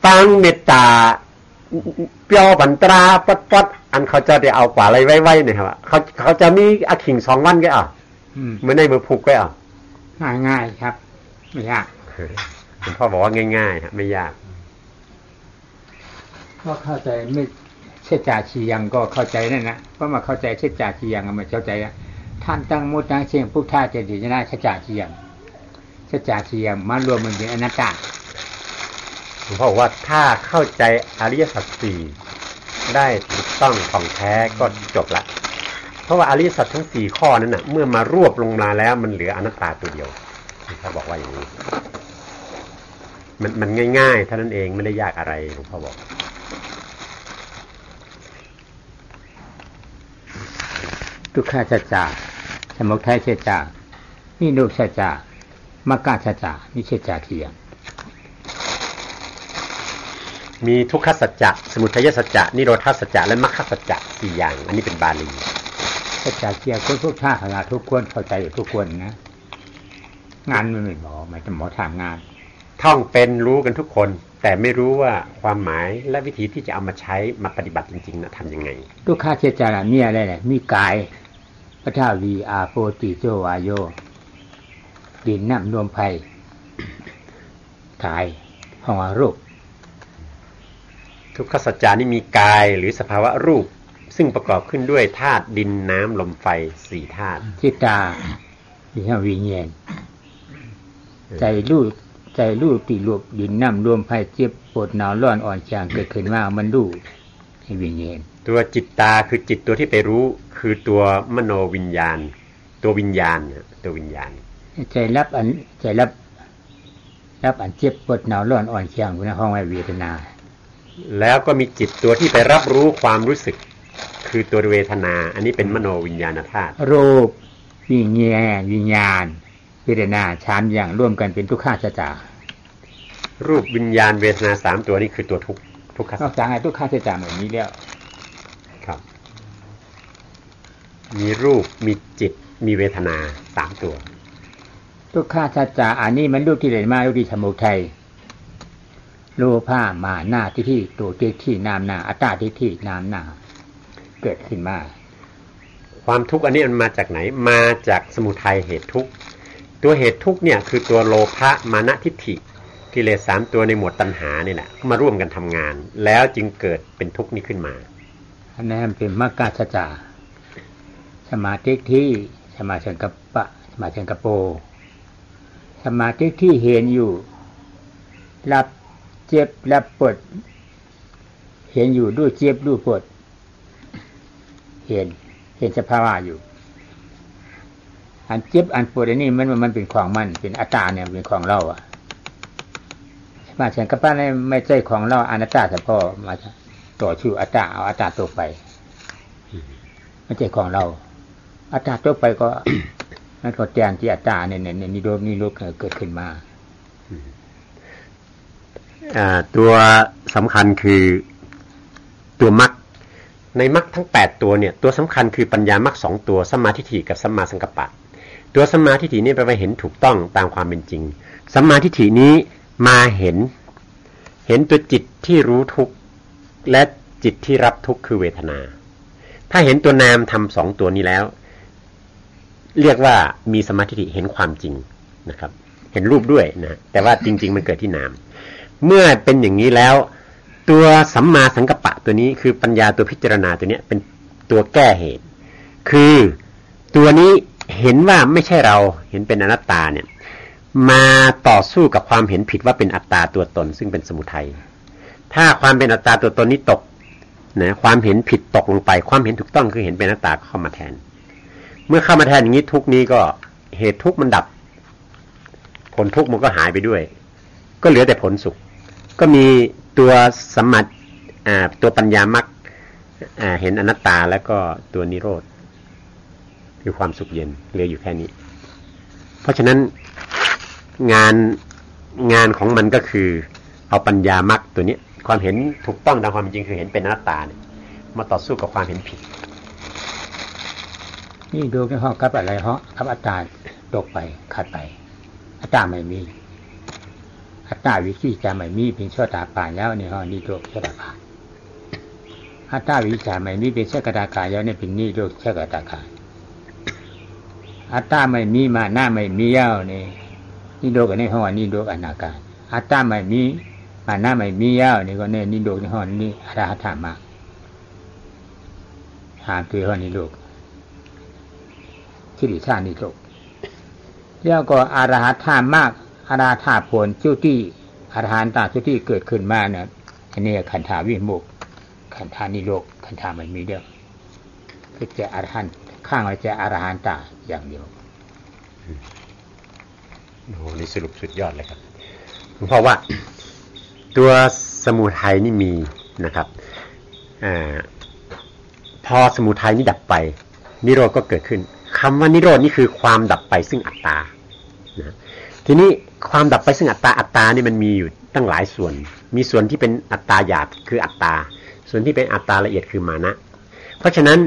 ตั้งเมตตาเปียวบันตราปัดอันเขาจะได้เอากว่าอะไรไว้เนี่ยครับเขาจะมีอาขิง2 วันก็เมื่อในมือผูกก็ง่ายครับไม่ยากหลวงพ่อบอกว่าง่ายๆฮะไม่ยากก็เข้าใจไม่เช่นจ่าชียังก็เข้าใจนั่นนะเพราะมาเข้าใจเช่นจ่าชียังมันเข้าใจท่านตั้งมุตตั้งเชียงพุทธาเจดีย์นะเช่นจ่าชียังเช่นจ่าชียังมารวมมันเป็นอนัตตาหลวงพ่อบอกว่าถ้าเข้าใจอริยสัจสี่ได้ถูกต้องของแท้ก็จบละเพราะว่าอริยสัจทั้ง4ข้อนั้นน่ะเมื่อมารวบลงมาแล้วมันเหลืออนัตตาตัวเดียวเขาบอกว่าอย่างนี้มันง่ายๆเท่านั้นเองไม่ได้ยากอะไรหลวงพ่อบอกทุกขสัจจะสมุทัยสัจจะนิโรธสัจจะมรรคสัจจะนิเชจาเทียงมีทุกขสัจจะสมุทัยสัจจะนิโรธสัจจะและมรรคสัจจะ4อย่างอันนี้เป็นบาลีสัจจะเทียงทุกท่าขณะทุกคนเข้าใจอยู่ทุกคนนะงานมันไม่หมอหมายถึงหมอทำงานท่องเป็นรู้กันทุกคนแต่ไม่รู้ว่าความหมายและวิธีที่จะเอามาใช้มาปฏิบัติจริงๆนะทำยังไงทุกข้าเจจาระมีอะไรเนี่ยมีกายพระเจ้าวีอาโปติโจวาโยดินน้ำรวมไฟกายห้องรูปทุกขสัจจานี่มีกายหรือสภาวะรูปซึ่งประกอบขึ้นด้วยธาตุดินน้ำลมไฟ4ธาตุจิตตาวิญญาณใจรู้ติรูปดินน้ำรวมไฟเจ็บปวดหนาวร้อนอ่อนจางเกิดขึ้นมามันรู้ให้วิญญาณตัวจิตตาคือจิตตัวที่ไปรู้คือตัวมโนวิญญาณตัววิญญาณตัววิญญาณใจรับอันเจ็บปวดหนาวร้อนอ่อนจางในห้องเวทนาแล้วก็มีจิตตัวที่ไปรับรู้ความรู้สึกคือตัวเวทนาอันนี้เป็นมโนวิญญาณธาตุรูปวิญญาณเวทนา3อย่างร่วมกันเป็นทุกขสัจจะรูปวิญญาณเวทนา3ตัวนี้คือตัวทุกขสัจจะนอกจากไอ้ทุกขสัจจะเหมือนนี้แล้วครับมีรูปมีจิตมีเวทนา3ตัวทุกขสัจจะอันนี้มันรูปที่ไหนมารูปที่สมุทัยโลภะมานะทิฏฐิตัวทิฏฐินามนาอัตตาทิฏฐินามนาเกิดขึ้นมาความทุกข์อันนี้มันมาจากไหนมาจากสมุทัยเหตุทุกข์ตัวเหตุทุกข์เนี่ยคือตัวโลภะมานะทิฏฐิกิเลส3ตัวในหมวดตัณหานี่แหละมาร่วมกันทำงานแล้วจึงเกิดเป็นทุกข์นี้ขึ้นมาอันนั้นเป็นมรรคสัจจะสมาธิที่สมาสังกัปปะสมาสังกัปโปสมาธิที่เห็นอยู่รับเจ็บรับปวดเห็นอยู่ด้วยเจ็บด้วยปวดเห็นสภาวะอยู่อันเจ็บอันปวดอันนี้มันเป็นของมันเป็นอัตตาเนี่ยเป็นของเรามาเช่นกับป้าไม่ใช่ของเราอนัตตาแต่พอมาต่อชื่ออัตตาเอาอัตตาตัวไปไม่ใช่ของเราอัตตาตัวไปก็นั่นก็แทนที่อัตตาเนี่ยนิโรธเกิดขึ้นมาตัวสำคัญคือตัวมรรคในมรรคทั้ง8ตัวเนี่ยตัวสำคัญคือปัญญามรรค2ตัวสัมมาทิฏฐิกับสัมมาสังกัปปะตัวสัมมาทิฏฐินี่แปลว่าเห็นถูกต้องตามความเป็นจริงสัมมาทิฏฐินี้มาเห็นตัวจิตที่รู้ทุกข์และจิตที่รับทุกข์คือเวทนาถ้าเห็นตัวนามทำ2ตัวนี้แล้วเรียกว่ามีสัมมาทิฏฐิเห็นความจริงนะครับเห็นรูปด้วยนะแต่ว่าจริงๆมันเกิดที่นามเมื่อเป็นอย่างนี้แล้วตัวสัมมาสังกัปปะตัวนี้คือปัญญาตัวพิจารณาตัวนี้เป็นตัวแก้เหตุคือตัวนี้เห็นว่าไม่ใช่เราเห็นเป็นอนัตตาเนี่ยมาต่อสู้กับความเห็นผิดว่าเป็นอัตตาตัวตนซึ่งเป็นสมุทัยถ้าความเป็นอัตตาตัวตนนี้ตกนะความเห็นผิดตกลงไปความเห็นถูกต้องคือเห็นเป็นอนัตตาเข้ามาแทนเมื่อเข้ามาแทนอย่างนี้ทุกนี้ก็เหตุทุกมันดับผลทุกมันก็หายไปด้วยก็เหลือแต่ผลสุขก็มีตัวสัมมาตัวปัญญามรรคเห็นอนัตตาแล้วก็ตัวนิโรธคือความสุขเย็นเหลืออยู่แค่นี้เพราะฉะนั้นงานของมันก็คือเอาปัญญามรรคตัวนี้ความเห็นถูกต้องตามความจริงคือเห็นเป็นอนัตตาเนี่ยมาต่อสู้กับความเห็นผิดนี่ดูในห้องกับอะไรฮะกับอัตตาตกไปขาดไปอัตตาไม่มีอ อัตตาวิชีจะไม่มีเป็นชั่วตาป่านแล้วในห้องนิโรธชั่วตาป่านอัตตาวิชาไม่มีเป็นชั่วกตากายแล้วในเป็นนิโรธชั่วกตากายอัตตาไม่มีมาหน้าไม่มีแล้วนี่นิโรธในห้องนิโรธอนาการอัตตาไม่มีมาหน้าไม่มีแล้วนี่ก็ในนิโรธในห้องนี้อรหัตถามากหาตัวห้องนิโรธที่ดิชานิโรธแล้วก็อรหัตถามากอรหัตถผลจุติอรหันตจุติเกิดขึ้นมาเนี่ยอันนี้ขันธาวิมุตติขันธานิโรธขันธาไม่มีเดียวคือจะอรหันต์ข้างไว้จะอรหันตาอย่างเดียวโอ้โหนี่สรุปสุดยอดเลยครับเพราะว่าตัวสมุทัยนี่มีนะครับพอสมุทัยนี่ดับไปนิโรธก็เกิดขึ้นคำว่านิโรธนี่คือความดับไปซึ่งอัตตานะทีนี้ความดับไปซึ่งอัตตานี่มันมีอยู่ตั้งหลายส่วนมีส่วนที่เป็นอัตตาหยาบคืออัตตาส่วนที่เป็นอัตตาละเอียดคือมานะเพราะฉะนั้น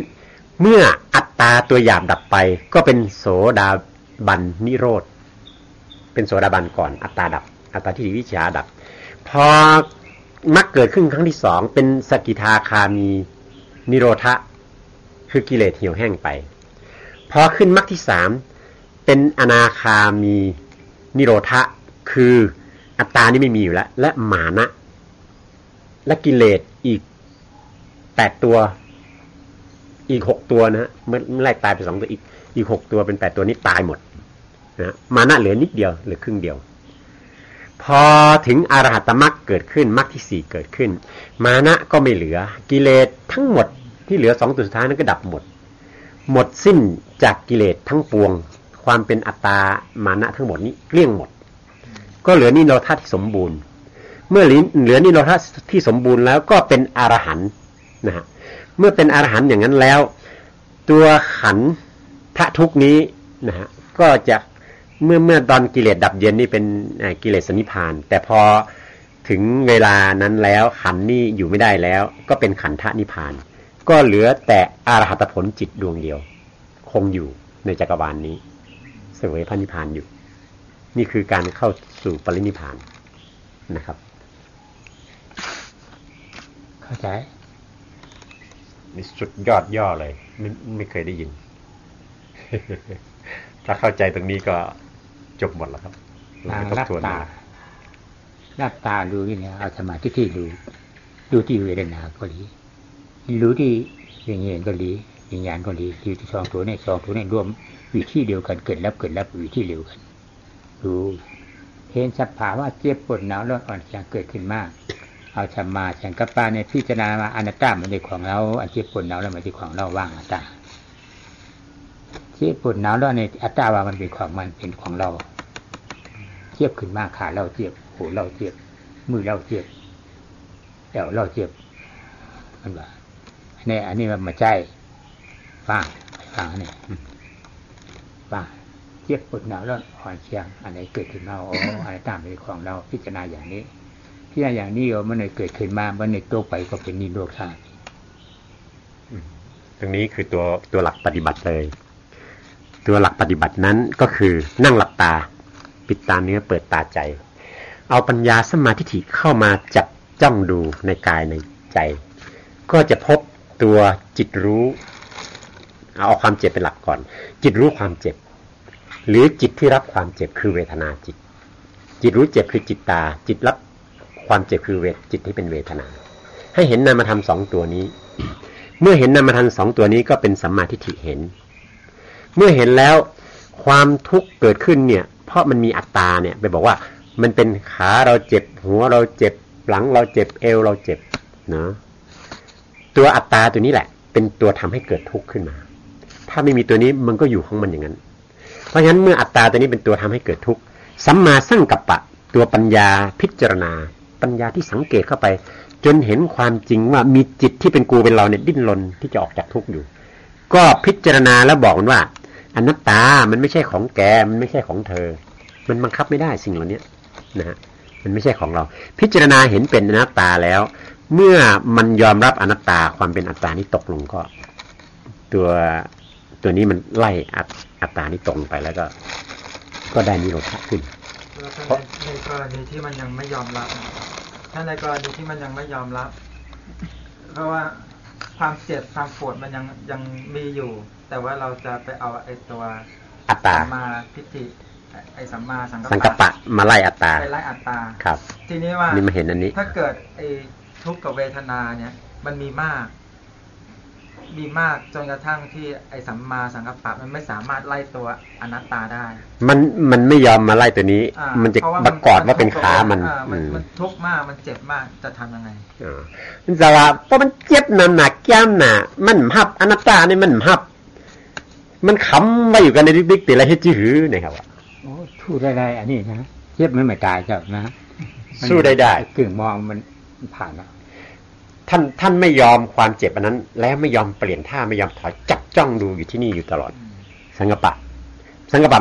เมื่ออัตตาตัวหยาบดับไปก็เป็นโสดาบันนิโรธเป็นโสดาบันก่อนอัตตาดับอัตตาทิฏฐิวิชชาดับพอมรรคเกิดขึ้นครั้งที่สองเป็นสกิทาคามีนิโรธะคือกิเลสเหี่ยวแห้งไปพอขึ้นมรรคที่สามเป็นอนาคามีนิโรธะคืออัตตานี่ไม่มีอยู่แล้วและมานะและกิเลสอีก8ตัวอีก6ตัวนะฮะเมื่อแรกตายไป2ตัวอีก6ตัวเป็น8ตัวนี้ตายหมดนะมานะเหลือนิดเดียวเหลือครึ่งเดียวพอถึงอรหัตมรรคเกิดขึ้นมรรคที่4เกิดขึ้นมานะก็ไม่เหลือกิเลสทั้งหมดที่เหลือ2ตัวสุดท้ายนั้นก็ดับหมดสิ้นจากกิเลสทั้งปวงความเป็นอัตตามานะทั้งหมดนี้เกลี้ยงหมดก็เหลือนิโรธาที่สมบูรณ์เมื่อเหลือนิโรธาที่สมบูรณ์แล้วก็เป็นอรหันต์นะฮะเมื่อเป็นอรหันต์อย่างนั้นแล้วตัวขันธทุกนี้นะฮะก็จะเมื่อตอนกิเลสดับเย็นนี่เป็นกิเลสนิพพานแต่พอถึงเวลานั้นแล้วขันนี่อยู่ไม่ได้แล้วก็เป็นขันธนิพพานก็เหลือแต่อรหัตผลจิตดวงเดียวคงอยู่ในจักรวาลนี้เสวยพระนิพพานอยู่นี่คือการเข้าสู่ปรินิพพานนะครับเข้าใจนี่สุดยอดย่อเลยไม่เคยได้ยิน ถ้าเข้าใจตรงนี้ก็จบหมดแล้วครับรับตาดูนี่เนี่ยเอาสมาธิที่ดูที่เวทนาก็ดีรู้ที่วิญญาณก็ดีวิญญาณก็ดีที่สองตัวนี้รวมอยู่ที่เดียวกันเกิดรับอยู่ที่เดียวกันดูเห็นสภาวะเจ็บปวดหนาวร้อนอ่อนแข็งเกิดขึ้นมากเอาธรรมะแสงกัปปะในพิจารณามาอนัตตามันเป็นของเราอันเจ็บปวดหนาวแล้วมันเป็นของเราว่างอัตตาเจ็บปวดหนาวแล้วในอัตตาว่ามันเป็นของมันเป็นของเราเจ็บขึ้นมากขาเราเจ็บหูเราเจ็บมือเราเจ็บเอวเราเจ็บมันว่าอันนี้มันมาใจฟังเนี่ยฟังเจ็บปวดหนาวร้อนอ่อนแข็งอันไหนเกิดขึ้นมาอันนั้นตามเป็นของเราพิจารณาอย่างนี้ที่อย่างนี้มันเลยเกิดขึ้นมามันเลยโตไปก็เป็นนิโรธาตรงนี้คือตัวหลักปฏิบัติเลยตัวหลักปฏิบัตินั้นก็คือนั่งหลับตาปิดตาเนื้อเปิดตาใจเอาปัญญาสมาธิเข้ามาจับจ้องดูในกายในใจก็จะพบตัวจิตรู้เอาความเจ็บเป็นหลักก่อนจิตรู้ความเจ็บหรือจิตที่รับความเจ็บคือเวทนาจิตรู้เจ็บคือจิตตาจิตรับความเจ็บคือจิตที่เป็นเวทนาให้เห็นนามธรรม2ตัวนี้เมื่อเห็นนามธรรม2ตัวนี้ก็เป็นสัมมาทิฏฐิเห็นเมื่อเห็นแล้วความทุกข์เกิดขึ้นเนี่ยเพราะมันมีอัตตาเนี่ยไปบอกว่ามันเป็นขาเราเจ็บหัวเราเจ็บหลังเราเจ็บเอวเราเจ็บเนาะตัวอัตตาตัวนี้แหละเป็นตัวทำให้เกิดทุกข์ขึ้นมาถ้าไม่มีตัวนี้มันก็อยู่ของมันอย่างนั้นเพราะฉะนั้นเมื่ออัตตาตัวนี้เป็นตัวทำให้เกิดทุกข์สัมมาสังกัปปะตัวปัญญาพิจารณาปัญญาที่สังเกตเข้าไปจนเห็นความจริงว่ามีจิตที่เป็นกูเป็นเราเนี่ยดิ้นรนที่จะออกจากทุกข์อยู่ก็พิจารณาแล้วบอกมันว่าอนัตตามันไม่ใช่ของแกมันไม่ใช่ของเธอมันบังคับไม่ได้สิ่งเหล่านี้นะฮะมันไม่ใช่ของเราพิจารณาเห็นเป็นอนัตตาแล้วเมื่อมันยอมรับอนัตตาความเป็นอัตตานี้ตกลงก็ตัวนี้มันไล่อัตตานี้ตกลงไปแล้วก็ได้นิโรธขึ้น แล้วก็ในกรณีที่มันยังไม่ยอมรับถ้าในกรณีที่มันยังไม่ยอมรับเพราะว่าความเจ็บความปวดมันยังมีอยู่ แต่ว่าเราจะไปเอาไอ้ตัวอัตตาสัมมาทิฏฐิไอ้สัมมาสังกัปปะมาไล่อัตตาไปไล่อัตตาครับทีนี้ว่านี่มาเห็นอันนี้ถ้าเกิดไอ้ทุกขกับเวทนาเนี่ยมันมีมากจนกระทั่งที่ไอ้สัมมาสังกัปปะมันไม่สามารถไล่ตัวอนัตตาได้มันไม่ยอมมาไล่ตัวนี้มันจะประกอดว่าเป็นขามันทุกข์มากมันเจ็บมากจะทำยังไงมันจะว่าเพราะมันเจ็บหนักแก้มหนามันหับอนัตตานี่มันหับมันขำมาอยู่กันในดิ๊กๆแต่ละเฮ็ดจื้อนะครับว่าโอ้สู้ได้อันนี้นะเจ็บมันไม่ตายเจ้านะสู้ได้กึ่งมองมันผ่านแล้วท่านไม่ยอมความเจ็บอันนั้นแล้วไม่ยอมเปลี่ยนท่าไม่ยอมถอยจับจ้องดูอยู่ที่นี่อยู่ตลอดสังกัปปะ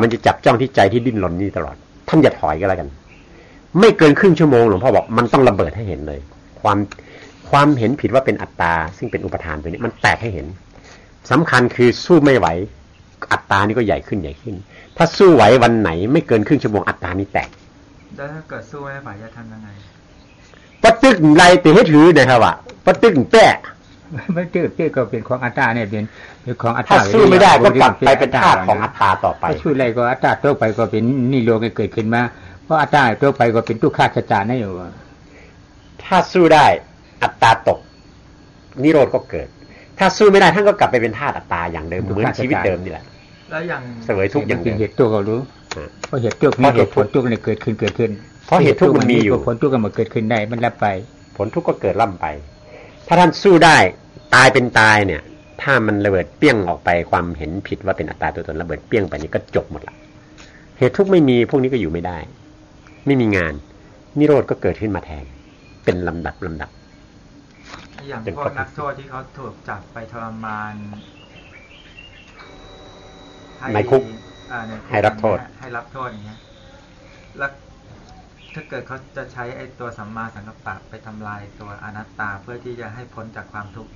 มันจะจับจ้องที่ใจที่ดิ้นรนนี่ตลอดท่านอย่าถอยก็แล้วกันไม่เกินครึ่งชั่วโมงหลวงพ่อบอกมันต้องระเบิดให้เห็นเลยความเห็นผิดว่าเป็นอัตตาซึ่งเป็นอุปทานตัวนี้มันแตกให้เห็นสำคัญคือสู้ไม่ไหวอัตตานี่ก็ใหญ่ขึ้นถ้าสู้ไหววันไหนไม่เกินครึ่งชั่วโมงอัตตานี่แตกแล้วถ้าเกิดสู้ไม่ไหวจะทำยังไงปะตึกไรแต่ให้ถือนะครับว่าปะตึกแปะไม่ตึกก็เป็นของอัตตาเนี่ยเป็นของอัตตาถ้าสู้ไม่ได้ก็กลับไปเป็นธาตุของอัตตาต่อไปถ้าสู้อะไรก็อัตตาตัวไปก็เป็นนิโรธเกิดขึ้นมาเพราะอัตตาตัวไปก็เป็นทุกขสัจจานั่นอยู่ถ้าสู้ได้อัตตาตกนิโรธก็เกิดถ้าสู้ไม่ได้ท่านก็กลับไปเป็นธาตุอัตตาอย่างเดิมเหมือนชีวิตเดิมนี่แหละแล้วอย่างเสวยทุกข์อย่างเดิมเหตุตัวก็รู้เพราะเหตุทุกข์มีผลทุกข์เนี่ยเกิดขึ้นเพราะเหตุทุกข์มันมีอยู่ผลทุกข์ก็มาเกิดขึ้นได้มันรับไปผลทุกข์ก็เกิดล่ำไปถ้าท่านสู้ได้ตายเป็นตายเนี่ยถ้ามันระเบิดเปี้ยงออกไปความเห็นผิดว่าเป็นอัตตาตัวตนระเบิดเปี้ยงไปนี่ก็จบหมดละเหตุทุกข์ไม่มีพวกนี้ก็อยู่ไม่ได้ไม่มีงานนิโรธก็เกิดขึ้นมาแทนเป็นลำดับอย่างพวกนักโทษที่เขาถูกจับไปทรมานในคุกให้รับโทษอย่างเงี้ยแล้วถ้าเกิดเขาจะใช้ไอ้ตัวสัมมาสังกัปปะไปทำลายตัวอนัตตาเพื่อที่จะให้พ้นจากความทุกข์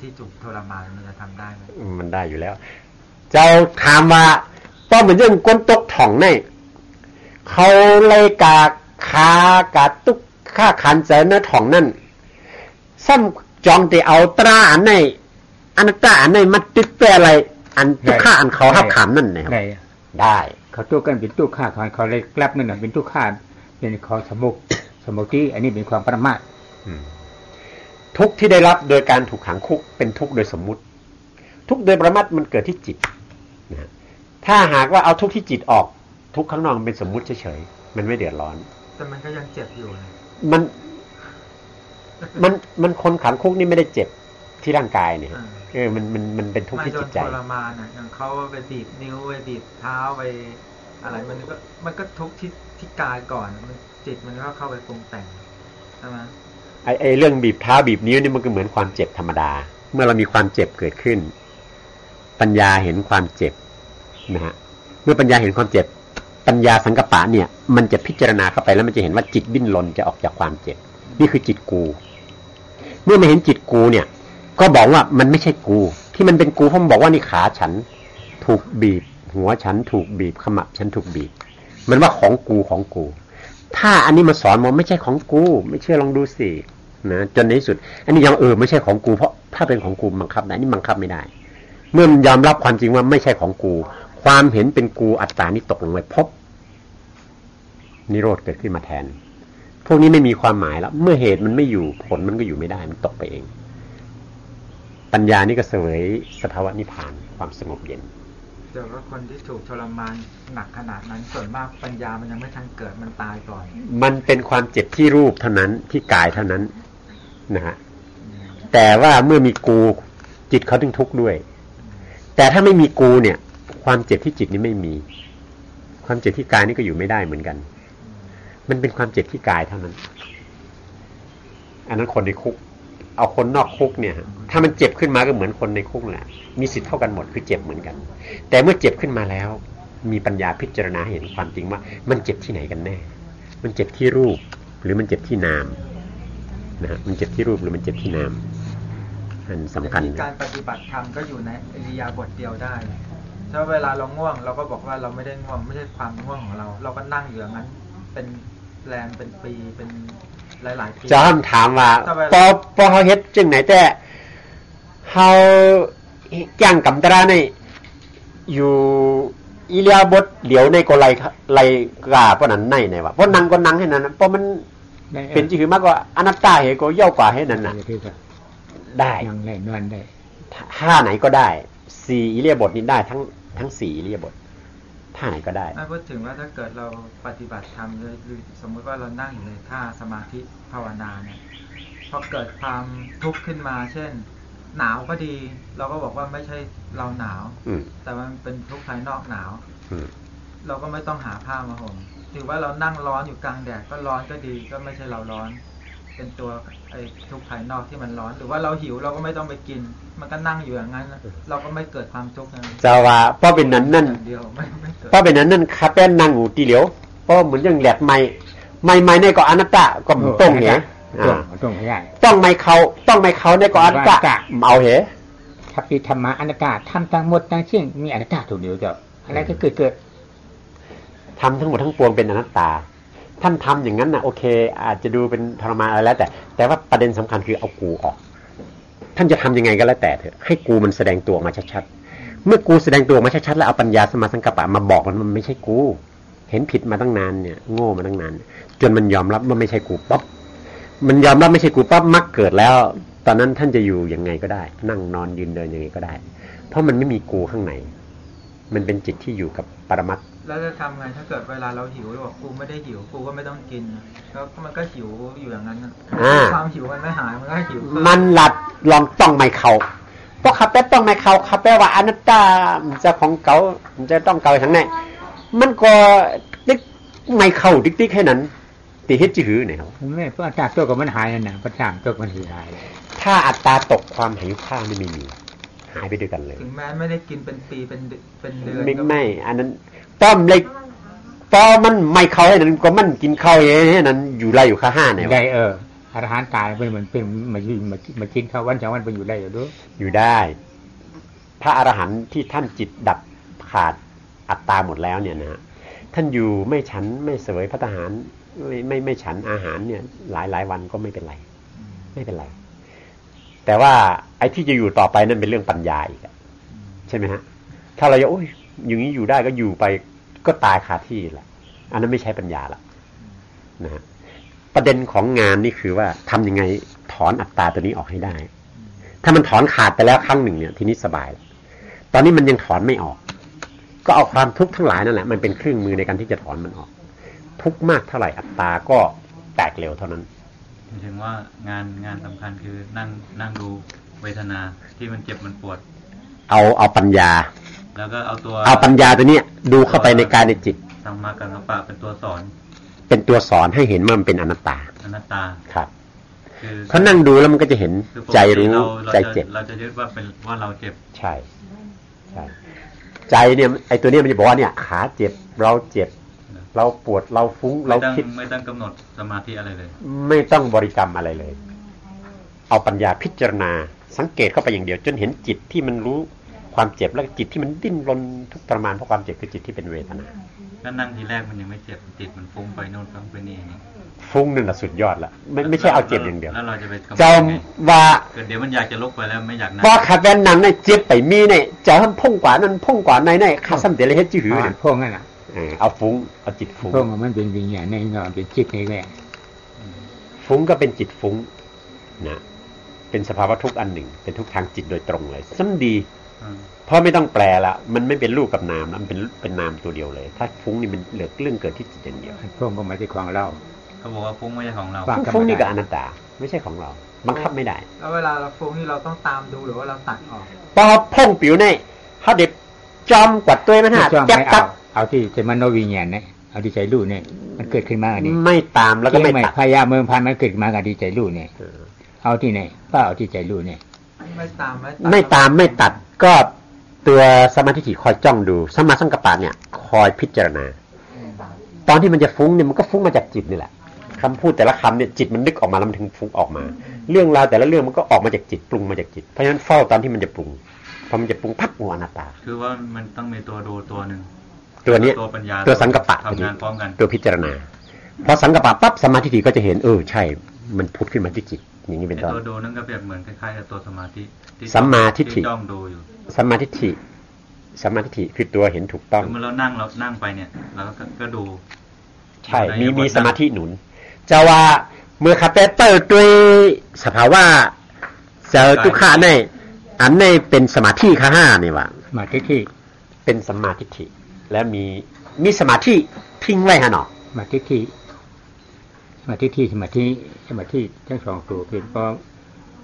ที่ถูกทรมานมันจะทำได้ไหมมันได้อยู่แล้วเจ้าถามว่าต้องเหมือนเรื่องก้นตกถ่องนี่เขาเลยกาคากาตุกฆ่าขันเจอเนื้อถ่องนั่นซ้ำจองแต่เอาตราอันในอนัตตาอันในมัดติดแปรอะไรอันทุกข้าอันเขาทับขามนั่นนะครับได้เขาตัวกันเป็นตู้ข้าเขาเลยกลับนั่นน่ะเป็นตู้ข้าเป็นของสมุติอันนี้เป็นความปรมาททุกที่ได้รับโดยการถูกขังคุกเป็นทุกโดยสมมุติทุกโดยปรมัตถ์มันเกิดที่จิตนะถ้าหากว่าเอาทุกที่จิตออกทุกข้างนอกเป็นสมมุติเฉยๆมันไม่เดือดร้อนแต่มันก็ยังเจ็บอยู่นะมันคนขังคุกนี่ไม่ได้เจ็บที่ร่างกายเนี่ยมันเป็นทุกข์ที่จิตใจทรมานนะอย่างเขาไปบีบนิ้วไปบีบเท้าไปอะไรมันก็ทุกข์ที่กายก่อนมันจิตมันก็เข้าไปปรุงแต่งใช่ไหมไอ้เรื่องบีบเท้าบีบนิ้วนี่มันก็เหมือนความเจ็บธรรมดาเมื่อเรามีความเจ็บเกิดขึ้นปัญญาเห็นความเจ็บนะฮะเมื่อปัญญาเห็นความเจ็บปัญญาสังกัปปะเนี่ยมันจะพิจารณาเข้าไปแล้วมันจะเห็นว่าจิตดิ้นรนจะออกจากความเจ็บนี่คือจิตกูเมื่อมาเห็นจิตกูเนี่ยก็บอกว่ามันไม่ใช่กูที่มันเป็นกูเพราะมันบอกว่านี่ขาฉันถูกบีบหัวฉันถูกบีบขมับฉันถูกบีบมันว่าของกูถ้าอันนี้มาสอนมันไม่ใช่ของกูไม่เชื่อลองดูสินะจนในที่สุดอันนี้ยังไม่ใช่ของกูเพราะถ้าเป็นของกูบังคับได้นี่บังคับไม่ได้เมื่อมันยอมรับความจริงว่าไม่ใช่ของกูความเห็นเป็นกูอัตตานี่ตกลงไปพบนิโรธเกิดขึ้นมาแทนพวกนี้ไม่มีความหมายแล้วเมื่อเหตุมันไม่อยู่ผลมันก็อยู่ไม่ได้มันตกไปเองปัญญานี่ก็เสวยสภาวะนิพพานความสงบเย็นแต่ว่าคนที่ถูกทรมานหนักขนาดนั้นส่วนมากปัญญามันยังไม่ทันเกิดมันตายก่อนมันเป็นความเจ็บที่รูปเท่านั้นที่กายเท่านั้นนะฮะแต่ว่าเมื่อมีกูจิตเขาถึงทุกข์ด้วยแต่ถ้าไม่มีกูเนี่ยความเจ็บที่จิตนี่ไม่มีความเจ็บที่กายนี่ก็อยู่ไม่ได้เหมือนกันมันเป็นความเจ็บที่กายเท่านั้นอันนั้นคนในคุกเอาคนนอกคุกเนี่ยถ้ามันเจ็บขึ้นมาก็เหมือนคนในคุกแหละมีสิทธิ์เท่ากันหมดคือเจ็บเหมือนกันแต่เมื่อเจ็บขึ้นมาแล้วมีปัญญาพิจารณาเห็นความจริงว่ามันเจ็บที่ไหนกันแน่มันเจ็บที่รูปหรือมันเจ็บที่นามนะฮะมันเจ็บที่รูปหรือมันเจ็บที่นามอันสำคัญการปฏิบัติธรรมก็อยู่ในอิริยาบถเดียวได้ถ้าเวลาเราง่วงเราก็บอกว่าเราไม่ได้ง่วงไม่ใช่ความง่วงของเราก็นั่งอยู่อย่างนั้นไป เป็นแรมเป็นปีเป็นหลายๆปีจะถามว่าพอเขาเฮ็ดจึงไหนแต่เขาจ้างกำตราในอยู่อิเลียบทเหลียวในก็ไลกาเพราะนั้นในว่าเพราะนั่งก็นั่งให้นั้นเพราะมันเป็นจือมากกว่าอนัตตาเหก็ย่อกว่าให้นั้นน่ะได้นั่งได้นอนได้ท่าไหนก็ได้4อิเลียบทนี้ได้ทั้ง4อิเลียบทท่าไหนก็ได้พูดถึงว่าถ้าเกิดเราปฏิบัติธรรมหรือสมมติว่าเรานั่งอยู่ในท่าสมาธิภาวนาเนี่ยพอเกิดความทุกข์ขึ้นมาเช่นหนาวก็ดีเราก็บอกว่าไม่ใช่เราหนาวแต่มันเป็นทุกข์ภายนอกหนาวเราก็ไม่ต้องหาผ้ามาห่มถือว่าเรานั่งร้อนอยู่กลางแดดก็ร้อนก็ดีก็ไม่ใช่เราร้อนเป็นตัวไอ้ทุกข์ภายนอกที่มันร้อนหรือว่าเราหิวเราก็ไม่ต้องไปกินมันก็นั่งอยู่อย่างนั้นเราก็ไม่เกิดความทุกข์นั้นจะว่าเพราะเป็นนั้นนั่นเพราะเป็นนั้นนั่นคาเป็นนั่งอยู่ตีเหลียวเพราะเหมือนอย่างแหลกไม้ในก็อนัตตาก็ตรงเนี่ยต้องไม่ได้ต้องไม่เขาในก็อนัตตาเอาเหทัพพิธรรมะอนัตตาทำทั้งหมดทั้งสิ้นมีอนัตตาถูกเดียวเจ้าอะไรก็เกิดทำทั้งหมดทั้งปวงเป็นอนัตตาท่านทำอย่างนั้นนะโอเคอาจจะดูเป็นทรมานอะไรแล้วแต่ว่าประเด็นสำคัญคือเอากูออกท่านจะทำยังไงก็แล้วแต่เถอะให้กูมันแสดงตัวมาชัดๆเมื่อกูแสดงตัวมาชัดๆแล้วเอาปัญญาสมาสังกัปปะมาบอกมันไม่ใช่กูเห็นผิดมาตั้งนานเนี่ยโง่มาตั้งนานจนมันยอมรับว่าไม่ใช่กูปั๊บมันยอมรับไม่ใช่กูปั๊บมรรคเกิดแล้วตอนนั้นท่านจะอยู่ยังไงก็ได้นั่งนอนยืนเดินยังไงก็ได้เพราะมันไม่มีกูข้างในมันเป็นจิตที่อยู่กับปรมัตถ์แล้วจะทำไงถ้าเกิดเวลาเราหิวบอกกูไม่ได้หิวกูก็ไม่ต้องกินแล้วมันก็หิวอยู่อย่างนั้นความหิวมันไม่หายมันก็หิวมันหลับลองต้องไม่เขาเพราะขับแป๊บต้องไม่เขาขับแป๊บว่าอนัตตาจะของเก่าจะต้องเก่าทั้งนั้นมันก็ติ๊กไม่เข้าติ๊กๆแค่นั้นตีเฮ็ดจื้อเนี่ยครับไม่เพราะอัตตาตัวก็มันหายนั่นน่ะประจามตัวมันหายถ้าอัตตาตกความหิวข้าวไม่มีหายไปด้วยกันเลยถึงแม้ไม่ได้กินเป็นปีเป็นเดือนไม่อันนั้นป้อมเลยพอมันไม่เข้าให้นั้นก็มันกินข้าวเองให้นั้นอยู่ไรอยู่ข้าห้าเนี่ยได้อรหันต์ตายเป็นเหมือนเป็นมากินข้าววัน2วันไปอยู่ได้อยู่ได้พระอรหันต์ที่ท่านจิตดับขาดอัตตาหมดแล้วเนี่ยนะท่านอยู่ไม่ฉันไม่เสวยภัตตาหารไม่ฉันอาหารเนี่ยหลายวันก็ไม่เป็นไรแต่ว่าไอ้ที่จะอยู่ต่อไปนั่นเป็นเรื่องปัญญาอีกใช่ไหมฮะถ้าเราจะโอ้ยอย่างนี้อยู่ได้ก็อยู่ไปก็ตายคาที่แหละอันนั้นไม่ใช่ปัญญาละนะฮะประเด็นของงานนี่คือว่าทำยังไงถอนอัตตาตัวนี้ออกให้ได้ถ้ามันถอนขาดไปแล้วครั้งหนึ่งเนี่ยทีนี้สบายแล้วตอนนี้มันยังถอนไม่ออกก็เอาความทุกข์ทั้งหลายนั่นแหละมันเป็นเครื่องมือในการที่จะถอนมันออกทุกข์มากเท่าไหร่อัตตาก็แตกเร็วเท่านั้นถึงว่างานสำคัญคือนั่งดูเวทนาที่มันเจ็บมันปวดเอาปัญญาแล้วก็เอาปัญญาตัวนี้ดูเข้าไปในกายในจิตสัมมากัมมันตะเป็นตัวสอนให้เห็นว่ามันเป็นอนัตตาครับเขานั่งดูแล้วมันก็จะเห็นใจรู้ใจเจ็บเราจะยึดว่าเป็นว่าเราเจ็บใช่ใจเนี่ยไอ้ตัวนี้มันจะบอกว่าเนี่ยขาเจ็บเราเจ็บเราปวดเราฟุ้งเราคิดไม่ต้องกำหนดสมาธิอะไรเลยไม่ต้องบริกรรมอะไรเลยเอาปัญญาพิจารณาสังเกตเข้าไปอย่างเดียวจนเห็นจิตที่มันรู้ความเจ็บแล้วจิตที่มันดิ้นรนทุกทรมานเพราะความเจ็บคือจิตที่เป็นเวทนาก็นั่งทีแรกมันยังไม่เจ็บจิตมันฟุ้งไปโน่นฟุ้งไปนี่ฟุ้งนั่นแหละสุดยอดละไม่ใช่เอาเจ็บอย่างเดียวแล้วเราจะไปจอมว่าเดี๋ยวมันอยากจะลุกไปแล้วไม่อยากนั่งว่าขับแวนนั่งในเจ็บไปมีเนี่ยจะทำพุ่งกว่านั้นพุ่งกว่าในข้าซ้ำเดี๋ยวเลยเฮ็ดจื้อเนี่ยพุ่งนั่นน่ะเอาฟุ้งเอาจิตฟุ้งพุ่งมันเป็นวิญญาณในเงาเป็นจิตในแหละฟุ้งก็เป็นจิตฟุ้งนะเป็นสภาวะทุกข์อันหนึ่งเป็นทุกข์ทางจิตโดยตรงเลยซ้ำดีเพราะไม่ต้องแปลละมันไม่เป็นรูปกับนามแล้วมันเป็นนามตัวเดียวเลยถ้าฟุ้งนี่มันเหลือเรื่องเกิดที่จิตอย่างเดียวฟุ้งก็ไม่ใช่ของเราเขาบอกว่าฟุ้งไม่ใช่ของเราฟุ้งนี่ก็อนัตตาไม่ใช่ของเราบังคับไม่ได้แล้วเวลาเราฟุ้งนี่เราต้องตามดูหรือว่าเราตัดออกพอพุ่งปิวเนี่ยเขาเด็บจอมกวัดตัวมันหาแจ๊กตับเอาที่จะมโนวิญญาณเนี่ยเอาที่ใจรู้เนี่ยมันเกิดขึ้นมาอันนี้ไม่ตามแล้วก็ไม่ตัดพยาเมืองพันมันเกิดมากับที่ใจรู้เนี่ยเอาที่ไหนป้าเอาที่ใจรู้เนี่ยไม่ตามไม่ตัดก็ตัวสมาธิคอยจ้องดูสมาสังกัปปะเนี่ยคอยพิจารณาตอนที่มันจะฟุ้งเนี่ยมันก็ฟุ้งมาจากจิตนี่แหละคำพูดแต่ละคำเนี่ยจิตมันนึกออกมาแล้วมันถึงฟุ้งออกมาเรื่องราวแต่ละเรื่องมันก็ออกมาจากจิตปรุงมาจากจิตเพราะฉะนั้นเฝ้าตอนที่มันจะปรุงพอมันจะปรุงพักหัวอนัตตาคือว่ามันต้องมีตัวดูตัวนึงตัวนี้ตัวปัญญาตัวสังกัปปะทำงานพร้อมกันตัวพิจารณา พอสังกัปปะปั๊บสัมมาทิฏฐิก็จะเห็นใช่มันพุทธขึ้นมาที่จิตอย่างนี้เป็นต้นตัวดูนั่นก็เปรียบเหมือนคล้ายๆกับตัวสมาธิสัมมาทิฏฐิจ้องดูอยู่สัมมาทิฏฐิสัมมาทิฏฐิคือตัวเห็นถูกต้องเมื่อเรานั่งไปเนี่ยเราก็ดูใช่มีสมาธิหนุนจะว่าเมื่อคาเปเตอร์ด้วยสภาวะเจอทุกขะในอันในเป็นสมาธิข้าห้านี่ว่าสมาธิที่เป็นสัมมาทิฏฐิและมีสมาธิทิ้งไว้ฮะเนาะสมาธิที่สมาธิทั้งสองตัวเป็นเพ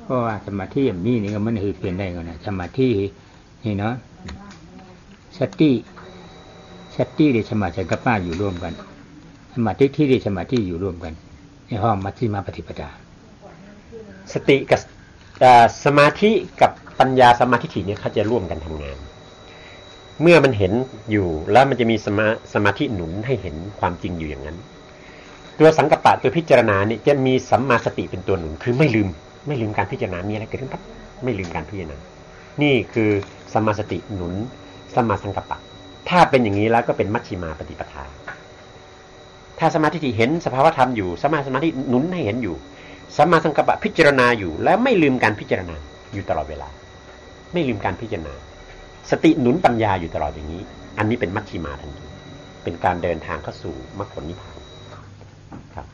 ราะว่าสมาธิอย่างนี้นี่ก็มันคือเปลี่ยนได้กันนะสมาธินี่เนาะสติเดชสมาสังกัปปะอยู่ร่วมกันสมาธิที่เดชสมาธิอยู่ร่วมกันในห้องมัชฌิมาปฏิปทาสติกับสมาธิกับปัญญาสมาธิถี่เนี่ยเขาจะร่วมกันทำงานเมื่อมันเห็นอยู่แล้วมันจะมีสมาธิหนุนให้เห็นความจริงอยู่อย่างนั้นตัวสังกัปปะตัวพิจารณาเนี่ยจะมีสัมมาสติเป็นตัวหนุนคือไม่ลืมการพิจารณามีอะไรเกิดขึ้นปั๊บไม่ลืมการพิจารณานี่คือสัมมาสติหนุนสัมมาสังกัปปะถ้าเป็นอย่างนี้แล้วก็เป็นมัชฌิมาปฏิปทาถ้าสมาธิเห็นสภาวธรรมอยู่สัมมาสมาธิหนุนให้เห็นอยู่สัมมาสังกัปปะพิจารณาอยู่และไม่ลืมการพิจารณาอยู่ตลอดเวลาไม่ลืมการพิจารณาสติหนุนปัญญาอยู่ตลอดอย่างนี้อันนี้เป็นมัชฌิมาทันทีเป็นการเดินทางเข้าสู่มรรคผลนิพพานครับ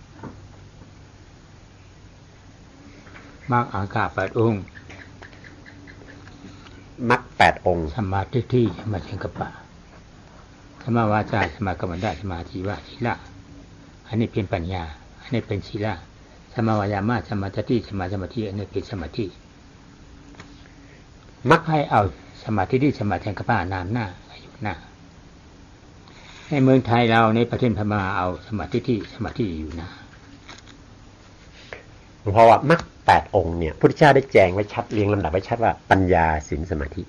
มรรคอากาศ8 องค์มรรค8 องค์สัมมาทิฏฐิสัมมาสังกัปปะสัมมาวาจาสัมมากัมมันตะสัมมาชีวะศีลอันนี้เป็นปัญญาอันนี้เป็นศีลสัมมาวายามะสัมมาสติสัมมาสมาธิอันนี้เป็นสมาธิมักให้เอาสมาธิที่สมาสังกัปปะนามหน้าอยู่หน้าในเมืองไทยเราในประเทศพม่าเอาสมาธิที่สมาธิอยู่หน้าเพราะว่ามรรค8 องค์เนี่ยพุทธเจ้าได้แจงไว้ชัดเรียงลำดับไว้ชัดว่าปัญญาศีลสมาธิ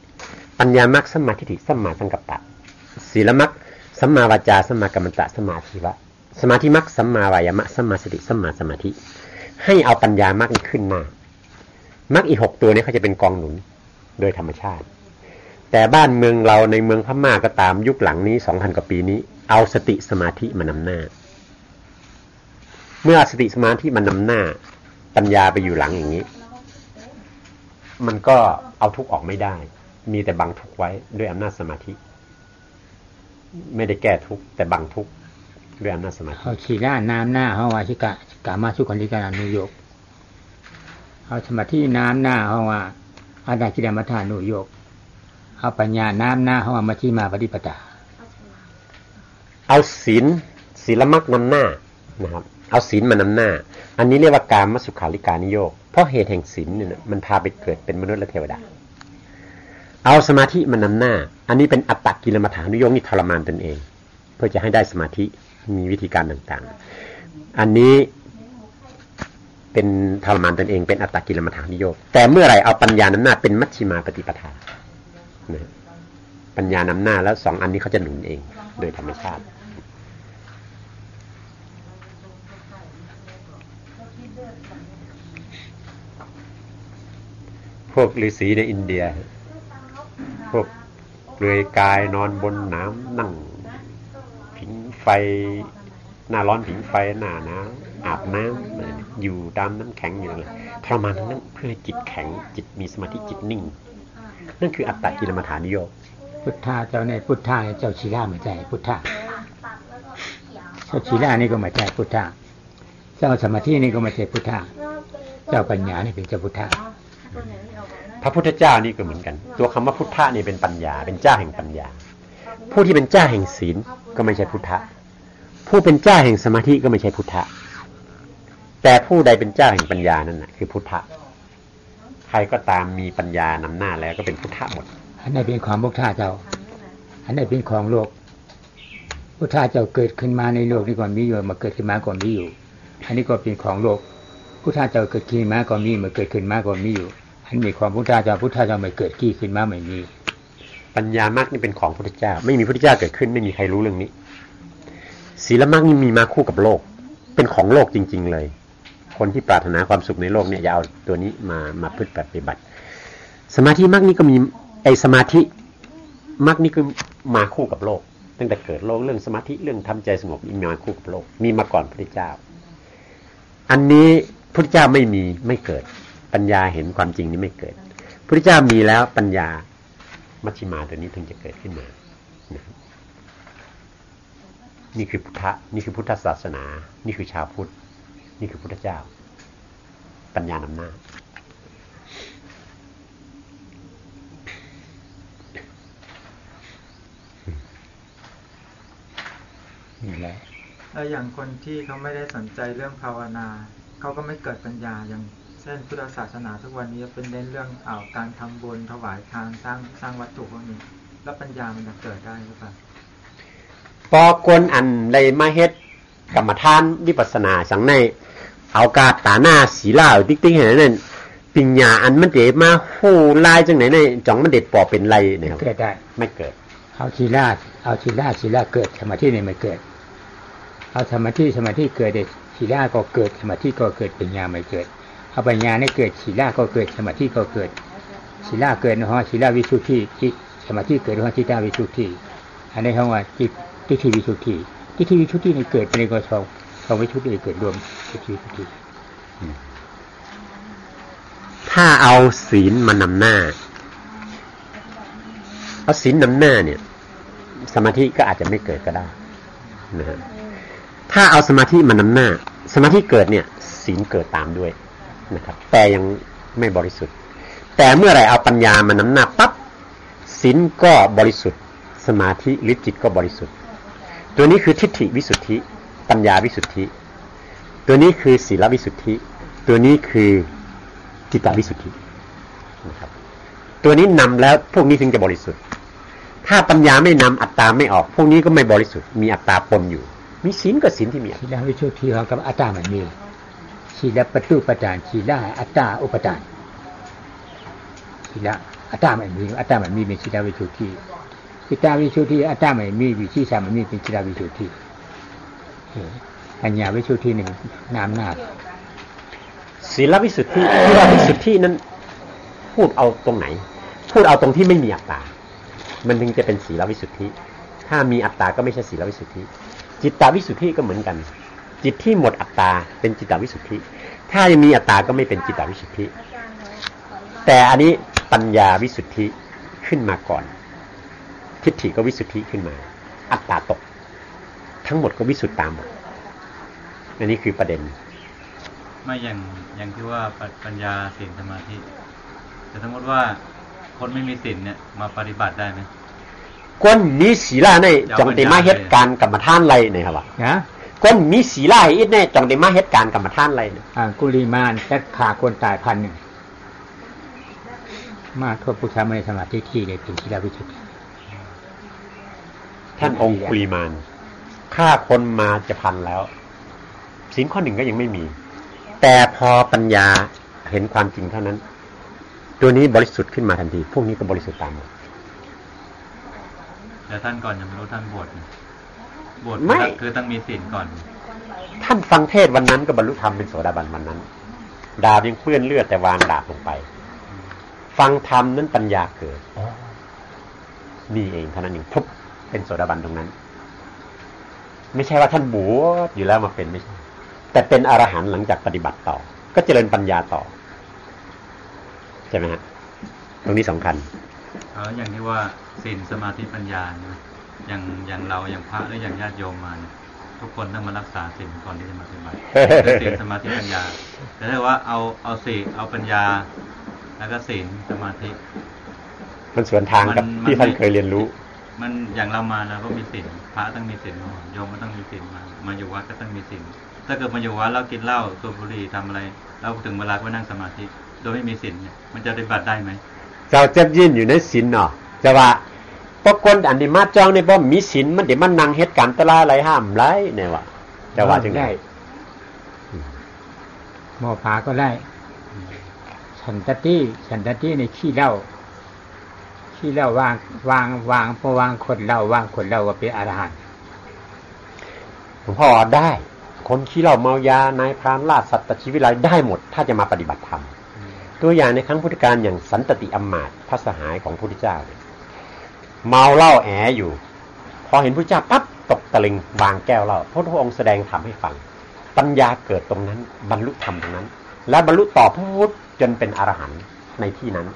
ปัญญามรรคสัมมาทิฏฐิสัมมาสังกัปปะศีลมรรคสัมมาวาจาสัมมากัมมันตะสัมมาชีวะสมาธิมรรคสัมมาวายามะสัมมาสติสัมมาสมาธิให้เอาปัญญามรรคขึ้นหน้ามรรคอีก6 ตัวนี้เขาจะเป็นกองหนุนโดยธรรมชาติแต่บ้านเมืองเราในเมืองพม่าก็ตามยุคหลังนี้ 2,000 กว่าปีนี้เอาสติสมาธิมานำหน้าเมื่อสติสมาธิมันนำหน้าปัญญาไปอยู่หลังอย่างนี้มันก็เอาทุกข์ออกไม่ได้มีแต่บังทุกข์ไว้ด้วยอำนาจสมาธิไม่ได้แก้ทุกข์แต่บังทุกข์ด้วยอำนาจสมาธิเอาชีร่าน้ำหน้าเอาวาชิกะกามาสุขันธิกานุโยกเอาสมาธิน้ำหน้าเอาว่าอาดากิดามัฏฐานุโยกเอาปัญญาน้ำหน้าเอาว่ามัชฌิมาปฏิปทาเอาศีลมรรคนำหน้านะครับเอาศีลมานำหน้าอันนี้เรียกว่ากามสุขาริการนิโยคเพราะเหตุแห่งศีลเนี่ยมันพาไปเกิดเป็นมนุษย์และเทวดาเอาสมาธิมานำหน้าอันนี้เป็นอัตตกิลมัฏฐานุโยคนี่ทรมานตนเองเพื่อจะให้ได้สมาธิมีวิธีการต่างๆอันนี้เป็นทรมานตนเองเป็นอัตตกิลมัฏฐานุโยคแต่เมื่อไหร่เอาปัญญานำหน้าเป็นมัชฌิมาปฏิปทาปัญญานำหน้าแล้ว2 อันนี้เขาจะหนุนเองโดยธรรมชาติพวกฤาษีในอินเดียพวกเปลือยกายนอนบนน้ำนั่งผิงไฟหน้าร้อนผิงไฟหน้าหนาวอาบน้ำอยู่ตามน้ำแข็งอยู่เลยทรมานทั้งนั้นเพื่อให้จิตแข็งจิตมีสมาธิจิตนิ่งนั่นคืออัตตกิลมัฏฐานุโยคพุทธะเจ้าในพุทธะเจ้าชีราไม่ใช่พุทธะเจ้าชีรานี่ก็ไม่ใช่พุทธะเจ้าสมาธินี่ก็ไม่ใช่พุทธะเจ้าปัญญานี่เป็นเจ้าพุทธะพระพุทธเจ้านี่ก็เหมือนกันตัวคำว่าพุทธะนี่เป็นปัญญาเป็นเจ้าแห่งปัญญาผู้ที่เป็นเจ้าแห่งศีลก็ไม่ใช่พุทธะผู้เป็นเจ้าแห่งสมาธิก็ไม่ใช่พุทธะแต่ผู้ใดเป็นเจ้าแห่งปัญญานั่นน่ะคือพุทธะใครก็ตามมีปัญญานำหน้าแล้วก็เป็นพุทธะหมดอันไหนเป็นของพุทธะเจ้าอันไหนเป็นของโลกพุทธะเจ้าเกิดขึ้นมาในโลกนี้ก่อนมีอยู่มาเกิดขึ้นมาก่อนมีอยู่อันนี้ก็เป็นของโลกพุทธะเจ้าเกิดขึ้นมาก่อนมีมาเกิดขึ้นมาก่อนมีอยู่อันนี้ความพุทธะเจ้าไม่เกิดกี่ขึ้นมาไม่มีปัญญามรรคนี่เป็นของพุทธเจ้าไม่มีพุทธเจ้าเกิดขึ้นไม่มีใครรู้เรื่องนี้ศีลมรรคนี่มีมาคู่กับโลกเป็นของโลกจริงๆเลยคนที่ปรารถนาความสุขในโลกเนี่ยอย่าเอาตัวนี้มาพึ่งปฏิบัติสมาธิมรรคนี่ก็มีไอ้สมาธิมรรคนี่คือมาคู่กับโลก ตั้งแต่เกิดโลกเรื่องสมาธิเรื่องทำใจสงบมีมาคู่กับโลกมีมาก่อนพระพุทธเจ้าอันนี้พระพุทธเจ้าไม่มีไม่เกิดปัญญาเห็นความจริงนี้ไม่เกิดพระพุทธเจ้ามีแล้วปัญญามัชฌิมาตัวนี้ถึงจะเกิดขึ้นมานะครับนี่คือพุทธะนี่คือพุทธศาสนานี่คือชาวพุทธนี่คือพุทธเจ้าปัญญานำหน้านี่แหละแล้วอย่างคนที่เขาไม่ได้สนใจเรื่องภาวนาเขาก็ไม่เกิดปัญญาอย่างเช่นพุทธศาสนาทุกวันนี้เป็นเน้นเรื่องการทำบุญถวายทานสร้างวัตถุพวกนี้แล้วปัญญามันจะเกิดได้หรือเปล่าพอคนอันใดมาเฮ็ดกรรมฐานวิปัสสนาสังในเอากาตาหน้าศีลาติ๊กๆให้นั่นปัญญาอันมันเดมาโหลายจังไหนในจ่องมันเด็ดปอเป็นไรเนี่ยเกิดได้ไม่เกิดเอาศีลาเกิดสมาธิเนี่ยไม่เกิดเอาสมาธิเกิดเด็ดศีลาก็เกิดสมาธิก็เกิดปัญญาไม่เกิดเอาปัญญาเนี่ยเกิดศีลาก็เกิดสมาธิก็เกิดศีลาเกิดนะฮะศีลาวิสุทธิจิตสมาธิเกิดนะฮะจิตาวิสุทธิอันนี้เขาว่าจิตทิฏฐิวิสุทธินี่เกิดในกสองวิสุทธิเกิดรวมทิฏฐิวิสุทธิถ้าเอาศีลมานำหน้าเอาศีลนำหน้าเนี่ยสมาธิก็อาจจะไม่เกิดก็ได้นะฮะถ้าเอาสมาธิมานำหน้าสมาธิเกิดเนี่ยศีลเกิดตามด้วยนะครับแต่ยังไม่บริสุทธิ์แต่เมื่อไหร่เอาปัญญามานำหน้าปั๊บศีลก็บริสุทธิ์สมาธิหรือจิตก็บริสุทธิ์ตัวนี้คือทิฏฐิวิสุทธิปัญญาวิสุทธิตัวนี้คือศีลวิสุทธิตัวนี้คือจิตตวิสุทธินะครับตัวนี้นำแล้วพวกนี้ถึงจะบริสุทธิ์ถ้าปัญญาไม่นำอัตตาไม่ออกพวกนี้ก็ไม่บริสุทธิ์มีอัตตาปนอยู่มีศีลกับศีลที่มีศีลวิสุทธิของกับอัตตามันมีศีลปฏิปทานศีลอัตตาอุปทานศีลอัตตามันมีเป็นศีลวิสุทธิจิตตวิสุทธิอัตตามันมีวิชีสามันมีเป็นจิตตวิสุทธิปัญญาวิสุทธิหนึ่งน้ำหน้าศีลวิสุทธิที่ว่าวิสุทธินั้นพูดเอาตรงไหนพูดเอาตรงที่ไม่มีอัตตามันถึงจะเป็นศีลวิสุทธิถ้ามีอัตตาก็ไม่ใช่ศีลวิสุทธิจิตตวิสุทธิก็เหมือนกันจิตที่หมดอัตตาเป็นจิตตวิสุทธิถ้ายังมีอัตตาก็ไม่เป็นจิตตวิสุทธิแต่อันนี้ปัญญาวิสุทธิขึ้นมาก่อนทิฏฐิก็วิสุทธิขึ้นมาอัตตาตกทั้งหมดก็วิสุทธิตามหมดอันนี้คือประเด็นไม่อย่างที่ว่าปัญญาศีลสมาธิแต่สมมติว่าคนไม่มีศีลเนี่ยมาปฏิบัติได้ไหมคนมีศีลในจงได้มาเฮ็ดการกรรมฐานไรเนี่ยครับว่าคนมีศีลอีกแน่จงได้มาเฮ็ดการกรรมฐานไรเนี่ยกุลิมานจัดฆ่าคนตาย1,000มาโทษผู้ชายในสมาธิที่ได้เป็นศีลวิสุทธิท่านองค์กุลิมานฆ่าคนมาจะ1,000แล้วศีลข้อหนึ่งก็ยังไม่มีแต่พอปัญญาเห็นความจริงเท่านั้นตัวนี้บริสุทธิ์ขึ้นมาทันทีพวกนี้ก็บริสุทธิ์ตามหมดแต่ท่านก่อนยังไม่รู้ท่านบวชคือต้องมีศีลก่อนท่านฟังเทศวันนั้นก็บรรลุธรรมเป็นโสดาบันวันนั้นดาบยังเปื้อนเลือดแต่วางดาบลงไปฟังธรรมนั้นปัญญาเกิดนี่เองเท่านั้นเองปุ๊บเป็นโสดาบันตรงนั้นไม่ใช่ว่าท่านบวชอยู่แล้วมาเป็นไม่ใช่แต่เป็นอรหันต์หลังจากปฏิบัติต่อก็เจริญปัญญาต่อใช่ไหมฮะตรงนี้สำคัญอย่างที่ว่าศีลสมาธิปัญญาอย่างเราอย่างพระหรืออย่างญาติโยมมาเนี่ยทุกคนต้องมารักษาศีลก่อนที่จะมาปฏิบัติศีลสมาธิปัญญาแต่ถ้าว่าเอาศีลเอาปัญญาแล้วก็ศีลสมาธิมันสวนทางกับที่ท่านเคยเรียนรู้มันอย่างเรามาแล้วก็มีศีลพระต้องมีศีลโยมก็ต้องมีศีลมาอยู่วัดก็ต้องมีศีลถ้าเกิดมาอยู่วัดเรากินเหล้าสูบบุหรี่ทำอะไรเราถึงเวลาก็นั่งสมาธิโดยไม่มีศีลเนี่ยมันจะปฏิบัติได้ไหมเจ้าจะยืนอยู่ในศีลเนาะจะว่าปกคนอันนี้มาจ้องในบ่มีศีลมันเดี๋ยวมันนั่งเฮ็ดการตลาอะไรห้ามไรเนี่ยว่าจะว่าจังได๋หมอผาก็ได้ฉันตติในขี้เหล้าวางพอวางคนเหล้าวางคนเหล้าก็เป็นอรหันต์หลวงพ่อได้คนขี้เหล้าเมายานายพรานล่าสัตว์ตัดชีวิตอะไรได้หมดถ้าจะมาปฏิบัติธรรมตัวอย่างในครั้งพุทธกาลอย่างสันตติอำมาตย์พระสหายของพระพุทธเจ้าเมาเหล้าแออยู่พ พอเห็นพระเจ้าปั๊บตกตะลึงวางแก้วเหล้าพระองค์แสดงธรรมให้ฟังปัญญาเกิดตรงนั้นบรรลุธรรมตรงนั้นและบรรลุต่อพระพุทธจนเป็นอรหันต์ในที่นั้น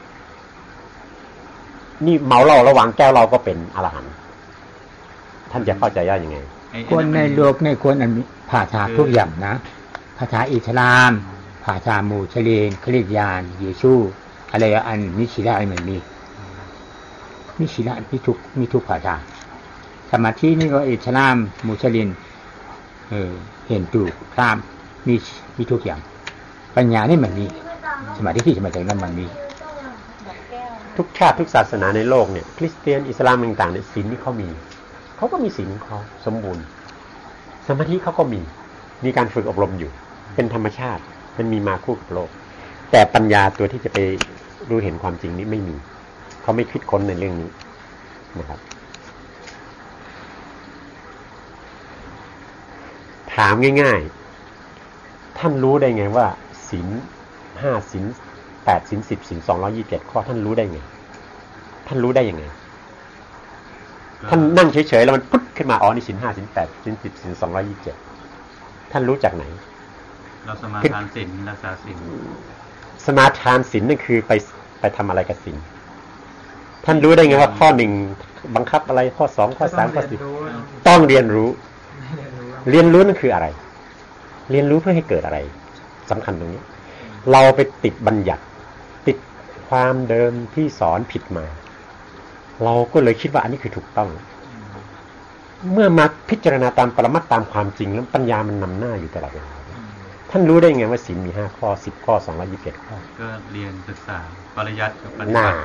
นี่เมาเหล้าระหว่างแก้วเราก็เป็นอรหันต์ท่านจะเข้าใจว่ายังไงคนในโลกในคนอันภาษาทุกอย่างนะภาษาอิสลามภาษามูชลีนคริสยานเยซูอะไรอันมิชิระอะไรเหมือนมีมิชิระมีทุกภาษาสมาธินี่ก็อิสลามมูชลินเห็นตูพรามมีทุกอย่างปัญญานี่มันมีสมาธิที่สมาธินั้นมันมีทุกชาติทุกศาสนาในโลกเนี่ยคริสเตียนอิสลามต่างๆเนี่ยศีลที่เขาก็มีศีลเขาสมบูรณ์สมาธิเขาก็มีการฝึกอบรมอยู่เป็นธรรมชาติมันมีมาคู่กับโลกแต่ปัญญาตัวที่จะไปรู้เห็นความจริงนี้ไม่มีเขาไม่คิดค้นในเรื่องนี้นะครับถามง่ายๆท่านรู้ได้ไงว่าศีล5ศีล8ศีล10ศีล227ข้อท่านรู้ได้ไงท่านรู้ได้ยังไงท่านนั่งเฉยๆแล้วมันปุ๊บขึ้นมาอ๋อนี่ศีล5ศีล8ศีล10ศีล227ท่านรู้จากไหนเราสมาทานศีลรักษาศีลสมาทานศีลนั่นคือไปทำอะไรกับศีลท่านรู้ได้ไงว่าข้อ1บังคับอะไรข้อ2ข้อ3ข้อ4ต้องเรียนรู้นั่นคืออะไรเรียนรู้เพื่อให้เกิดอะไรสำคัญตรงนี้เราไปติดบัญญัติติดความเดิมที่สอนผิดมาเราก็เลยคิดว่าอันนี้คือถูกต้องเมื่อมาพิจารณาตามปรมัตถ์ตามความจริงแล้วปัญญามันนำหน้าอยู่ตลอดเวลาท่านรู้ได้ไงว่าศีลมี5ข้อ10ข้อ227ข้อก็เรียนศึกษาปริยัติกับปฏิบัติ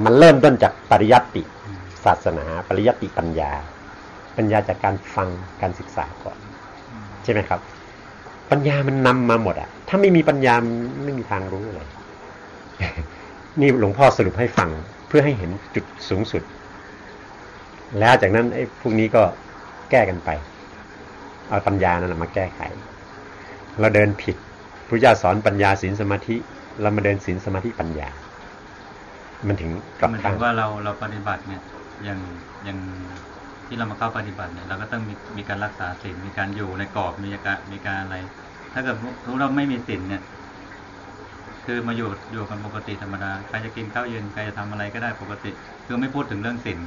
มันเริ่มต้นจากปริยัติศาสนาปริยัติปัญญาจากการฟังการศึกษาก่อนใช่ไหมครับปัญญามันนำมาหมดอ่ะถ้าไม่มีปัญญาไม่มีทางรู้เลย นี่หลวงพ่อสรุปให้ฟังเพื่อให้เห็นจุดสูงสุดแล้วจากนั้นไอ้พวกนี้ก็แก้กันไปเอาปัญญานั่นมาแก้ไขเราเดินผิดพระเจ้าสอนปัญญาศีลสมาธิเรามาเดินศีลสมาธิปัญญามันถึงกลับทางว่าเราปฏิบัติเนี่ยอย่างที่เรามาเข้าปฏิบัติเนี่ยเราก็ต้องมีการรักษาศีลมีการอยู่ในกรอบมีการอะไรถ้าเกิดเราไม่มีศีลเนี่ยคือมาอยู่กันปกติธรรมดาใครจะกินข้าวเย็นใครจะทำอะไรก็ได้ปกติคือไม่พูดถึงเรื่องศีล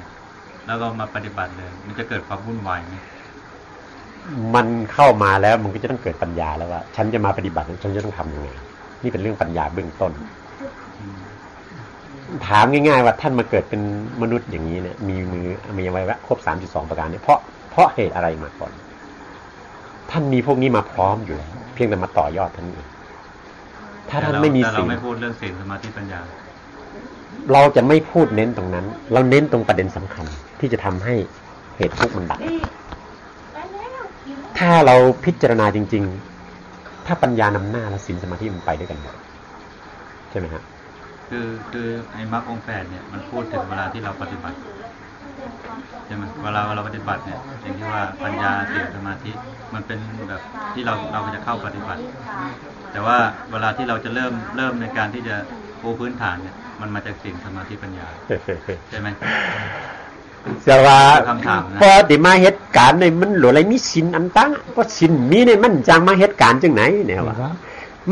แล้วก็มาปฏิบัติเลยมันจะเกิดความวุ่นวายไหมมันเข้ามาแล้วมันก็จะต้องเกิดปัญญาแล้วว่าฉันจะมาปฏิบัติฉันจะต้องทำยังไงนี่เป็นเรื่องปัญญาเบื้องต้นถามง่ายๆว่าท่านมาเกิดเป็นมนุษย์อย่างนี้เนี่ยมีอวัยวะครบ32ประการเนี่ยเพราะเหตุอะไรมาก่อนท่านมีพวกนี้มาพร้อมอยู่แล้วเพียงแต่มาต่อยอดท่านเองถ้าท่านไม่มีศีลเราไม่พูดเรื่องศีลสมาธิปัญญาเราจะไม่พูดเน้นตรงนั้นเราเน้นตรงประเด็นสำคัญที่จะทำให้เหตุทุกข์มันดับถ้าเราพิจารณาจริงๆถ้าปัญญานำหน้าแล้วศีลสมาธิมันไปด้วยกันใช่ไหมครับคือไอ้มรรคองค์8เนี่ยมันพูดถึงเวลาที่เราปฏิบัติใช่ไหมเวลาเราปฏิบัติเนี่ยอย่างที่ว่าปัญญาศีลสมาธิมันเป็นแบบที่เราจะเข้าปฏิบัติแต่ว่าเวลาที่เราจะเริ่มในการที่จะปูพื้นฐานเนี่ยมันมาจากศีลสมาธิปัญญาใช่ไหมแต่ว่าพอได้มาเหตุการณ์ในมันหลอะไรมีศีลอันตั้งเพราะศีลมีเนี่ยมันจังมาเหตุการณ์จังไหนเนี่ยว่า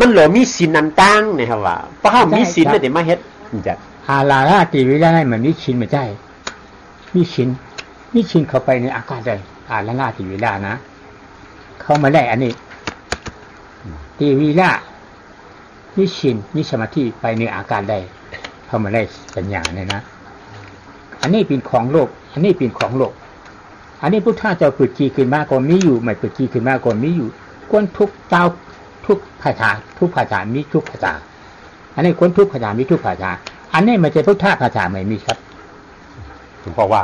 มันหลมีศีลอันตั้งเนี่ยครับว่าเพราะมีศีลได้มาเฮ็ดจังอาลาราติวิรามันมีศีลไม่ใช่มีศีลเข้าไปในอากาศได้อาลาราติวิรานะเข้ามาได้อันนี้ติวิรามีศีลมีสมาธิไปในอากาศได้เข้ามาได้ปัญญาเนี่ยนะอันนี้เป็นของโลกอันนี้เป็นของโลกอันนี้พุทธะเจ้าปึกจีขึ้นมาก็มีอยู่ไม่ปึกจีขึ้นมาก็มีอยู่คนทุกเจ้าทุกภาษามีทุกภาษาอันนี้คนทุกภาษามีทุกภาษาอันนี้ไม่ใช่พุทธะภาษาไม่มีครับผมบอกว่า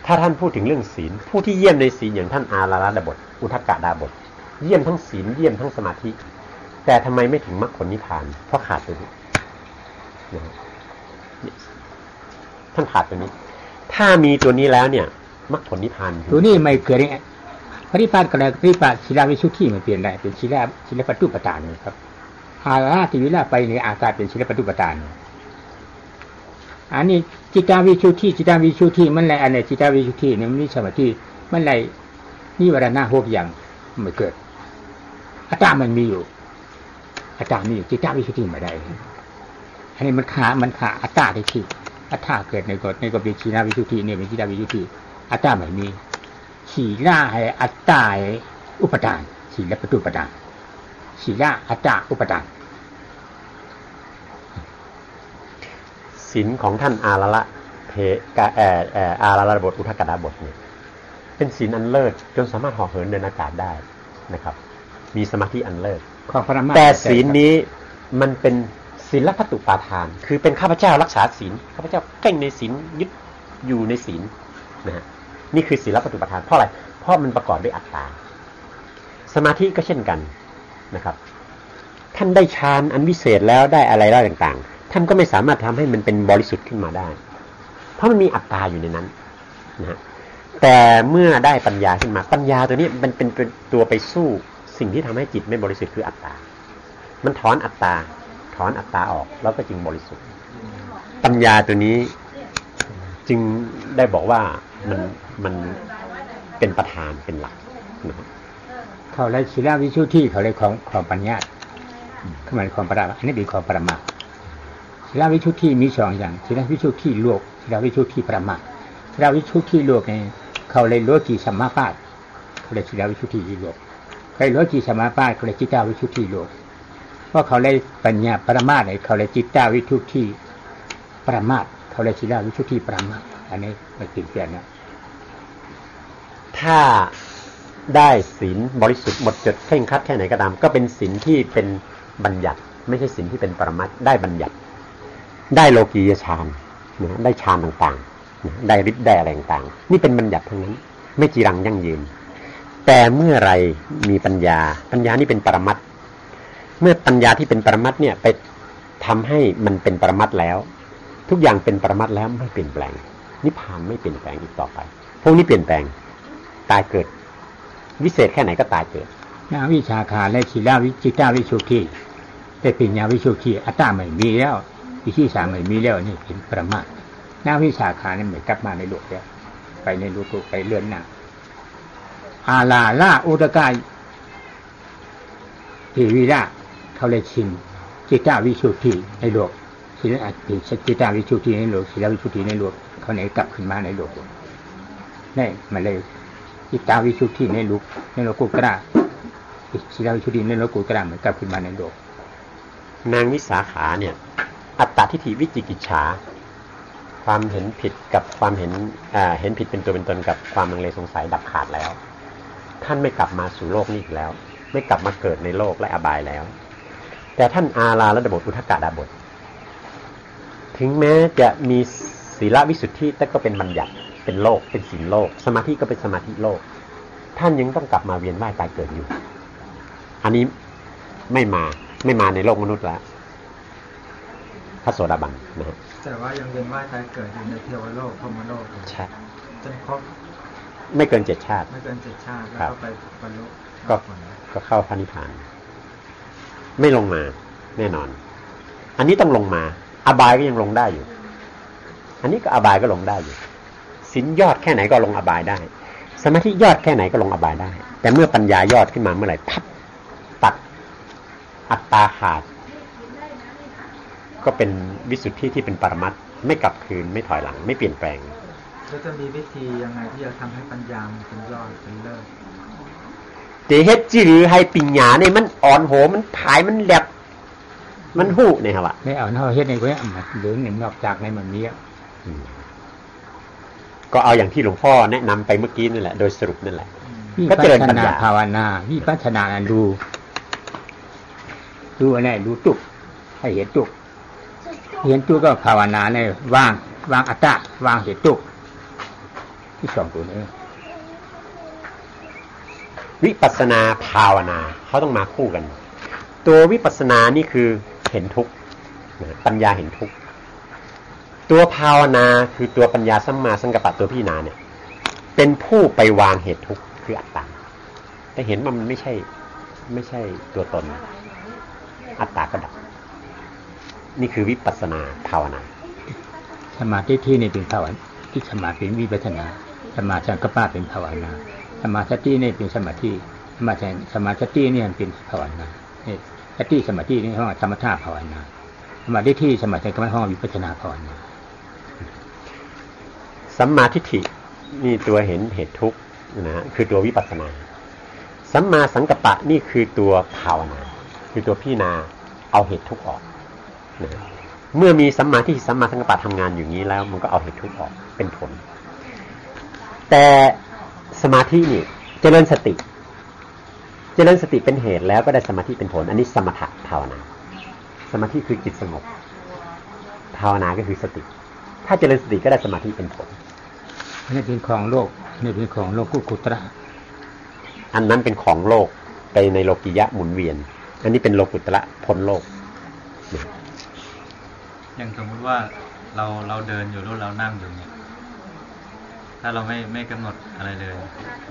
ถ้าท่านพูดถึงเรื่องศีลผู้ที่เยี่ยมในศีลอย่างท่านอาราระดาบทอุทกดาบทเยี่ยมทั้งศีลเยี่ยมทั้งสมาธิแต่ทำไมไม่ถึงมรรคผลนิพพานเพราะขาดตัวนี้ท่านขาดตัวนี้ถ้ามีตัวนี้แล้วเนี่ยมรรคผลนิพพานตัวนี้ไม่เกิดเนี่ยปฏิปัติกันแล้วปฏิปัติศีลวิสุทธิมันเปลี่ยนได้เป็นศีลปัตตุปทานครับอาราติวิราไปในอากาศเป็นศีลปัตตุปทาน อันนี้จิตตวิชุทธิมันอะไรอันนี้จิตตวิชุทธิเนี่ยมันมีสมาธิมันอะไรนิวรณะ6อย่างไม่เกิดอัตตามันมีอยู่อัตตามีอยู่จิตตวิชุทธิไม่ได้อันนี้มันขาอัตตาได้ที่อัตตาเกิดในกฎเป็นจิตตวิชุทธิเนี่ยเป็นจิตตวิชุทธิอัตตาไม่มีศีลาให้อัตตาอุปทานศีลปฏิปทานศีลาอัตตาอุปทานศีลของท่านอาราละอาราละบทอุทกดาบทเนี่ยเป็นศีลอันเลิศจนสามารถห่อเหินเดินอากาศได้นะครับมีสมาธิอันเลิศแต่ศีลนี้มันเป็นศีลพัตตุปาทานคือเป็นข้าพเจ้ารักษาศีลข้าพเจ้าเพ่งในศีลยึดอยู่ในศีลนะฮะนี่คือศีลพัตตุปาทานเพราะอะไรเพราะมันประกอบด้วยอัตตาสมาธิก็เช่นกันนะครับท่านได้ฌานอันวิเศษแล้วได้อะไรแล้วต่างๆท่านก็ไม่สามารถทำให้มันเป็นบริสุทธิ์ขึ้นมาได้เพราะมันมีอัตตาอยู่ในนั้นนะฮะแต่เมื่อได้ปัญญาขึ้นมาปัญญาตัวนี้มันเป็นตัวไปสู้สิ่งที่ทำให้จิตไม่บริสุทธิ์คืออัตตามันถอนอัตตาออกแล้วก็จึงบริสุทธิ์ปัญญาตัวนี้จึงได้บอกว่ามันเป็นประธานเป็นหลักนะครับเขาเลยศีลวิชุทธิเขาเลยของปัญญาเขาหมายความปราอันนี้เป็นของปรมาศีลวิชุทธิมี2อย่างศีลวิชุทธิโลกศีลวิชุทธิปรมาศีลวิชุทธิโลกเนี่ยเขาเลยโลกีสัมมาปาทเขาเลยศีลวิชุทธิโลกเขาเลยโลกีสัมมาปาทเขาเลยจิตตวิชุทธิโลกเพราะเขาเลยปัญญาปรมาเนี่ยเขาเลยจิตตวิชุทธิปรมาเขาเลยศีลวิชุทธิปรมาอันนี้ไม่ติดเปลี่ยนนะถ้าได้ศีลบริสุทธิ์หมดจดเคร่งครัดแค่ไหนก็ตามก็เป็นศีลที่เป็นบัญญัติไม่ใช่ศีลที่เป็นปรมัตถ์ได้บัญญัติได้โลกียฌานนะได้ฌานต่างๆนะได้ฤทธิ์ได้อะไรต่างๆนี่เป็นบัญญัติทั้งนั้นไม่จีรังยั่งยืนแต่เมื่อไรมีปัญญานี่เป็นปรมัตถ์เมื่อปัญญาที่เป็นปรมัตถ์เนี่ยไปทำให้มันเป็นปรมัตถ์แล้วทุกอย่างเป็นปรมัตถ์แล้วไม่เปลี่ยนแปลงนิพพานไม่เปลี่ยนแปลงอีกต่อไปพวกนี้เปลี่ยนแปลงตายเกิดวิเศษแค่ไหนก็ตายเกิดนาวิชาคาและศีลวิจิตตวิชุทธิแต่ปัญญาวิชุทธิอัตตาไม่มีแล้ววิธีสามไม่มีแล้วนี่เป็นประมาทนาวิชาคาเนี่ยไม่กลับมาในโลกแล้วไปในโลกไปเลื่อนหน้าอาลาล่าอุตกายทีวีละเขาเลยชินจิตตวิชุทธิในโลกศีลจิตตวิชุทธิในโลกศีลวิชุทธิในโลกเขาไหนกลับขึ้นมาในโลกนี่มันเลยจิตตวิชุทธิในโลกุตระศีลวิชุทธิในโลกุตระมันกลับขึ้นมาในโลกนางวิสาขาเนี่ยอัตตทิฏฐิวิจิกิจฉาความเห็นผิดกับความเห็นผิดเป็นตัวเป็นตนกับความลังเลสงสัยดับขาดแล้วท่านไม่กลับมาสู่โลกนี้อีกแล้วไม่กลับมาเกิดในโลกและอบายแล้วแต่ท่านอาราละบทอุทกดาบทถึงแม้จะมีศีลวิสุทธิแต่ก็เป็นบัญญัติเป็นโลกเป็นศีลโลกสมาธิก็เป็นสมาธิโลกท่านยังต้องกลับมาเวียนว่ายตายเกิดอยู่อันนี้ไม่มาในโลกมนุษย์แล้วพระโสดาบันนะฮะแต่ว่ายังเวียนว่ายตายเกิดอยู่ในเทวโลกพรหมโลกใช่จนครบไม่เกิน7 ชาติไม่เกิน7 ชาติแล้วก็ไปบรรลุก็เข้าพระนิพพานไม่ลงมาแน่นอนอันนี้ต้องลงมาอบายก็ยังลงได้อยู่อันนี้ก็อบายก็ลงได้อยู่ศีลยอดแค่ไหนก็ลงอบายได้สมาธิยอดแค่ไหนก็ลงอบายได้แต่เมื่อปัญญายอดขึ้นมาเมื่อไหร่พับตัดอัตตาขาดก็เป็นวิสุทธิที่เป็นปรมัตถ์ไม่กลับคืนไม่ถอยหลังไม่เปลี่ยนแปลงแล้วจะมีวิธียังไงที่จะทำให้ปัญญาเป็นยอดเป็นเลิศแต่เฮ็ดจิหรือให้ปัญญาเนี่ยมันอ่อนโหมันผายมันแหลบมันหู้เนี่ยครับว่าไม่เอาเฮาเฮ็ดในเว้ยหรือนอกจากในมันนี้ก็เอาอย่างที่หลวงพ่อแนะนำไปเมื่อกี้นั่นแหละโดยสรุปนั่นแหละก็เจริญปัญญาภาวนาวิปัสสนาดูอะไรดูตุกให้เห็นตุกเห็นตุกก็ภาวนาเลยวางอัตตาวางเห็นตุกที่2ตัวนี้วิปัสสนาภาวนาเขาต้องมาคู่กันตัววิปัสสนานี่คือเห็นทุกข์ปัญญาเห็นทุกข์ตัวภาวนาคือตัวปัญญาสัมมาสังกัปปะตัวพิจารณาเนี่ยเป็นผู้ไปวางเหตุทุกข์คืออัตตาแต่เห็นว่ามันไม่ใช่ตัวตนอัตตาก็ดับนี่คือวิปัสสนาภาวนาใ สมาธิที่นี่เป็นภาวนาที่สมาธิเป็นวิปัสสนาสมาสังกัปปะเป็นภาวนาสมาสตินี่เป็นสมาธิสมาสตินี่เป็นภาวนาสติสมาธินี่ห้องสมถะภาวนาสมาธิที่สมาสังกัปปะห้องวิปัสสนาภาวนาสัมมาทิฏฐินี่ตัวเห็นเหตุทุกข์นะคือตัววิปัสสนาสัมมาสังกัปปะนี่คือตัวภาวนาคือตัวพิจารณาเอาเหตุทุกข์ออกนะเมื่อมีสัมมาทิฏฐิสัมมาสังกัปปะทำงานอย่างนี้แล้วมันก็เอาเหตุทุกข์ออกเป็นผลแต่สมาธินี่เจริญสติเป็นเหตุแล้วก็ได้สมาธิเป็นผลอันนี้สมถะภาวนาสมาธิคือจิตสงบภาวนาก็คือสติถ้าเจริญสติก็ได้สมาธิเป็นผลนี่เป็นของโลกนี่เป็นของโลกุตระอันนั้นเป็นของโลกไปในโลกิยะหมุนเวียนอันนี้เป็นโลกุตระพ้นโลกอย่างสมมุติว่าเราเดินอยู่หรือเรานั่งอยู่เนี่ยถ้าเราไม่กำหนดอะไรเลย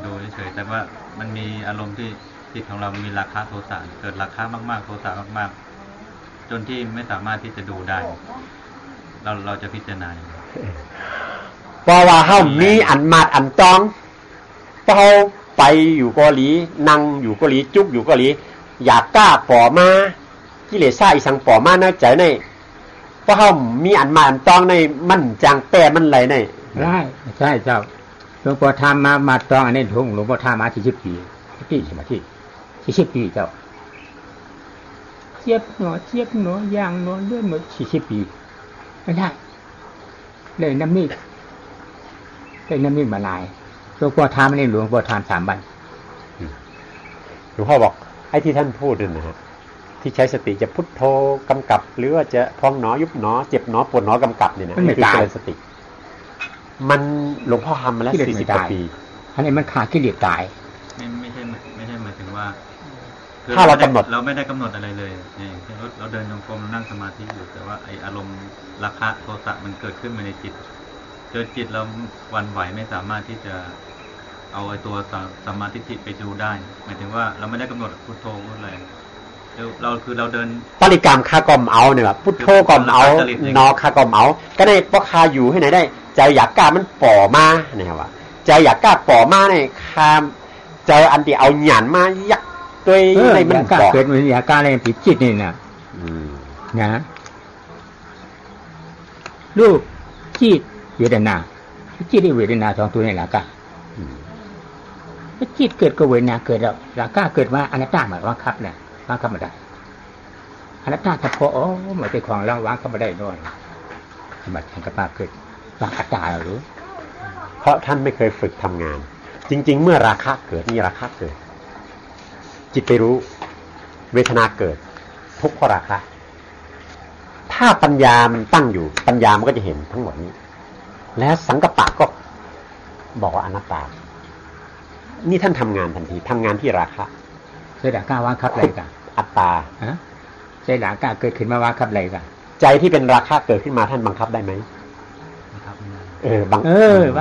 ดูเฉยๆแต่ว่ามันมีอารมณ์ที่จิตของเรามีราคะโทสะเกิดราคะมากๆโทสะมากๆจนที่ไม่สามารถที่จะดูได้เราจะพิจารณาเพราะว่าเฮามีอันมาดอันจองเฮาไปอยู่เกาหลีนั่งอยู่เกาหลีจุกอยู่เกาหลีอยากกล้าป่อมากิเลสซ่าอีสังป่อมาในใจในเพราะเฮามีอันมาอันจองในมันจางแป้มันไหลในได้ใช่เจ้าหลวงพ่อทำมาตองอันนี้ทุ่งหลวงพ่อทำมา40 ปีที่สมาธิ40 ปีเจ้าเจี๊ยบหนอย่างหนอเลื่อนหมด40 ปีไม่ได้เลยน้ำมีดมาลายหลวงพ่อทำอันนี้หลวงพ่อทำ3 วันหลวงพ่อบอกไอ้ที่ท่านพูดนั่นนะฮะที่ใช้สติจะพุทโธกำกับหรือว่าจะพองหนอยุบหนอเจ็บหนอปวดหนอกำกับเนี่ยนะคือเจริญสติมันหลวงพ่อทำมาแล้ว40 กว่าปีอันนี้มันขาดกิเลสตายไม่ใช่หมายถึงว่าถ้าเรากำหนดเราไม่ได้กำหนดอะไรเลยอย่างเช่นเราเดินจงกรมนั่งสมาธิอยู่แต่ว่าไออารมณ์ราคะโทสะมันเกิดขึ้นมาในจิตจนจิตเราหวั่นไหวไม่สามารถที่จะเอาไอตัวสัมมาทิฏฐิไปดูได้หมายถึงว่าเราไม่ได้กำหนดพุทโธพุทอะไรเราเดินปริกรรมคากรมเอาเนี่ยแบบพุทโธกรมเอานอคากรมเอาก็ได้เพราะคาอยู่ให้ไหนได้ใจอยากกล้ามันป่อมาเนี่ยว่าใจอยากกล้าป่อมาเนี่ยคามใจอันที่เอาหยานมายักตัวในมันป่อเกิดมันอยากกล้าอะไรผิดจิตนี่นะนะรูปจิตเวทนาจิตเวทนา2 ตัวนี่แหละก็จิตเกิดก็เวทนาเกิดแล้วราคะเกิดมาอนัตตาหมายว่าครับเนี่ยวางเข้ามาได้อนัตตาเฉพาะหมายเป็นของเราวางเข้ามาได้ด้วยสมบัติสังกัปปะเกิดวางอัตตาหรือเพราะท่านไม่เคยฝึกทำงานจริงๆเมื่อราคะเกิดมีราคะเกิดจิตไปรู้เวทนาเกิดทุกข์เพราะราคะถ้าปัญญามันตั้งอยู่ปัญญามันก็จะเห็นทั้งหมดนี้แล้วสังกัปปะก็บอกว่าอนัตตานี่ท่านทำงานทันทีทำงานที่ราคะใจหลาก้าวางคับอะไรกันอัตตาใจหลาก้าเกิดขึ้นมาวางคับอะไรกันใจที่เป็นราคะเกิดขึ้นมาท่านบังคับได้ไหมบัง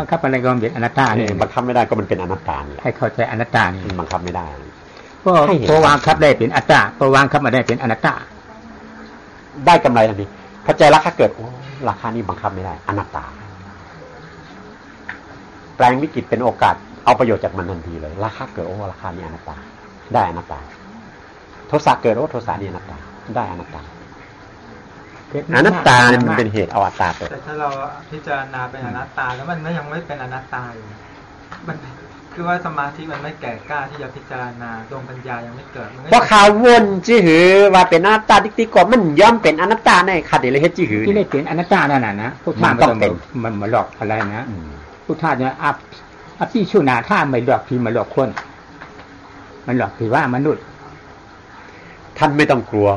คับอะไรก็เป็นอนัตตาเนี่ยบังคับไม่ได้ก็มันเป็นอนัตตาให้เข้าใจอนัตตานี่บังคับไม่ได้ก็พอวางคับได้เป็นอัตตาพอวางคับมาได้เป็นอนัตตาได้กำไรทันทีพอใจราคะเกิดราคานี้บังคับไม่ได้อนัตตาแปลงวิกฤตเป็นโอกาสเอาประโยชน์จากมันทันทีเลยราคาเกิดราคานี้อนัตตาได้อนัตตาโทสะเกิดโทสะนี่อนัตตาได้อนัตตาอนัตตาเนี่ยมันเป็นเหตุเอาอัตตาเกิดแต่ถ้าเราพิจารณาเป็นอนัตตาแล้วมันยังไม่เป็นอนัตตาอยู่มันคือว่าสมาธิมันไม่แก่กล้าที่จะพิจารณาดวงปัญญายังไม่เกิดเพราะข่าววนจิหือว่าเป็นอนัตตาติ๊กๆก็มันย่อมเป็นอนัตตาในขัดเลยเฮ็ดจิหือที่ได้เป็นอนัตตานั่นน่ะนะพุทธะต้องเป็นมันมาหลอกอะไรนะพุทธะเนี่ยอภิชุนาถ้าไม่หลอกพี่มาหลอกคนมันหลอกพี่ว่ามนุษย์ท่านไม่ต้องกลัว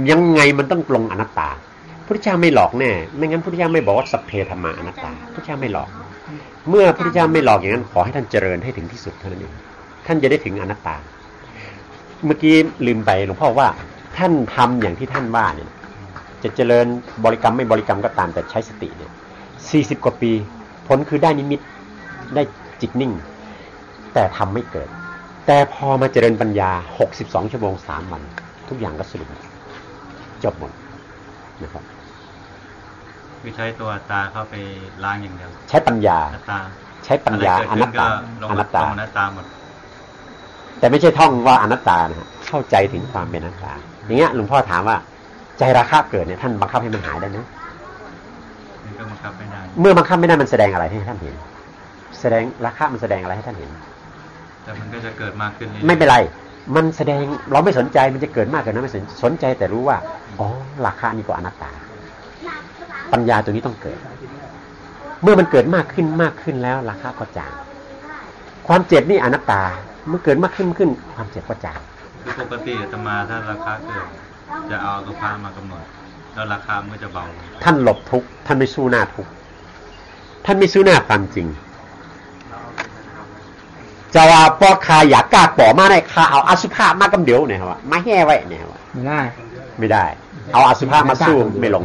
ยังไงมันต้องปลงอนัตตาพระพุทธเจ้าไม่หลอกแน่ไม่งั้นพระพุทธเจ้าไม่บอกว่าสัพเพธัมมาอนัตตาพระพุทธเจ้าไม่หลอกเมื่อพระพุทธเจ้าไม่หลอกอย่างนั้นขอให้ท่านเจริญให้ถึงที่สุดเท่านั้นเองท่านจะได้ถึงอนัตตาเมื่อกี้ลืมไปหลวงพ่อว่าท่านทำอย่างที่ท่านว่าเนี่ยจะเจริญบริกรรมไม่บริกรรมก็ตามแต่ใช้สติเนี่ย40 กว่าปีผลคือได้นิมิตได้จิตนิ่งแต่ทำไม่เกิดแต่พอมาเจริญปัญญา62 ชั่วโมง3 วันทุกอย่างก็สรุปจบหมดนะครับ คือใช้ตัวอัตตาเข้าไปล้างอย่างเดียวใช้ปัญญาอัตตาใช้ปัญญาอนัตตาอนัตตาหมดแต่ไม่ใช่ท่องว่าอนัตตานะฮะเข้าใจถึงความเป็นอนัตตาอย่างเงี้ยหลวงพ่อถามว่าใจราคะเกิดเนี่ยท่านบังคับให้มันหายได้ไหมมันก็บังคับไม่ได้เมื่อบังคับไม่ได้มันแสดงอะไรให้ท่านเห็นแสดงราคะมันแสดงอะไรให้ท่านเห็นแต่มันก็จะเกิดมากขึ้นไม่เป็นไรมันแสดงเราไม่สนใจมันจะเกิดมากเกิดน้อยไม่สนใจแต่รู้ว่าอ๋อราคะนี่ก็อนัตตาปัญญาตัวนี้ต้องเกิดเมื่อมันเกิดมากขึ้นแล้วราคะก็จางความเจ็บนี่อนัตตาเมื่อเกิดมากขึ้นความเจ็บก็จางคือปกติอาตมาถ้าราคะเกิดจะเอาสุภามากำหนดแล้วราคามันจะเบาท่านหลบทุกข์ท่านไม่สู้หน้าทุกข์ท่านไม่สู้หน้าความจริงจะว่าปอดคาอยากกล้าป่อมาได้คาเอาอสุภะมากำเดียวเนี่ยครับมาแห่ไว้เนี่ยครับไม่ได้เอาอสุภะมาสู้ไม่ลง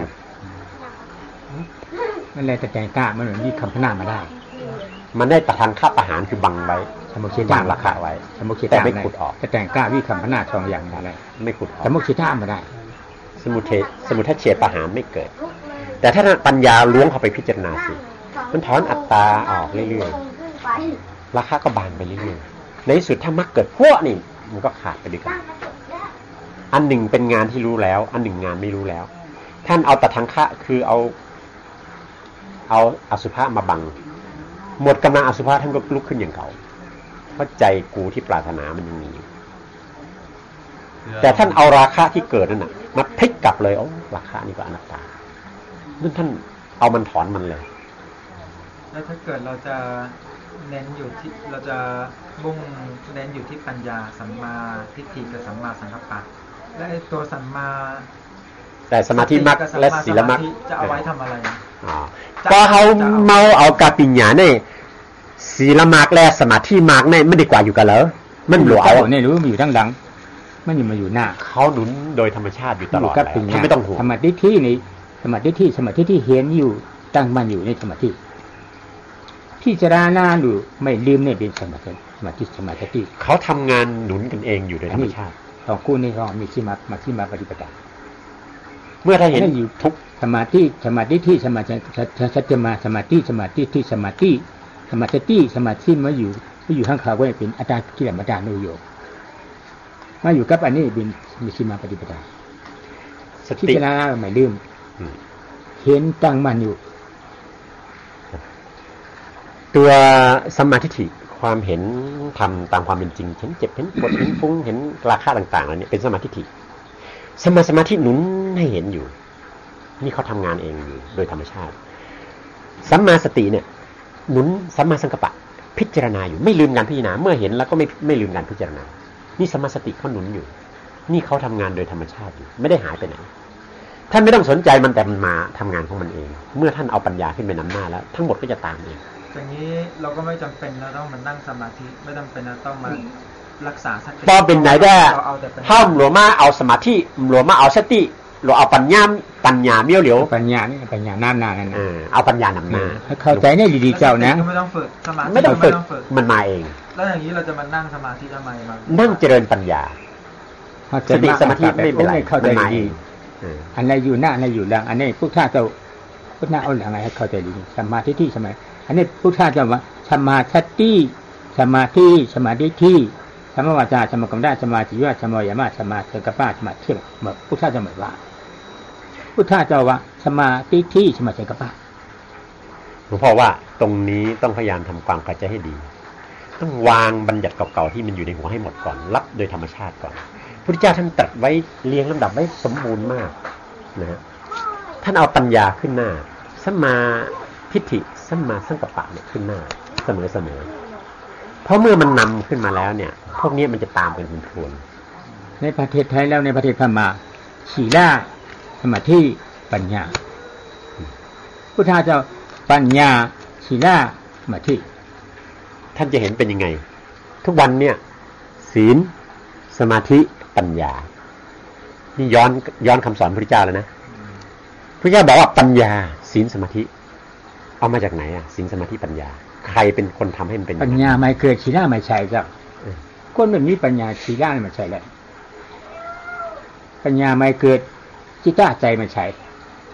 มันเลยแต่แกงกล้ามันเหมือนที่คำพนามาได้มันได้ประทังค่าประหารคือบังไว้บังราคาไว้แต่ไม่ขุดออกแต่แกงกล้าวิคำพนาทองอย่างอะไรไม่ขุดออกสมุทิท่ามาได้สมุทัยเฉดประหารไม่เกิดแต่ถ้าปัญญาล้วงเข้าไปพิจารณาสิมันถอนอัตตาออกเรื่อยๆราคาก็บานไปเรื่อยๆในที่สุดถ้ามรรคเกิดพวกนี่มันก็ขาดไปด้วยกันอันหนึ่งเป็นงานที่รู้แล้วอันหนึ่งงานไม่รู้แล้วท่านเอาตทังคะคือเอาอสุภะมาบังหมดกำลังอสุภะท่านก็ลุกขึ้นอย่างเก่าเพราะใจกูที่ปรารถนามันยังมีแต่ท่านเอาราคะที่เกิดนั่นน่ะมาพลิกกลับเลยโอ้ราคะนี่ก็อนัตตานั่นท่านเอามันถอนมันเลยแล้วถ้าเกิดเราจะเน้นอยู่ที่เราจะมุ่งเน้นอยู่ที่ปัญญาสัมมาทิฏฐิกับสัมมาสังกัปปะและไอ้ตัวสัมมาแต่สมาธิมรรคและศีลมรรคจะเอาไว้ทำอะไรก็เขาเมาเอากับปัญญาเนี่ยศีลมรรคและสมาธิมรรคเนี่ยไม่ได้กว่าอยู่กันเหรอมันหลวเอาเนี่ยรู้มันอยู่ทั้งหลังมันอยู่มาอยู่หน้าเขาหนุนโดยธรรมชาติอยู่ตลอดแล้วไม่ต้องห่วงสมาธิที่นี่สมาธิที่เห็นอยู่ตั้งมันอยู่ในสมาธิที่จะรานาดูไม่ลืมเนี่ยเป็นสมาธิเขาทำงานหนุนกันเองอยู่โดยธรรมชาติของคู่นี้เขามีที่มาปฏิปทาเมื่อถ้าเห็นอยู่ทุกสมาธิที่สมาธิชัดจะมาสมาธิที่สมาธิมาอยู่ข้างเขาก็เป็นอาจารย์กิเลสอาจารย์โนโยมาอยู่กับอันนี้เป็นมีที่มาปฏิปทาสติจะนาไม่ลืมเห็นตั้งมันอยู่ตัวสัมมาทิฏฐิความเห็นธรรมตามความเป็นจริงเห็นเจ็บเห็นปวดเห็นฟุ้งเห็นราคะต่างๆอะไรเนี่ยเป็นสัมมาทิฏฐิสมาธิหนุนให้เห็นอยู่นี่เขาทำงานเองอยู่โดยธรรมชาติสัมมาสติเนี่ยหนุนสัมมาสังกัปปะพิจารณาอยู่ไม่ลืมการพิจารณาเมื่อเห็นแล้วก็ไม่ลืมการพิจารณานี่สัมมาสติเขาหนุนอยู่นี่เขาทำงานโดยธรรมชาติอยู่ไม่ได้หายไปไหนท่านไม่ต้องสนใจมันแต่มันมาทำงานของมันเองเมื่อท่านเอาปัญญาขึ้นไปนำหน้าแล้วทั้งหมดก็จะตามเองอย่างนี้เราก็ไม่จำเป็นเราต้องมานั่งสมาธิไม่จำเป็นเราต้องมารักษาสติพอเป็นไหนได้ห้ามหลวงมาเอาสมาธิหลวงมาเอาสติหลวงเอาปัญญาเมี่ยวเหลียวปัญญานี่ปัญญาหน้านั่นเอาปัญญานำหน้าเข้าใจได้ดีๆเจ้านะไม่ต้องฝึกสมาธิไม่ต้องฝึกมันมาเองแล้วอย่างนี้เราจะมานั่งสมาธิทำไมมานั่งเจริญปัญญาสติสมาธิไม่เป็นไรเข้าใจดีอันไหนอยู่หน้าอันไหนอยู่หลังอันนี้พวกท่าเจ้าพวกหน้าเอาหลังอะไรให้เข้าใจดีสมาธิที่สมัยอันนี้พวกท่าเจ้าว่าสมาธิสมาธิสมาธิที่สมาวาจาสมากรรมได้สมาธิว่าสมายามาสมาสังกัปปะสมาธิเหมือนพวกท่าเจ้าเหมือนว่าพุทธะเจ้าว่าสมาธิที่สมาสังกัปปะหลวงพ่อว่าตรงนี้ต้องพยายามทำความเข้าใจให้ดีต้องวางบัญญัติเก่าๆที่มันอยู่ในหัวให้หมดก่อนรับโดยธรรมชาติก่อนพุทธเจ้าท่านตรัสไว้เรียงลำดับไว้สมบูรณ์มากนะฮะท่านเอาปัญญาขึ้นหน้าสัมมาทิฏฐิสัมมาสังกัปปะเนี่ยขึ้นหน้าเสมอเพราะเมื่อมันนำขึ้นมาแล้วเนี่ยพวกนี้มันจะตามเป็นพวนในประเทศไทยแล้วในประเทศพม่าศีลสมาธิปัญญาพุทธะเจ้าปัญญาศีลสมาธิท่านจะเห็นเป็นยังไงทุกวันเนี่ยศีลสมาธิปัญญานี่ย้อนคำสอนพระพุทธเจ้าแล้วนะพระเจ้าบอกว่าปัญญาศีลสมาธิเอามาจากไหนอ่ะศีลสมาธิปัญญาใครเป็นคนทำให้มันเป็นปัญญาไม่เกิดศีลไม่ใช่จ้ะคนแบบนี้ปัญญาศีลไม่ใช่แล้วปัญญาไม่เกิดจิตใจไม่ใช่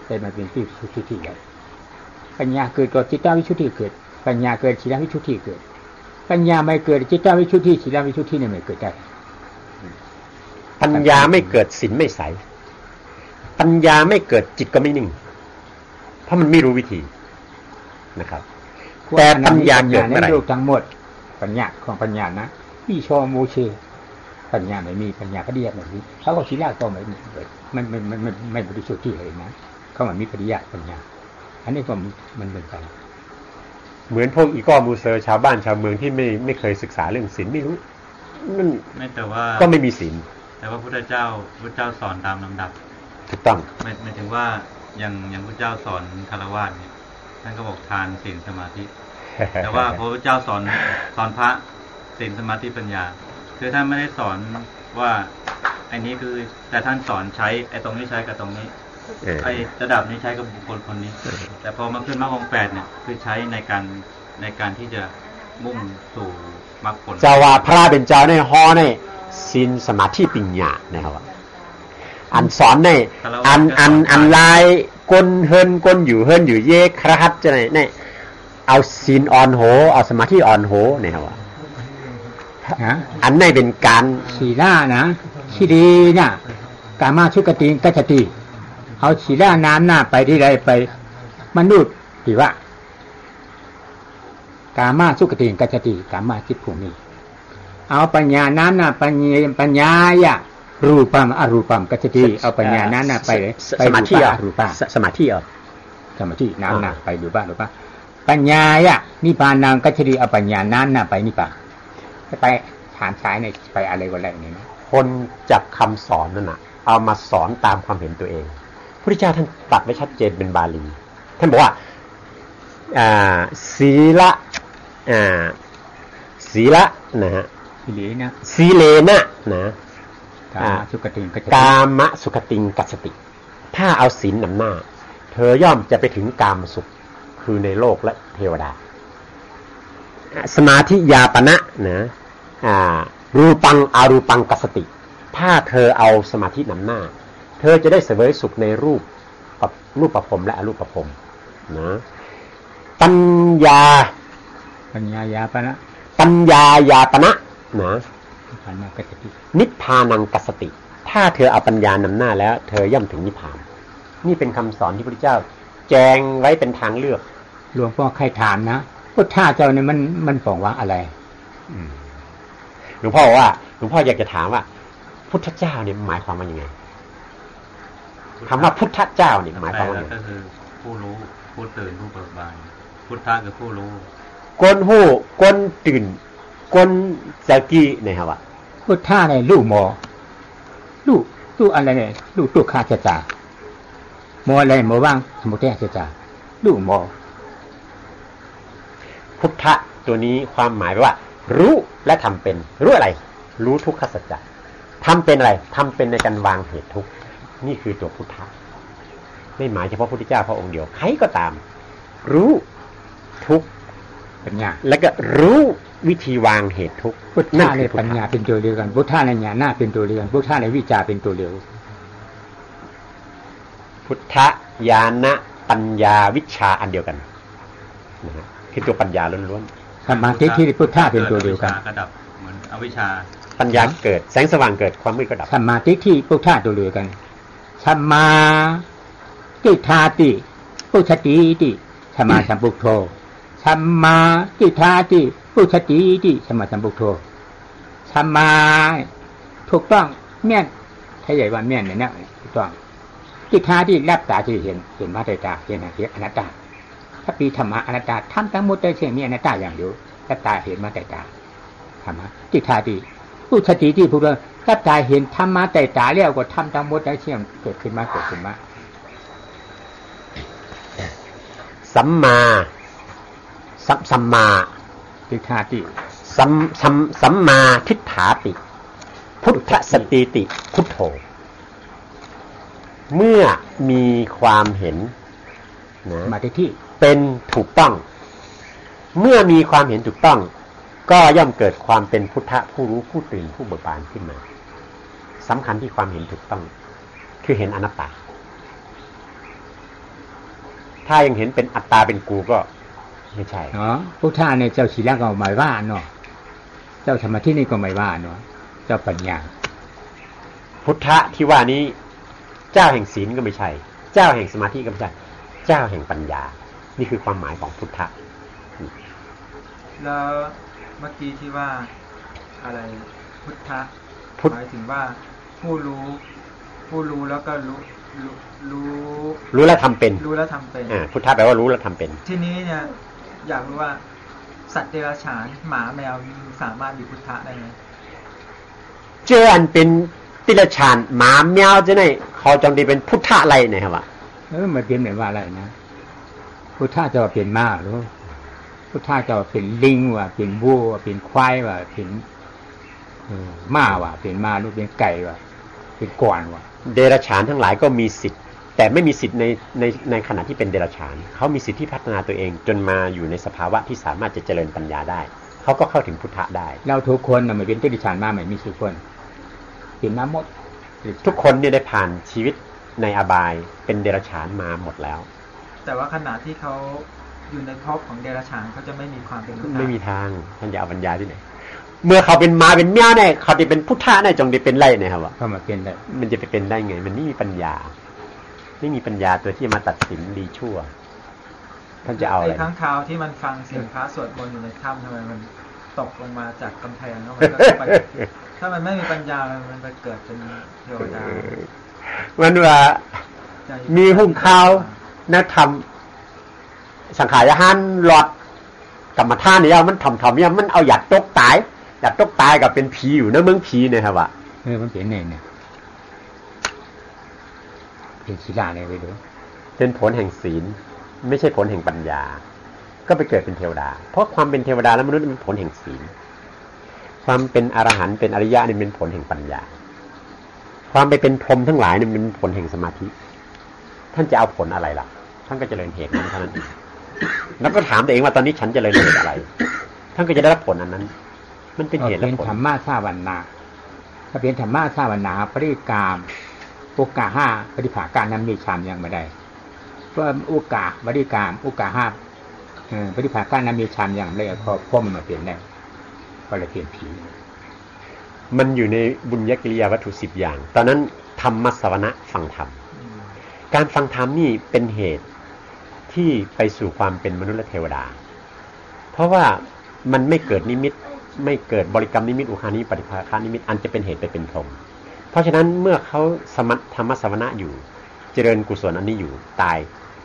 แต่มันเป็นที่แล้ว ปัญญาเกิดก็จิตตวิชุทธิเกิดปัญญาเกิดศีลวิชุทธิเกิดปัญญาไม่เกิดจิตตวิชุทธิศีลวิชุทธิเนี่ยไม่เกิดได้ปัญญาไม่เกิดศีลไม่ใสปัญญาไม่เกิดจิตก็ไม่นิ่งเพราะมันไม่รู้วิธีนะครับแต่ปัญญาเกิดเมื่อไหร่ทั้งหมดปัญญาของปัญญานะวิชอโมเชปัญญาไม่มีปัญญาปฏิยัติแบบนี้เขาก็ศีลก็ไม่มีไม่บริสุทธิ์ที่เลยนะเขามันมีปฏิยัติปัญญาอันนี้ก็มันเป็นไปเหมือนพวกอีกอมูเซอร์ชาวบ้านชาวเมืองที่ไม่เคยศึกษาเรื่องศีลไม่รู้นั่นไม่แต่ว่าก็ไม่มีศีลแต่ว่าพระเจ้าสอนตามลำดับถูกต้องไม่ถึงว่าอย่างพระเจ้าสอนคฤหัสถ์เนี่ยท่านก็บอกทานศีลสมาธิแต่ว่าพระเจ้าสอนพระศีลสมาธิปัญญาคือท่านไม่ได้สอนว่าไอ้นี้คือแต่ท่านสอนใช้ไอ้ตรงนี้ใช้กับตรงนี้ไอ้ระดับนี้ใช้กับบุคคลคนนี้แต่พอมาขึ้นมรรคองค์8เนี่ยคือใช้ในการที่จะมุ่งสู่มรรคผลเจ้าว่าพระเป็นเจ้าในฮอในศีลสมาธิปัญญานะครับอันสอนในอันลายก้นเฮิรนก้นอยู่เฮิรนอยู่เยครหัสจะไหนเอาศีลอ่อนโหเอาสมาธิอ่อนโหเนี่ยครับอันไหนเป็นการศีลานะชีดีน่ะกามาชุกติกัจจติเอาศีลาน้ำหน้าไปที่ใดไปมนุษย์หรือว่ากามาสุกติกัจจติกามาจิตภูมิเอาปัญญาน้ำหน้าปัญญายะรูปัมอรูปัมกัจจติเอาปัญญานั้นน่ะไปสมาธิรูปะสมาธิสมาธิน้ำหน้าไปรูปะปัญญายะนิพพานังกัจจติเอาปัญญานั้นน่ะไปนิพพานไปฐานซ้ายในไปอะไรก็แล้วนี่นะคนจับคำสอนนั่นน่ะเอามาสอนตามความเห็นตัวเองพระพุทธเจ้าท่านตรัสไว้ชัดเจนเป็นบาลีท่านบอกว่าศีละศีละนะฮะศีเลนะนะกามสุขติงกัสสติถ้าเอาศีลนำหน้าเธอย่อมจะไปถึงกามสุขคือในโลกและเทวดาสมาธิยาปณะนะรูปังอารูปังกัสสติถ้าเธอเอาสมาธินำหน้าเธอจะได้เสวยสุขในรูปประพรหมและอรูปประพรหมนะปัญญายาปณะปัญญายาปณะนะนิพพานังกัสสติถ้าเธอเอาปัญญานำหน้าแล้วเธอย่อมถึงนิพพานนี่เป็นคำสอนที่พระพุทธเจ้าแจงไว้เป็นทางเลือกหลวงพ่อใครถามนะพุทธะเจ้าเนี่ยมันบอกว่าอะไรหลวงพ่อว่าหลวงพ่ออยากจะถามว่าพุทธเจ้าเนี่ยหมายความว่ายังไงคำว่าพุทธเจ้าเนี่ยหมายความว่าอย่างไรก็คือผู้รู้ผู้ตื่นผู้เบิกบานพุทธะคือผู้รู้กนหู้กนตื่นกนสกิเนี่ยครับว่าพุทธะเนี่ยรู้หมอรู้อะไรเนี่ยรู้ตุขาจาหมออะไรหมอว่างสมุทัยจารู้หมอพุทธะตัวนี้ความหมายว่ารู้และทำเป็นรู้อะไรรู้ทุกขสัจจะทำเป็นอะไรทำเป็นในการวางเหตุทุกข์นี่คือตัวพุทธะไม่หมายเฉพาะพระพุทธเจ้าพระองค์เดียวใครก็ตามรู้ทุกข์ปัญญาแล้วก็รู้วิธีวางเหตุทุกข์พุทธะในปัญญาเป็นตัวเดียวกันพุทธะในญาณเป็นตัวเดียวกันพุทธะในวิชาเป็นตัวเดียวพุทธะญาณปัญญาวิชาอันเดียวกันนะฮะคือตัวปัญญาล้วนๆสมาธิที่พุทธะเป็นตัวเดียวกันก็ดับเหมือนอวิชชาปัญญาเกิดแสงสว่างเกิดความมืดก็ดับสมาธิที่พุทธะตัวเดียวกันสัมมาทิฏฐาติปุชติติสัมมาสัมพุทโธสัมมาทิฏฐาติปุชติติสัมมาสัมพุทโธสัมมาถูกต้องแม่นถ้าใหญ่ว่าแม่นเนี่ยถูกต้องทิฏฐาที่รับตาที่เห็นมาแต่ตาเห็นอนัตตาถ้าปีธรรมะอนัตตาทำทั้งหมดได้เช่นมีอนัตตาอย่างเดียวรับตาเห็นมาแต่ตาธรรมะทิฏฐาติปุชติที่พูดว่ารับตาเห็นธรรมะแต่ตาแล้วก็ทำทั้งหมดได้เช่นเกิดขึ้นมาสัมมาทิฏฐาติสัมมาทิฏฐาติพุทธสติติพุทโธเมื่อมีความเห็นนะมาที่เป็นถูกต้องเมื่อมีความเห็นถูกต้องก็ย่อมเกิดความเป็นพุทธะผู้รู้ผู้ตื่นผู้เบิกบานขึ้นมาสำคัญที่ความเห็นถูกต้องคือเห็นอนัตตา ถ้ายังเห็นเป็นอัตตาเป็นกูก็ไม่ใช่เนาะพุทธะเนี่ยเจ้าศีลก็หมายว่าเนาะเจ้าสมาธินี่ก็หมายว่าเนาะเจ้าปัญญาพุทธะที่ว่านี้เจ้าแห่งศีลก็ไม่ใช่เจ้าแห่งสมาธิก็ไม่ใช่เจ้าแห่งปัญญานี่คือความหมายของพุทธะแล้วเมื่อกี้ที่ว่าอะไรพุทธะหมายถึงว่าผู้รู้แล้วก็รู้แล้วทำเป็นรู้แล้วทำเป็นพุทธะแปลว่ารู้แล้วทำเป็นทีนี้เนี่ยอยากรู้ว่าสัตว์เดรัจฉานหมาแมวสามารถมีพุทธะได้ไหมเจออันเป็นติละฉานหมาแมวจะไหนเขาจำดีเป็นพุทธะอะไรเนี่ยครับมันเป็นแบบว่าอะไรนะพุทธะจะเป็นม้าหรือพุทธะจะเป็นลิงว่ะเป็นวัวว่ะเป็นควายว่ะเป็นม้าว่ะเป็นม้าหรือเป็นไก่ว่ะเป็นกวางว่ะเดรัจฉานทั้งหลายก็มีสิทธิ์แต่ไม่มีสิทธิ์ในขณะที่เป็นเดรัจฉานเขามีสิทธิ์ที่พัฒนาตัวเองจนมาอยู่ในสภาวะที่สามารถจะเจริญปัญญาได้เขาก็เข้าถึงพุทธะได้เราทุกคนน่ะไม่เป็นเดรัจฉานมาไม่มีทุกคนเป็นมาหมดทุกคนเนี่ยได้ผ่านชีวิตในอบายเป็นเดรัจฉานมาหมดแล้วแต่ว่าขณะที่เขาอยู่ในภพของเดรัจฉานเขาจะไม่มีความเป็นพุทธะไม่มีทางท่านจะเอาปัญญาที่ไหนเมื่อเขาเป็นมาเป็นแมวเนี่ยเขาจะเป็นพุทธะเนี่ยจงได้เป็นไรเนี่ยครับว่าเขามาเป็นได้มันจะไปเป็นได้ไงมันไม่มีปัญญาไม่มีปัญญาตัวที่มาตัดสินดีชั่วท่านจะเอาอะไรข้างคาวที่มันฟังเสียงพระสวดมนต์อยู่ในถ้ำทำไมมันตกลงมาจากกำแพงแล้วมันก็ไปถ้ามันไม่มีปัญญามันไปเกิดเป็นเทวดามันว่ามีหุ่นข้าวนักธรรมสังขารหันหลอดกรรมฐานเนี่ยมันทำเนี่ยมันเอาหยัดตกตายกับเป็นผีอยู่นะเมืองผีเนี่ยครับว่ามันเป็นเนี่ยเป็นศีลาเนี่ยไปดูเป็นผลแห่งศีลไม่ใช่ผลแห่งปัญญาก็ไปเกิดเป็นเทวดาเพราะความเป็นเทวดาและมนุษย์มันผลแห่งศีลความเป็นอรหันต์เป็นอริยะนี่เป็นผลแห่งปัญญาความไปเป็นพรหมทั้งหลายนี่เป็นผลแห่งสมาธิท่านจะเอาผลอะไรล่ะท่านก็เจริญเหตุนั้นเท่านั้นเองแล้วก็ถามตัวเองว่าตอนนี้ฉันเจริญเหตุอะไรท่านก็จะได้รับผลอันนั้นมันเป็นเหตุและผลเป็นธรรมะสาวันนาถ้าเป็นธรรมะสาวันนาปริกามโอกาห้าปฏิภาการนั้นมีฌานยังไม่ได้เพราะโอกาปฏิกามโอกาห้าปฏิภาการนั้นมีฌานยังไม่ได้เพราะมันมาเปลี่ยนได้ก็เลยเปลี่ยนผีมันอยู่ในบุญญกิริยาวัตถุ10อย่างตอนนั้นธรรมสวนะฟังธรรมการฟังธรรมนี่เป็นเหตุที่ไปสู่ความเป็นมนุษย์และเทวดาเพราะว่ามันไม่เกิดนิมิตไม่เกิดบริกรรมนิมิตอุคานิปฏิภาคานิมิตอันจะเป็นเหตุไปเป็นพรหมเพราะฉะนั้นเมื่อเขาสมถธรรมสวนะอยู่เจริญกุศลอันนี้อยู่ตาย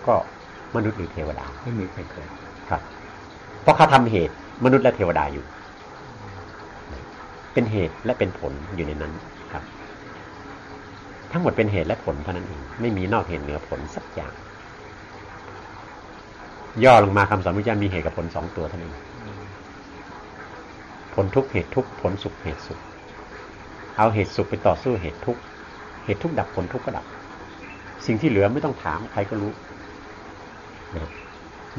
ก็มนุษย์หรือเทวดาไม่มีใครเกิดครับเพราะเขาทำเหตุมนุษย์และเทวดาอยู่เป็นเหตุและเป็นผลอยู่ในนั้นครับทั้งหมดเป็นเหตุและผลเท่านั้นเองไม่มีนอกเหตุเหนือผลสักอย่างย่อลงมาคำสอนพระเจ้ามีเหตุกับผล2ตัวเท่านั้นผลทุกข์เหตุทุกข์ผลสุขเหตุสุขเอาเหตุสุขไปต่อสู้เหตุทุกข์เหตุทุกข์ดับผลทุกข์ก็ดับสิ่งที่เหลือไม่ต้องถามใครก็รู้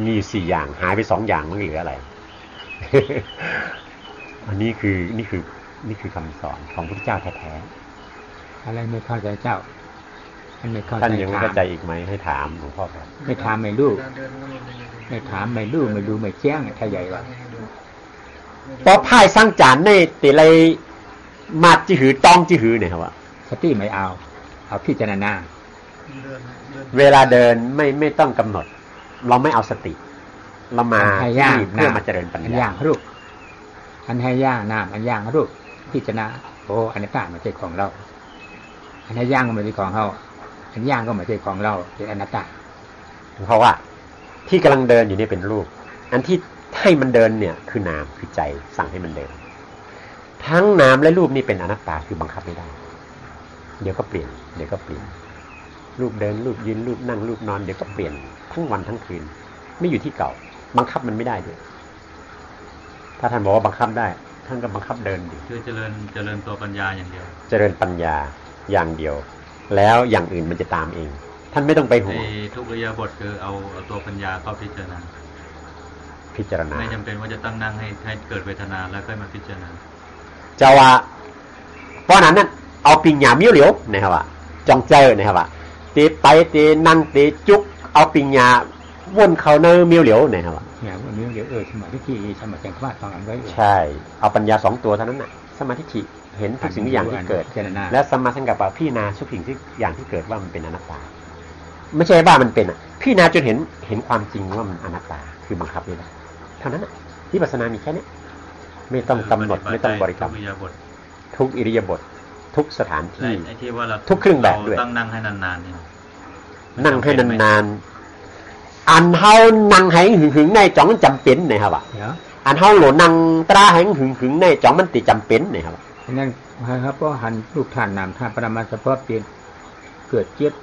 มี4อย่างหายไป2อย่างมันเหลืออะไร อันนี้คือคำสอนของพระพุทธเจ้าแท้ๆอะไรไม่เข้าใจเจ้าท่านยังไม่เข้าใจอีกไหมให้ถามหลวงพ่อครับไม่ถามไม่รู้ไม่ถามไม่รู้ไม่ดูไม่แจ้งถ้าใหญ่ว่าพอพ่ายสร้างจานในแต่ไรมาจิหือต้องจิหือเนี่ยครับว่าสติไม่เอาพิจารณาเวลาเดินไม่ต้องกำหนดเราไม่เอาสติเรามาเพื่อมาเจริญปัญญาย่างรูปอันให้ย่างน้ำอันย่างรูปพิจารณาโอ้อันนี้ต่างมาเป็นของเราอันให้ย่างก็ไม่ใช่ของเราอันย่างก็ไม่ใช่ของเราเป็นอนัตตาเพราะว่าที่กำลังเดินอยู่นี่เป็นรูปอันที่ให้มันเดินเนี่ยคือนามคือใจสั่งให้มันเดินทั้งนามและรูปนี่เป็นอนัตตาคือบังคับไม่ได้เดี๋ยวก็เปลี่ยนรูปเดินรูปยืนรูปนั่งรูปนอนเดี๋ยวก็เปลี่ยนทั้งวันทั้งคืนไม่อยู่ที่เก่าบังคับมันไม่ได้ด้วยถ้าท่านบอกว่าบังคับได้ท่านก็บังคับเดินดิคือเจริญตัวปัญญาอย่างเดียวเจริญปัญญาอย่างเดียวแล้วอย่างอื่นมันจะตามเองท่านไม่ต้องไปห่วงทุกอิริยาบถคือเอาตัวปัญญาเข้าพิจารณาไม่จำเป็นว่าจะต้องนั่งให้เกิดเวทนาแล้วค่อยมาพิจารณาจะว่าเพราะนั้นนั่นเอาปิญญามิ้วเหลียวนะครับว่าจองเจอนะครับว่าตีไปตีนั่งตีจุกเอาปิญญา วนเขาเนอเมียวเหลียวเนี่ยครับเนี่ยวันนี้เดี๋ยวสมาธิสมาธิว่าฟังอันไว้ใช่เอาปัญญา2ตัวเท่านั้นน่ะสมาธิเห็นทุกสิ่งทุกอย่างที่เกิดและสัมมาสังกัปปะพิจารณาทุกสิ่งที่อย่างที่เกิดว่ามันเป็นอนัตตาไม่ใช่ว่ามันเป็นอ่ะพิจารณาจนเห็นความจริงว่ามันอนัตตาคือบังคับไม่ได้เท่านั้นน่ะวิปัสสนามีแค่นี้ไม่ต้องกำหนดไม่ต้องบริกรรมทุกอิริยาบถทุกสถานที่ทุกเครื่องแบบด้วยต้องนั่งให้นานๆนี่นั่งให้นานๆอันเฮานั่งให้หึงๆในจ่องจำเป็นนะครับอันเฮาโหลนั่งตราให้หึงๆในจ่องมันติจำเป็นนะครับนั่นครับเพราะหันลูกท่านนามท่านปรมาสภาพเปลี่ยนเกิดเจ็บ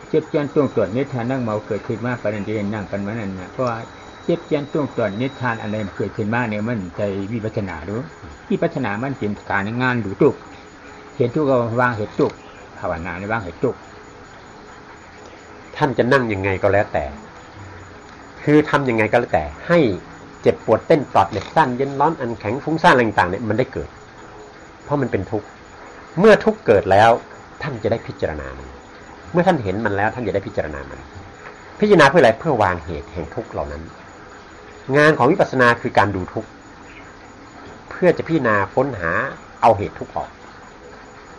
เจียนช่วงตรวจนิทานนั่งเมาเกิดขึ้นมาประเด็นที่นั่งกันมานั่นนะเพราะว่าเจ็บเจียนช่วงตรวจนิทานอะไรเกิดขึ้นมาเนี่ยมันใจวิปัสสนาดูวิปัสสนามันเป็นการงานดูตุกเห็นทุกก็วางเหตุตุกภาวนาในวางเหตุตุกท่านจะนั่งยังไงก็แล้วแต่คือทำยังไงก็แล้วแต่ให้เจ็บปวดเต้นปลอดเหล็กสั้นเย็นร้อนอันแข็งฟุ้งซ่านอะไรต่างๆเนี่ยมันได้เกิดเพราะมันเป็นทุกข์เมื่อทุกข์เกิดแล้วท่านจะได้พิจารณามันเมื่อท่านเห็นมันแล้วท่านจะได้พิจารณามันพิจารณาเพื่ออะไรเพื่อวางเหตุแห่งทุกข์เหล่านั้นงานของวิปัสสนาคือการดูทุกข์เพื่อจะพิจารณาค้นหาเอาเหตุทุกข์ออก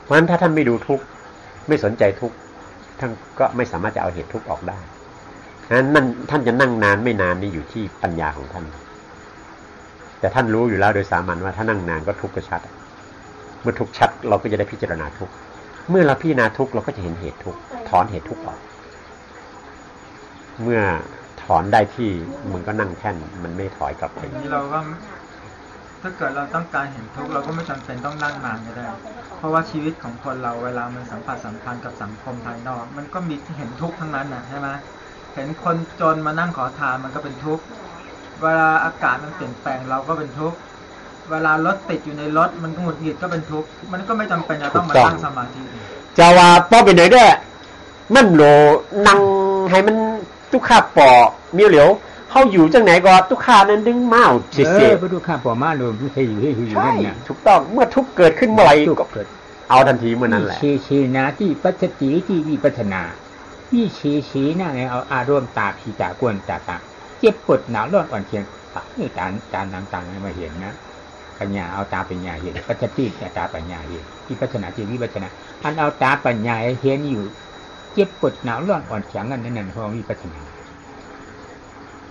เพราะฉะนั้นถ้าท่านไม่ดูทุกข์ไม่สนใจทุกข์ท่านก็ไม่สามารถจะเอาเหตุทุกข์ออกได้นั้นท่านจะนั่งนานไม่นานนี่อยู่ที่ปัญญาของท่านแต่ท่านรู้อยู่แล้วโดยสามัญว่าถ้านั่งนานก็ทุกข์ก็ชัดเมื่อทุกข์ชัดเราก็จะได้พิจารณาทุกข์เมื่อเราพิจารณาทุกข์เราก็จะเห็นเหตุทุกข์ถอนเหตุทุกข์ออกเมื่อถอนได้ที่มันก็นั่งแท่นมันไม่ถอยกลับไปนี้เราก็ถ้าเกิดเราต้องการเห็นทุกข์เราก็ไม่จำเป็นต้องนั่งนานก็ได้เพราะว่าชีวิตของคนเราเวลามันสัมพันธ์กับสังคมภายนอกมันก็มีเห็นทุกข์ทั้งนั้นนะใช่ไหมเห็นคนจนมานั่งขอทานมันก็เป็นทุกข์เวลาอากาศมันเปลี่ยนแปลงเราก็เป็นทุกข์เวลารถติดอยู่ในรถมันหงุดหงิดก็เป็นทุกข์มันก็ไม่จำเป็นจะต้องมานั่งสมาธิจะว่าป้อไปไหนได้มันโหลนั่งให้มันทุกข้าปอเมียวเหลียวเขาอยู่จังไหนก็ทุกข้านั้นดึงเมาเสียทุกข้าปอมาเลยไม่ใช่อยู่ให้อยู่นั่นเนี่ยถูกต้องเมื่อทุกเกิดขึ้นเมื่อไหร่ก็เกิดเอาทันทีเมื่อนั้นแหละชีนาที่ปัจจติที่วิปัสนาที่ชีน่ะเอาอารมณ์ตาผีตากวนตาเจ็บปวดหนาวร้อนอ่อนเพลียนี่การต่างๆมาเห็นนะปัญญาเอาตาปัญญาเห็นปัจจติตาปัญญาเห็นวิปัสสนาที่วิปัสสนาอันเอาตาปัญญาเห็นอยู่เจ็บปวดหนาวร้อนอ่อนแข็งนั่นเพราะวิปัสสนา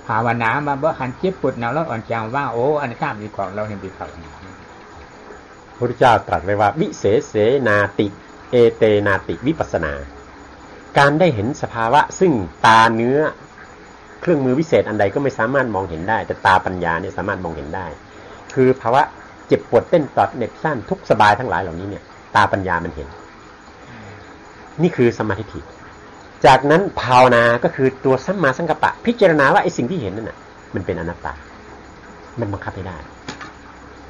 ภาวนามาบ่หันเจ็บปวดหนาวร้อนอ่อนแข็งว่าโอ้อันข้ามมีของเราเนี่ยเป็นภาวนาพระพุทธเจ้าตรัสไว้ว่าวิเศษนาติเอเตนาติวิปัสสนาการได้เห็นสภาวะซึ่งตาเนื้อเครื่องมือวิเศษอันใดก็ไม่สามารถมองเห็นได้แต่ตาปัญญาเนี่ยสามารถมองเห็นได้คือภาวะเจ็บปวดเต้นปลอดเหน็บสั้นทุกสบายทั้งหลายเหล่านี้เนี่ยตาปัญญามันเห็นนี่คือสมาธิ จากนั้นภาวนาก็คือตัวสัมมาสังกัปปะพิจารณาว่าไอ้สิ่งที่เห็นนั่นน่ะมันเป็นอนัตตามันบังคับไม่ได้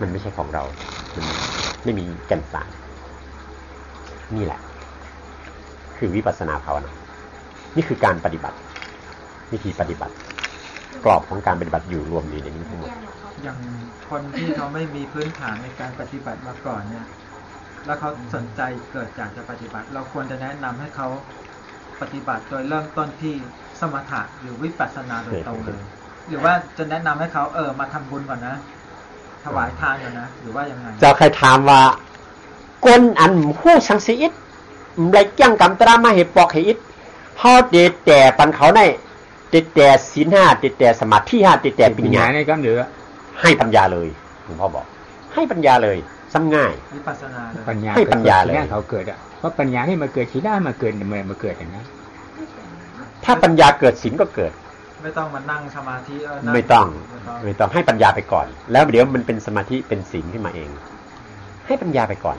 มันไม่ใช่ของเรามันไม่มีแก่นสารนี่แหละคือวิปัสสนาภาวนานี่คือการปฏิบัติวิธีปฏิบัติกรอบของการปฏิบัติอยู่รวมอยู่ในนี้ทั้งหมดอย่างคนที่เขาไม่มีพื้นฐานในการปฏิบัติมาก่อนเนี่ยแล้วเขาสนใจเกิดอยากจะปฏิบัติเราควรจะแนะนำให้เขาปฏิบัติโดยเริ่มต้นที่สมถะหรือวิปัสสนาโดยตรงเลยหรือว่าจะแนะนำให้เขามาทำบุญก่อนนะถวายทานก่อนนะหรือว่ายังไงจะใครถามว่าก้นอันผู้สังสีอิดไรเกี่ยงกำตรามาเหตุปอกเหตุฮอดเดแต่ปันเขาในเดแต่ศีลห้าเดแต่สมาธิห้าเดแต่ปัญญาในกำเหลือให้ปัญญาเลยหลวงพ่อบอกให้ปัญญาเลยซ้ำง่ายวิปัสสนาปัญญาให้ปัญญาเลยเขาเกิดอ่ะเพราะปัญญาให้มาเกิดศีลได้มาเกิดเมื่อมาเกิดอย่างนั้นถ้าปัญญาเกิดศีลก็เกิดไม่ต้องมานั่งสมาธิไม่ต้องให้ปัญญาไปก่อนแล้วเดี๋ยวมันเป็นสมาธิเป็นศีลขึ้นมาเองให้ปัญญาไปก่อน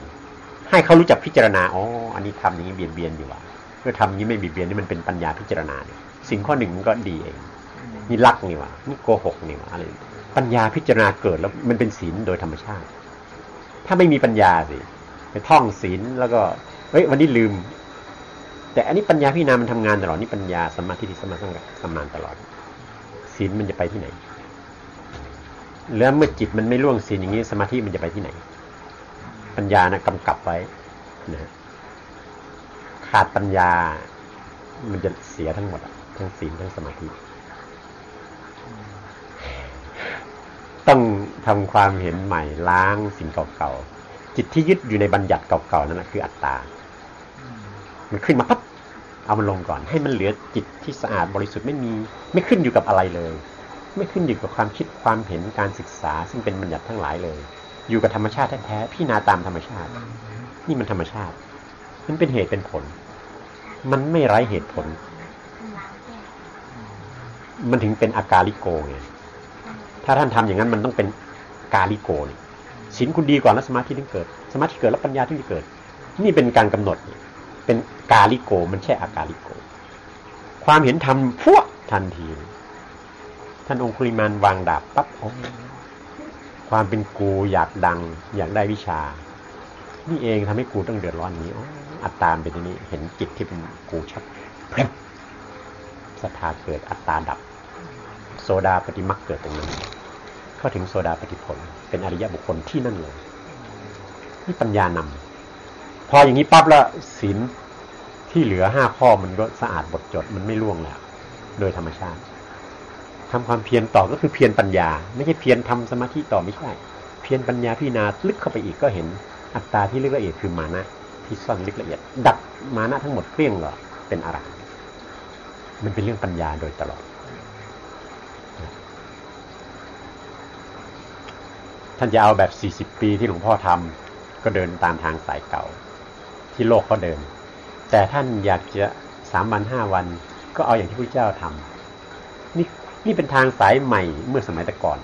ให้เขารู้จักพิจารณาอ๋ออันนี้ทำอย่างนี้เบียดอยู่ว่ะเพื่อทำอย่างนี้ไม่เบียดนี่มันเป็นปัญญาพิจารณาเนี่ยสิ่งข้อหนึ่งมันก็ดีเองนี่ลักนี่ว่ะนี่โกหกนี่ว่ะอะไรปัญญาพิจารณาเกิดแล้วมันเป็นศีลโดยธรรมชาติถ้าไม่มีปัญญาสิไปท่องศีลแล้วก็เฮ้ยวันนี้ลืมแต่อันนี้ปัญญาพิจารณามันทำงานตลอดนี่ปัญญาสมาธิที่สมาสังกัปทำงานตลอดศีลมันจะไปที่ไหนแล้วเมื่อจิตมันไม่ล่วงศีลอย่างนี้สมาธิมันจะไปที่ไหนปัญญานะกำกับไว้นะขาดปัญญามันจะเสียทั้งหมดทั้งศีลทั้งสมาธิ ต้องทำความเห็นใหม่ล้างสิ่งเก่าๆจิตที่ยึดอยู่ในบัญญัติเก่าๆนั่นแหละคืออัตตามันขึ้นมาปั๊บเอามันลงก่อนให้มันเหลือจิตที่สะอาดบริสุทธิ์ไม่ขึ้นอยู่กับอะไรเลยไม่ขึ้นอยู่กับความคิดความเห็นการศึกษาซึ่งเป็นบัญญัติทั้งหลายเลยอยู่กับธรรมชาติแท้ๆพิจารณาตามธรรมชาตินี่มันธรรมชาติมันเป็นเหตุเป็นผลมันไม่ไร้เหตุผลมันถึงเป็นอากาลิโกไงถ้าท่านทำอย่างนั้นมันต้องเป็นกาลิโกเนี่ยศีลคุณดีก่อนแล้วสมาธิถึงเกิดสมาธิเกิดแล้วปัญญาถึงจะเกิดนี่เป็นการกำหนดเป็นกาลิโกมันใช่อากาลิโกความเห็นธรรมพวกทันทีท่านองคุลิมานวางดาบปั๊บความเป็นกูอยากดังอยากได้วิชานี่เองทำให้กูต้องเดือดร้อนนี้อัตตาเป็นอย่างนี้เห็นจิตที่เป็นกูชัดศรัทธาเกิดอัตตาดับโสดาปฏิมรรคเกิดตรงนั้นเข้าถึงโสดาปฏิผลเป็นอริยบุคคลที่นั่นเลยนี่ปัญญานำพออย่างนี้ปั๊บแล้วศีลที่เหลือ5ข้อมันก็สะอาดหมดจดมันไม่ล่วงแล้วโดยธรรมชาติทำความเพียรต่อก็คือเพียรปัญญาไม่ใช่เพียรทำสมาธิต่อไม่ใช่เพียรปัญญาพิจารณาลึกเข้าไปอีกก็เห็นอัตตาที่ลึกละเอียดคือมานะที่ซ่อนลึกละเอียดดับมานะทั้งหมดเกลี้ยงเหรอเป็นอรหันต์มันเป็นเรื่องปัญญาโดยตลอดท่านจะเอาแบบ40 ปีที่หลวงพ่อทำก็เดินตามทางสายเก่าที่โลกเขาเดินแต่ท่านอยากจะ3 วัน5 วันก็เอาอย่างที่พระเจ้าทำนี่เป็นทางสายใหม่เมื่อสมัยแต่ก่อน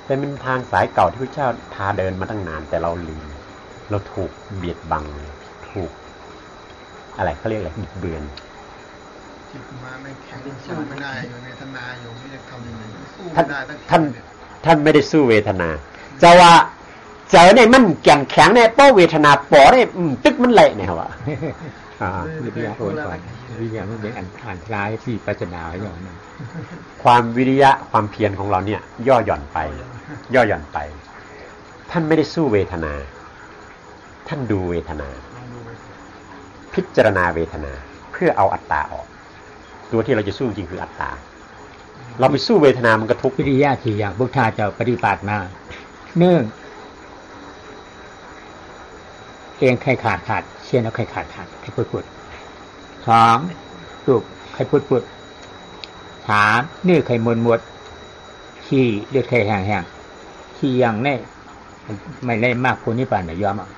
แต่เป็นทางสายเก่าที่พระเจ้าพาเดินมาตั้งนานแต่เราลืมเราถูกเบียดบังถูกอะไรเขาเรียกอะไรบิดเบือนจิตมาไม่แข็งสู้ไม่ได้อยู่เวทนาอยู่ไม่ได้ทำยังไงสู้ไม่ได้ท่านไม่ได้สู้เวทนาจะว่าเจอเนี่ยมันแข็งแข็งเนี่ยเพราะเวทนาปอเนี่ยตึกมันเละเนี่ยว่ะวิทยาโอนก่อนวิทยามันเป็นอ่านคล้ายที่ปัจจนาอย่างนั้นความวิริยะความเพียรของเราเนี่ยย่อหย่อนไปท่านไม่ได้สู้เวทนาท่านดูเวทนาพิจารณาเวทนาเพื่อเอาอัตตาออกตัวที่เราจะสู้จริงคืออัตตาเราไปสู้เวทนามันก็ทุกข์วิริยะที่อย่างพุทธาเจ้าปฏิบัติมาเนื่องเองใครขาดเช่นแล้วใครขาดใครพูด2ตุกใครพูด3นี่ใครหมดขี้เลือดใครแห้งขี้อย่างแน่ไม่ได้มากคนนี้ป่านไหนยอมอ่ะ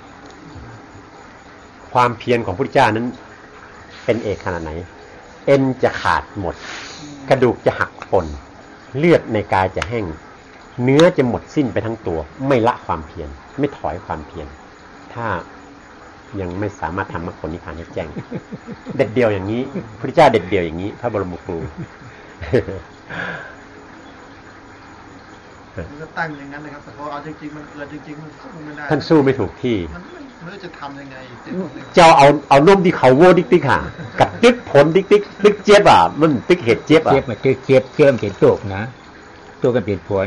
ความเพียรของพระพุทธเจ้านั้นเป็นเอกขนาดไหนเอ็นจะขาดหมดกระดูกจะหักปนเลือดในกายจะแห้งเนื้อจะหมดสิ้นไปทั้งตัวไม่ละความเพียรไม่ถอยความเพียรถ้ายังไม่สามารถทำมรรคผลนิพพานให้แจ้งเด็ดเดียวอย่างนี้พระพุทธเจ้าเด็ดเดียวอย่างนี้พระบรมครูมันก็ตั้งอย่างนั้นเลยครับแต่พอเอาจริงๆมันเกิดจริงๆมันสู้ไม่ได้ท่านสู้ไม่ถูกที่มันจะทำยังไงเจ้าเอานมที่เขาโว้ดิ๊กค่ะกับติ๊กผลติ๊กเจี๊ยบอ่ะมันติ๊กเห็ดเจี๊ยบอ่ะเจี๊ยบมันติ๊กเจี๊ยบเชื่อมเป็นตุกนะตัวกันเป็นผล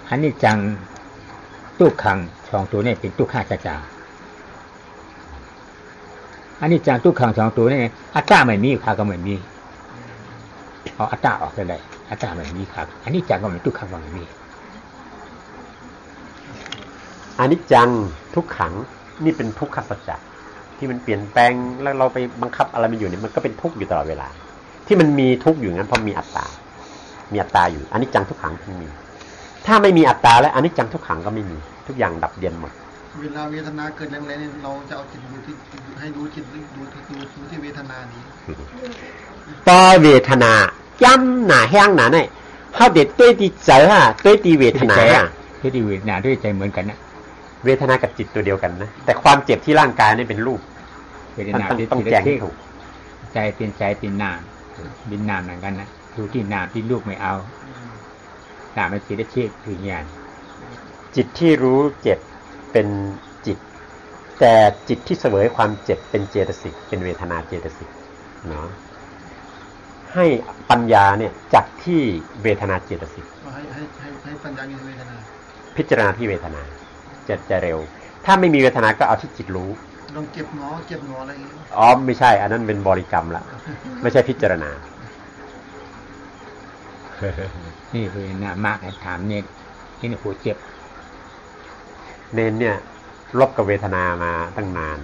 อันนี้จังตุกขัง2 ตัวนี่เป็นตุกขาจาอันนี้จังตุกขัง2 ตัวนี่อัตตาไม่มีขาก็ไม่มีเอาอัตตาออกได้อัตตาไม่มีขาอันนี้จังก็เป็นตุกขังก็ไม่มีอนิจจังทุกขังนี่เป็นทุกขสัจจะที่มันเปลี่ยนแปลงแล้วเราไปบังคับอะไรมันอยู่เนี่ยมันก็เป็นทุกข์อยู่ตลอดเวลาที่มันมีทุกข์อยู่งั้นเพราะมีอัตตาอยู่อนิจจังทุกขังที่มีถ้าไม่มีอัตตาแล้วอนิจจังทุกขังก็ไม่มีทุกอย่างดับเย็นหมดเวลาเวทนาเกิดแรงๆเนี่ยเราจะเอาจิตดูที่ให้รู้จิตดูที่เวทนานี้ต่อเวทนาย้ำหนาแห้งหนาเนี่ยเขาเด็ดด้วยดีใจฮะด้วยดีเวทนาด้วยดีเวทนาด้วยใจเหมือนกันนะเวทนากับจิตตัวเดียวกันนะแต่ความเจ็บที่ร่างกายนี่เป็นรูปต้องแจ้งให้ถูกใจเป็นนามบินนามเหมือนกันนะดูที่นามที่รูปไม่เอานามเป็นจิตเชื่อคือญาณจิตที่รู้เจ็บเป็นจิตแต่จิตที่เสวยความเจ็บเป็นเจตสิกเป็นเวทนาเจตสิกเนาะให้ปัญญาเนี่ยจับที่เวทนาเจตสิกให้ปัญญามีเวทนาพิจารณาที่เวทนาจะเร็วถ้าไม่มีเวทนาก็เอาที่จิตรู้ลองเก็บหนออะไรไม่ใช่อันนั้นเป็นบริกรรมละไม่ใช่พิจารณา นี่คือหน้ามากถามเนี่ยที่นี่หัวเจ็บเนนเนี่ยลบกับเวทนามาตั้งนาน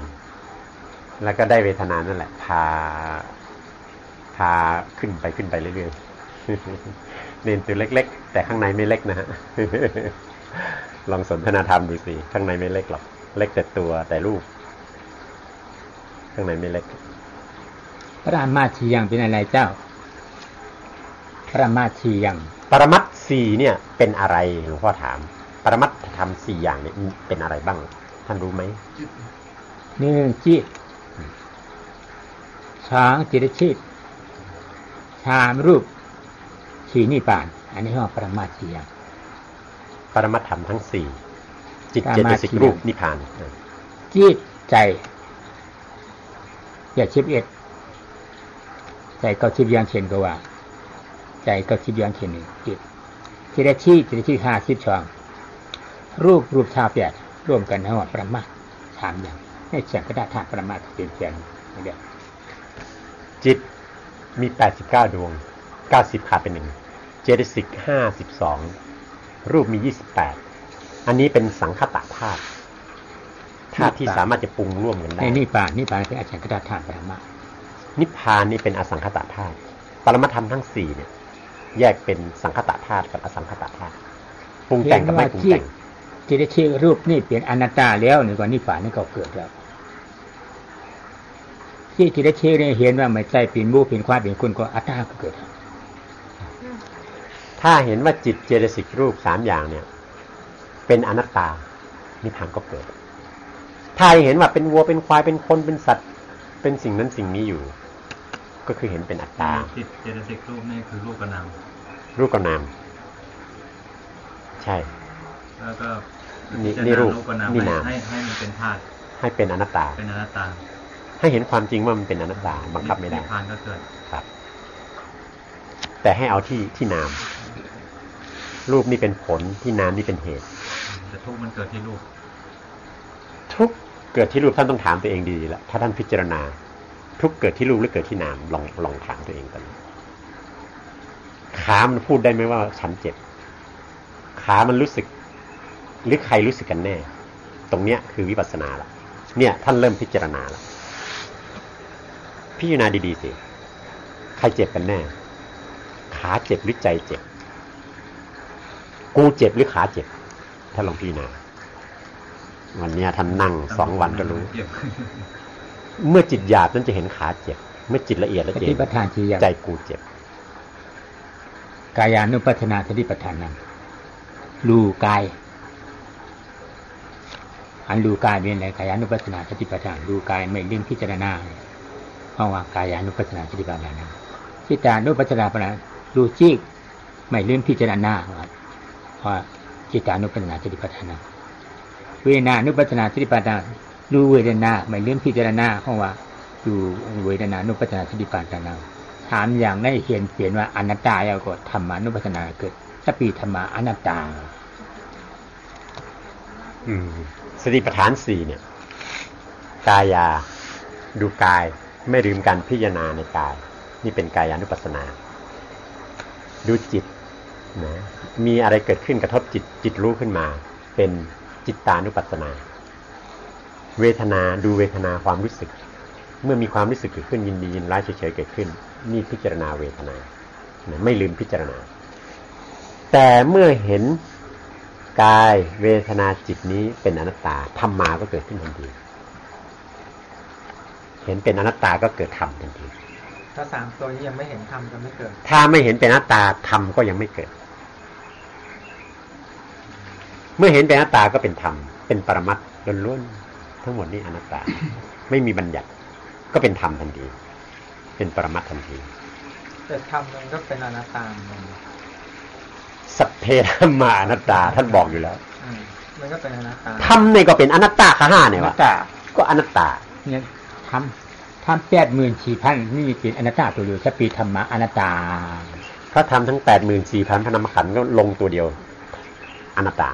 แล้วก็ได้เวทนานั่นแหละพาขึ้นไปเรื่อยๆเนนตัวเล็กๆแต่ข้างในไม่เล็กนะฮะลองสนทนาธรรมดูสิข้างในไม่เล็กหรอกเล็กแต่ตัวแต่รูปข้างในไม่เล็กปรามาส 4 อย่างเป็นอะไรเจ้าปรามาส 4 อย่างปรมัตถ์ 4เนี่ยเป็นอะไรหลวงพ่อถามปรมัตถธรรม 4 อย่างเนี่ยเป็นอะไรบ้างท่านรู้ไหม1จิต2จิตชิต3รูป4นิพพานอันนี้เรียกว่าปรมัตถ์ 4 อย่างปรมัตถธรรมทั้ง4จิตเจตสิกรูปนิพพานจิตใจอย่า11ใจก็10อย่างเช่นก็ว่าใจก็10อย่างเช่นจิตจิตชิ52รูปชาเปียดร่วมกันทั้งหมดประมาณ3อย่างให้เสียงกระดาษธาตุประมาณเป็นเพียงเดียวจิตมี89ดวง90ขาดเป็น1เจตสิก52รูปมี28อันนี้เป็นสังคตธาตุธาตุที่สามารถจะปรุงร่วมกันได้นิพพานเป็นอสังคตธาตุประมาณนิพพานนี่เป็นอสังคตธาตุปรมัตถธรรมทั้ง4เนี่ยแยกเป็นสังคตธาตุกับอสังคตธาตุปรุงแต่งกับไม่ปรุงแต่งจิตชิรูปนี่เป็นอนัตตาแล้วนี่ก็นิพพานนี่ก็เกิดแล้วที่จิตชิเนี่ยเห็นว่าไม่ใช่เป็นมูเป็นความเป็นคุณก็อัตตาก็เกิดถ้าเห็นว่าจิตเจตสิกรูป3อย่างเนี่ยเป็นอนัตตานิพพานก็เกิดถ้าเห็นว่าเป็นวัวเป็นควายเป็นคนเป็นสัตว์เป็นสิ่งนั้นสิ่งนี้อยู่ก็คือเห็นเป็นอัตตาจิตเจตสิกรูปนี่คือรูปกับนามใช่แล้วก็นี่รูปนี่นามให้มันเป็นธาตุให้เป็นอนัตตาให้เห็นความจริงว่ามันเป็นอนัตตาบังคับไม่ได้นิพพานก็เกิดครับแต่ให้เอาที่นามรูปนี่เป็นผลที่นามนี่เป็นเหตุแต่ทุกมันเกิดที่รูปทุกเกิดที่รูปท่านต้องถามตัวเองดีๆแล้วถ้าท่านพิจารณาทุกเกิดที่รูปหรือเกิดที่นามลองถามตัวเองกันขามันพูดได้ไหมว่าฉันเจ็บขามันรู้สึกหรือใครรู้สึกกันแน่ตรงเนี้ยคือวิปัสสนาละเนี่ยท่านเริ่มพิจารณาแล้วพิจารณาดีๆสิใครเจ็บกันแน่ขาเจ็บหรือใจเจ็บกูเจ็บหรือขาเจ็บถ้าลองพิจารณาวันนี้ท่านนั่ง2 วันก็รู้เมื่อจิตหยาบนั้นจะเห็นขาเจ็บเมื่อจิตละเอียดแล้วจะเห็นใจกูเจ็บกายานุปัสสนาสติปัฏฐานังรู้กายอันรู้กายเป็นอะไรกายานุปัสสนาสติปัฏฐานรู้กายไม่ลืมพิจารณาเพราะว่ากายานุปัสสนาสติปัฏฐานังจิตานุปัสสนาปัฏฐานรู้จิตไม่ลืมพิจารณาเพราะจิตานุปัสสนาสติปัฏฐานังเวทนานุปัสสนาสติปัฏฐานรู้เวทนาไม่ลืมพิจารณาเพราะว่าดูเวทนานุปัสสนาสติปัฏฐานังถามอย่างได้เขียนว่าอนัตตาแล้วก็ธรรมานุปัสสนาเกิดสปีธรรมาอนัตตาสติปัฏฐาน4เนี่ยกายาดูกายไม่ลืมการพิจารณาในกายนี่เป็นกายานุปัสสนาดูจิตนะมีอะไรเกิดขึ้นกระทบจิตรู้ขึ้นมาเป็นจิตตานุปัสสนาเวทนาดูเวทนาความรู้สึกเมื่อมีความรู้สึกเกิดขึ้นยินดียินร้ายเฉยๆเกิดขึ้นนี่พิจารณาเวทนาไม่ลืมพิจารณาแต่เมื่อเห็นกายเวทนาจิตนี้เป็นอนัตตาธรรมาก็เกิดขึ้นทันทีเห็นเป็นอนัตตาก็เกิดธรรมทันทีถ้า3ตัวนี้ยังไม่เห็นธรรมจะไม่เกิดถ้าไม่เห็นเป็นอนัตตาธรรมก็ยังไม่เกิดเมื่อเห็นเป็นอนัตตาก็เป็นธรรมเป็นปรมัตถ์ล้วนๆทั้งหมดนี้อนัตตาไม่มีบัญญัติก็เป็นธรรมทันทีเป็นปรมัตถ์ทันทีแต่ธรรมมันก็เป็นอนัตตาสัพเพธัมมาอนัตตาท่านบอกอยู่แล้วมันก็เป็นอนัตตาธรรมนี่ก็เป็นอนัตตาข้าเนี่ยวะก็อนัตตาเนี่ยธรรม84,000นี่เป็นอนัตตาตัวเดียวสปีธรรมะอนัตตาพระธรรมทั้ง 84,000 พระนามขันธ์ก็ลงตัวเดียวอนัตตา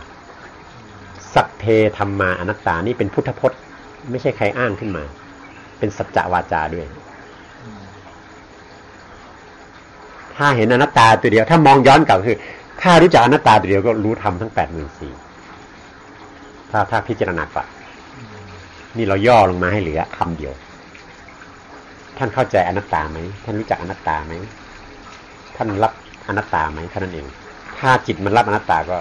สัพเพธัมมาอนัตตานี่เป็นพุทธพจน์ไม่ใช่ใครอ้างขึ้นมาเป็นสัจจวาจาด้วย ถ้าเห็นอนัตตาตัวเดียวถ้ามองย้อนกลับคือถ้ารู้จักอนัตตาตัวเดียวก็รู้ธรรมทั้ง 84,000ถ้าพิจารณาก่อนนี่เราย่อลงมาให้เหลือคำเดียวท่านเข้าใจอนัตตาไหมท่านรู้จักอนัตตาไหมท่านรับอนัตตาไหมเท่านั้นเองถ้าจิตมันรับอนัตตาก็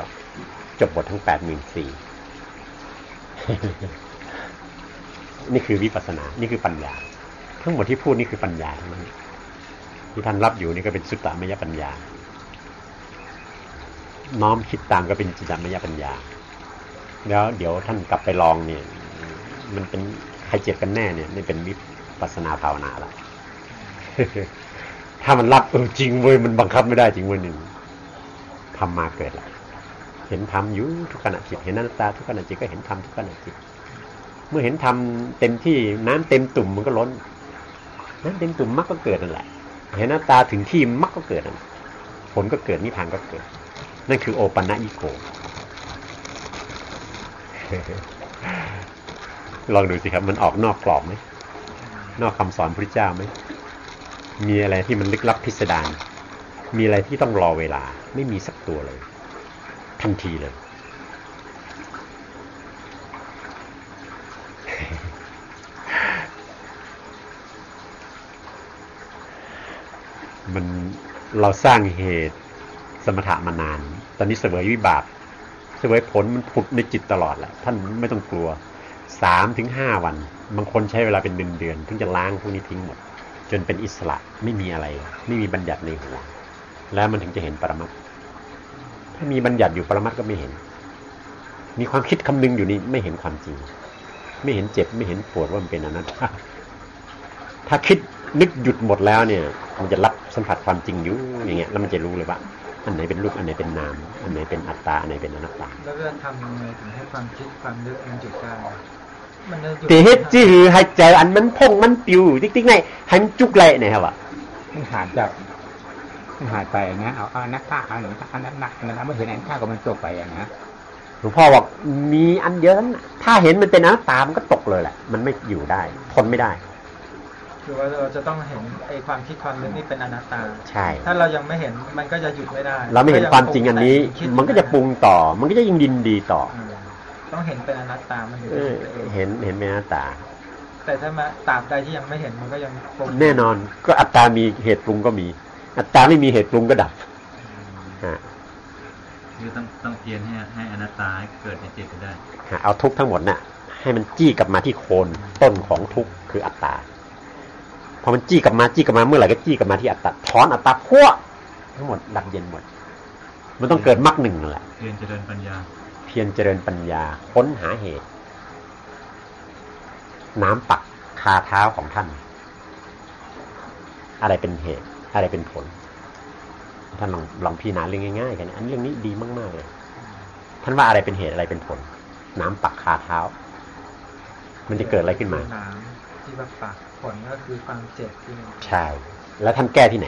จบบททั้ง 84,000 นี่คือวิปัสสนานี่คือปัญญาทั้งหมดที่พูดนี่คือปัญญาทั้งนั้นที่ท่านรับอยู่นี่ก็เป็นสุตตมยปัญญาน้อมคิดตามก็เป็นจิตตมยปัญญาแล้วเดี๋ยวท่านกลับไปลองเนี่ยมันเป็นใครเจ็บกันแน่เนี่ยนี่เป็นวิปัสสนาภาวนาละ ถ้ามันรับจริงเว้ยมันบังคับไม่ได้จริงเว้ยหนึ่งธรรมมาเกิดละเห็นธรรมอยู่ทุกขณะจิตเห็นอนัตตาทุกขณะจิตก็เห็นธรรมทุกขณะจิตเมื่อเห็นธรรมเต็มที่น้ำเต็มตุ่มมันก็ล้นน้ำเต็มตุ่มมรรคก็เกิดนั่นแหละเห็นอนัตตาถึงที่มรรคก็เกิดนั่นผลก็เกิดนิพพานก็เกิดนั่นคือโอปันญิโก ลองดูสิครับมันออกนอกกรอบไหมนอกคำสอนพระเจ้าไหมมีอะไรที่มันลึกลับพิสดารมีอะไรที่ต้องรอเวลาไม่มีสักตัวเลยทันทีเลย มันเราสร้างเหตุสมถะมานานตอนนี้เสวยวิบากเสวยผลมันผุดในจิตตลอดแหละท่านไม่ต้องกลัว 3-5 วันบางคนใช้เวลาเป็นเดือนๆถึงจะล้างพวกนี้ทิ้งหมดจนเป็นอิสระไม่มีอะไรไม่มีบัญญัติในหัวแล้วมันถึงจะเห็นปรมัตถ์ถ้ามีบัญญัติอยู่ปรมัตถ์ก็ไม่เห็นมีความคิดคำนึงอยู่นี่ไม่เห็นความจริงไม่เห็นเจ็บไม่เห็นปวดว่ามันเป็นอนัตตาถ้าคิดนึกหยุดหมดแล้วเนี่ยมันจะรับสัมผัสความจริงอยู่อย่างเงี้ยแล้วมันจะรู้เลยว่าอันไหนเป็นรูปอันไหนเป็นนามอันไหนเป็นอัตตาอันไหนเป็นอนัตตาแล้วจะทำยังไงถึงให้ความคิดความนึกมันหยุดได้มันจะหยุดแต่เฮ็ดจื้อให้เจออันมันพ่งมันปิวติ๊กๆในให้มันจุกเลยเนี่ยครับว่ามันหายจากมันหายไปนะเอาอนัตตาหรืออนัตตาแล้วไม่เห็นอนัตตาก็มันจบไปนะหลวงพ่อบอกมีอันเยอะถ้าเห็นมันเป็นอนัตตามันก็ตกเลยแหละมันไม่อยู่ได้ทนไม่ได้คือว่าเราจะต้องเห็นไอ้ความคิดความนึกนี่เป็นอนัตตาใช่ถ้าเรายังไม่เห็นมันก็จะหยุดไม่ได้เราไม่เห็นความจริงอันนี้มันก็จะปรุงต่อมันก็จะยิ่งดินดีต่อต้องเห็นเป็นอนัตตามันถึงเห็นเป็นอนัตตาแต่ถ้ามาตราบใดที่ยังไม่เห็นมันก็ยังปรุงแน่นอนก็อัตตามีเหตุปรุงก็มีอัตตาไม่มีเหตุปรุงก็ดับคือต้องเพียรให้อนัตตาเกิดในจิตได้เอาทุกข์ทั้งหมดน่ะให้มันจี้กลับมาที่โคนต้นของทุกข์คืออัตตาพอมันจี้กลับมาเมื่อไหร่ก็จี้กลับมาที่อัตตาถอนอัตตาพัวทั้งหมดดับเย็นหมดมันต้องเกิดมรรคหนึ่งนั่นแหละเพียรเจริญปัญญาค้นหาเหตุน้ำปักคาเท้าของท่านอะไรเป็นเหตุอะไรเป็นผลท่านลองพิจารณาเรื่องง่ายๆกันอันเรื่องนี้ดีมากๆเลยท่านว่าอะไรเป็นเหตุอะไรเป็นผลน้ำปักคาเท้ามันจะเกิดอะไรขึ้นมาน้ำที่ปักผลก็คือความเจ็บที่ใช่แล้วท่านแก้ที่ไหน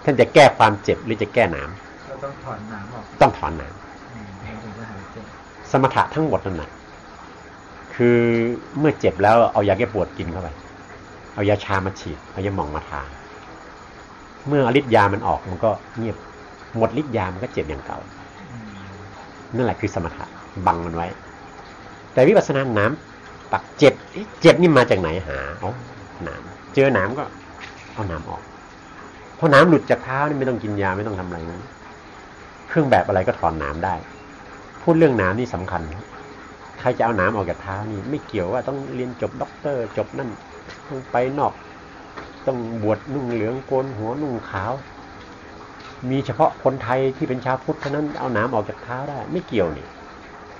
ท่านจะแก้ความเจ็บหรือจะแก้น้ำก็ต้องถอนน้ำออกต้องถอนน้ำสมถะทั้งหมดนั่นแหละคือเมื่อเจ็บแล้วเอายาแก้ปวดกินเข้าไปเอายาชามาฉีดเอายาหม่องมาทาเมื่อฤทธิ์ยามันออกมันก็เงียบหมดฤทธิ์ยามันก็เจ็บอย่างเก่านั่นแหละคือสมถะบังมันไว้แต่วิปัสสนาน้ำปักเจ็บนี่มาจากไหนหาน้ำเจอน้ำก็เอาน้ำออกเพราะน้ำหลุดจากเท้านี่ไม่ต้องกินยาไม่ต้องทำอะไรนั้นเครื่องแบบอะไรก็ถอนน้ำได้พูดเรื่องน้ำนี่สำคัญใครจะเอาน้ำออกจากเท้านี่ไม่เกี่ยวว่าต้องเรียนจบด็อกเตอร์จบนั่นต้องไปนอกต้องบวชนุ่งเหลืองโกนหัวนุ่งขาวมีเฉพาะคนไทยที่เป็นชาวพุทธเท่านั้นเอาน้ำออกจากเท้าได้ไม่เกี่ยวนี่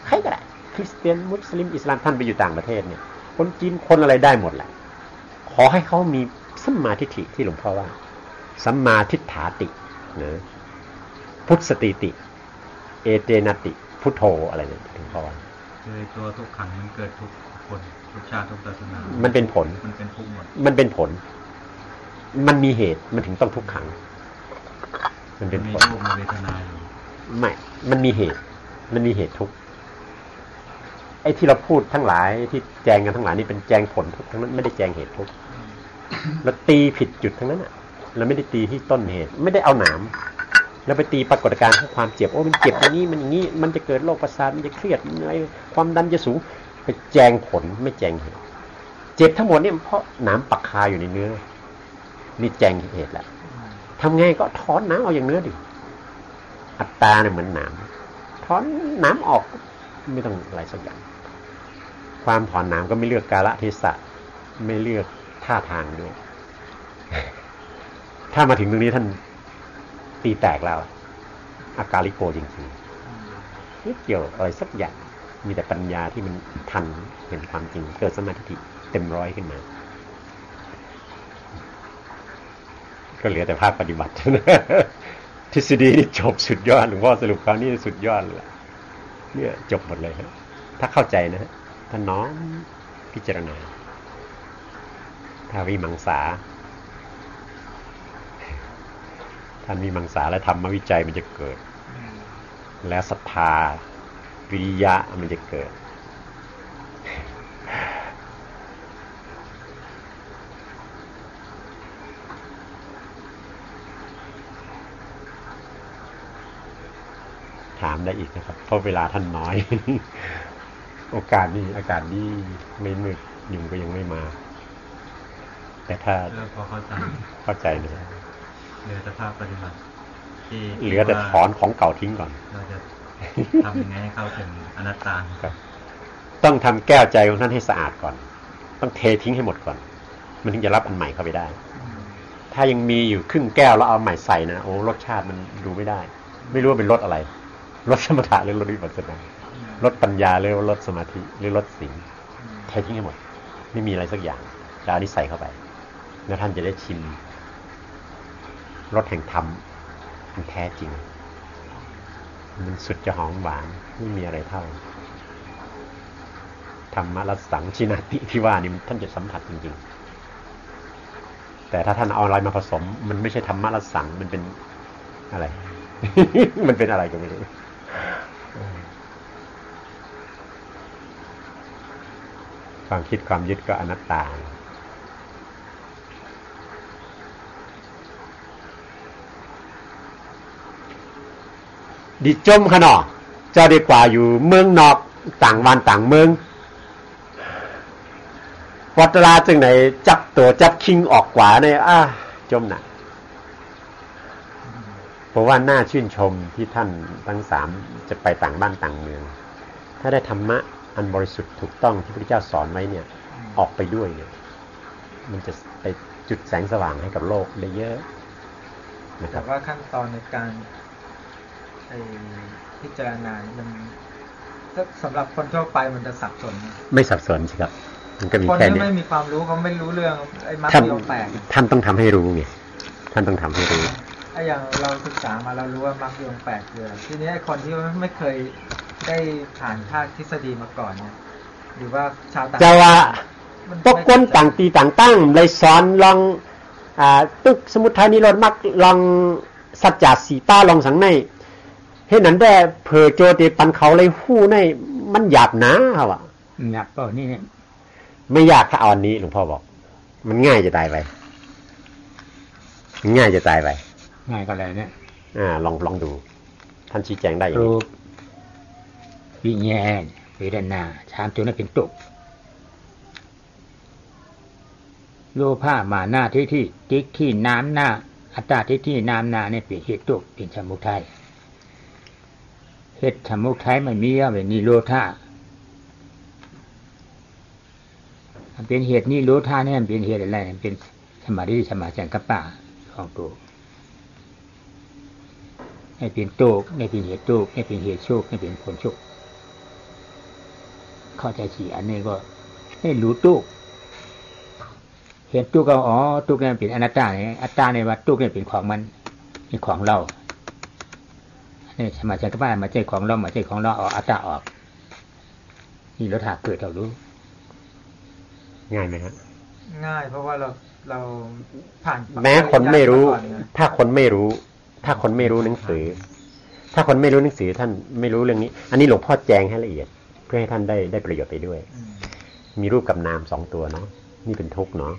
ใครก็ได้คริสเตียนมุสลิมอิสลามท่านไปอยู่ต่างประเทศเนี่ยคนจีนคนอะไรได้หมดแหละขอให้เขามีสัมมาทิฏฐิที่หลวงพ่อว่าสัมมาทิฏฐาตินะพุทธสติติเอเตนติพุทโธอะไรเนี่ยหลวงพ่อว่าคือตัวทุกขังมันเกิดทุกคนทุกชาติทุกศาสนามันเป็นผลมันเป็นทุกหมดมันเป็นผลมันมีเหตุมันถึงต้องทุกขังมันเป็นผลมีเวทนาอยู่ไม่มันมีเหตุทุกไอ้ที่เราพูดทั้งหลายที่แจงกันทั้งหลายนี่เป็นแจงผลทุกทั้งนั้นไม่ได้แจงเหตุทุกแล้วตีผิดจุดทั้งนั้นอ่ะ เราไม่ได้ตีที่ต้นเหตุไม่ได้เอาหนามแล้วไปตีปรากฏการณ์ของความเจ็บโอ้มันเจ็บอย่างนี้มันอย่างนี้มันจะเกิดโรคประสาทมันจะเครียดอะไรความดันจะสูงไปแจงผลไม่แจงเหตุเจ็บทั้งหมดเนี่ยเพราะหนามปักคาอยู่ในเนื้อนี่แจงเหตุแหละทำไงก็ถอนหนามเอาอย่างเนื้อดิอัตตาเนี่ยเหมือนหนามถอนหนามออกไม่ต้องอะไรสักอย่างความถอนหนามก็ไม่เลือกกาลเทศะไม่เลือกท่าทางด้วยถ้ามาถึงตรงนี้ท่านตีแตกแล้วอากาลิโกจริงๆไม่เกี่ยวอะไรสักอย่างมีแต่ปัญญาที่มันทันเห็นความจริงเกิดสมาธิเต็มร้อยขึ้นมาก็เหลือแต่ภาคปฏิบัติทฤษฎีนี่จบสุดยอดหลวงพ่อสรุปคราวนี้สุดยอดเลยเนี่ยจบหมดเลยครับถ้าเข้าใจนะฮะถ้าน้อมพิจารณาถ้าวิมังสาท่านวิมังสาและธรรมวิจัยมันจะเกิดและศรัทธาวิริยะมันจะเกิดถามได้อีกนะครับเพราะเวลาท่านน้อย โอกาสนี้อากาศนี้ไม่มืดยุงก็ยังไม่มาแต่ถ้าพอเข้าใจนะครับเหลือแต่ภาพปฏิบัติที่เหลือแต่ถอนของเก่าทิ้งก่อนเราจะทำยังไงให้เข้าถึงอนัตตาครับต้องทำแก้วใจของท่านให้สะอาดก่อนต้องเททิ้งให้หมดก่อนมันถึงจะรับอันใหม่เข้าไปได้ถ้ายังมีอยู่ครึ่งแก้วแล้วเอาใหม่ใส่นะโอ้รสชาติมันดูไม่ได้ไม่รู้ว่าเป็นรสอะไรรสสมถะหรือรสวิปัสสนารสปัญญาหรือรสสมาธิหรือรสศีลเททิ้งให้หมดไม่มีอะไรสักอย่างแล้วอันนี้ใส่เข้าไปแล้วท่านจะได้ชิมรสแห่งธรรมมันแท้จริงมันสุดจะหอมหวานไม่มีอะไรเท่าธรรมรสสังชินาติที่ว่านี่ท่านจะสัมผัสจริงๆแต่ถ้าท่านเอาอะไรมาผสมมันไม่ใช่ธรรมรสสังมันเป็นอะไร มันเป็นอะไรก็ไม่รู้ความคิดความยึดก็อนัตตาดิจมขนอเจ้าดีกว่าอยู่เมืองนอกต่างวันต่างเมืองวัตราจึงไหนจับตัวจับคิงออกกว่าเนี่ยจมหนักเพราะว่าน่าชื่นชมที่ท่านทั้งสามจะไปต่างบ้านต่างเมืองถ้าได้ธรรมะอันบริสุทธิ์ถูกต้องที่พระพุทธเจ้าสอนไว้เนี่ยออกไปด้วยเนี่ยมันจะไปจุดแสงสว่างให้กับโลกได้เยอะนะครับแต่ว่าขั้นตอนในการพิจารณามันสำหรับคนทั่วไปมันจะสับสนไม่สับสนสิครับมันก็มีแค่นี้คนที่ไม่มีความรู้เขาไม่รู้เรื่องไอ้มรรคมีองค์8ท่านต้องทำให้รู้ไงท่านต้องทำให้รู้ไอ้อย่างเราศึกษามาเรารู้ว่ามรรคมีองค์8คืออะไรทีนี้ไอ้คนที่ไม่เคยได้ผ่านภาคทฤษฎีมาก่อนเนี่ยหรือว่าชาวต่างจะว่าตกก้นต่างตีต่างตั้งเลยสอนลองตึกสมุทัยนิโรธมรรคลองสัจจะสีป้าลองสังในเห็นนั้นได้เผยโจติปันเขาเลยหู้ในมันหยาบนะเขาอ่ะหยาบเปล่านี่เนี่ยไม่ยากถ้าเอาอันนี้หลวงพ่อบอกมันง่ายจะตายไปง่ายจะตายไปง่ายก็แล้วเนี่ยลองดูท่านชี้แจงได้อย่างนี้วิญญาณเวทนาชามตัวนั้นเป็นตุกโลภะมานะที่ติ๊กที่น้ำหน้าอัตตาที่น้ำหน้าเนี่ยเป็นเหตุตุกเป็นสมุทัยเหตุสมุทัยมันมีแบบนิโรธามันเป็นเหตุนิโรธาเนี่ยมันเป็นเหตุอะไรมันเป็นสมาธิสมาสังกัปปะของตัวให้เป็นตุกให้เป็นเหตุตุกให้เป็นเหตุโชคให้เป็นผลโชคเข้าใจสี่อันนี้ก็ให้รู้ตุกเห็นตุกก็ตุกเนี่ยเป็นอนัตตาเนี่ยอัตตาในว่าตุกเนี่ยเป็นของมันเป็นของเราเนี่ยสมาสังกัปปะมาใจของเรามาใจของเราเอาอัตตาออกนี่เราถากเกิดเรารู้ง่ายไหมครับง่ายเพราะว่าเราผ่านแม้คนไม่รู้ถ้าคนไม่รู้หนังสือถ้าคนไม่รู้หนังสือท่านไม่รู้เรื่องนี้อันนี้หลวงพ่อแจงให้ละเอียดเพื่อให้ท่านได้ประโยชน์ไปด้วยมีรูปกับนาม2ตัวเนาะนี่เป็นทุกข์เนาะ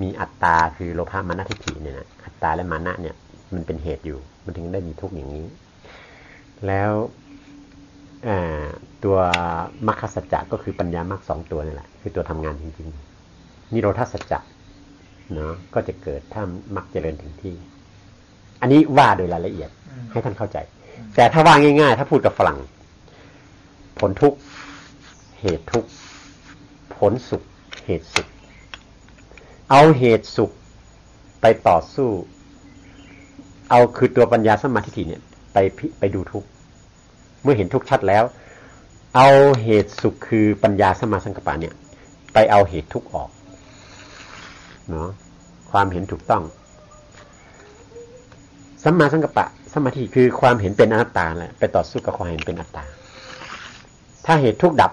มีอัตตาคือโลภะมานะทิฏฐิเนี่ยนะอัตตาและมานะเนี่ยมันเป็นเหตุอยู่มันถึงได้มีทุกข์อย่างนี้แล้วตัวมรรคสัจจะก็คือปัญญามรรค2ตัวนี่แหละคือตัวทำงานจริงๆนิโรธสัจจะเนาะก็จะเกิดถ้ามรรคเจริญถึงที่อันนี้ว่าโดยรายละเอียดให้ท่านเข้าใจแต่ถ้าว่าง่ายๆถ้าพูดกับฝรั่งผลทุกข์เหตุทุกข์ผลสุขเหตุสุขเอาเหตุสุขไปต่อสู้เอาคือตัวปัญญาสัมมาทิฏฐิเนี่ยไปดูทุกข์เมื่อเห็นทุกข์ชัดแล้วเอาเหตุสุขคือปัญญาสัมมาสังกัปปะเนี่ยไปเอาเหตุทุกข์ออกเนาะความเห็นถูกต้องสัมมาสังกัปปะสัมมาทิฏฐิคือความเห็นเป็นอนัตตาแหละไปต่อสู้กับความเห็นเป็นอัตตาถ้าเหตุทุกข์ดับ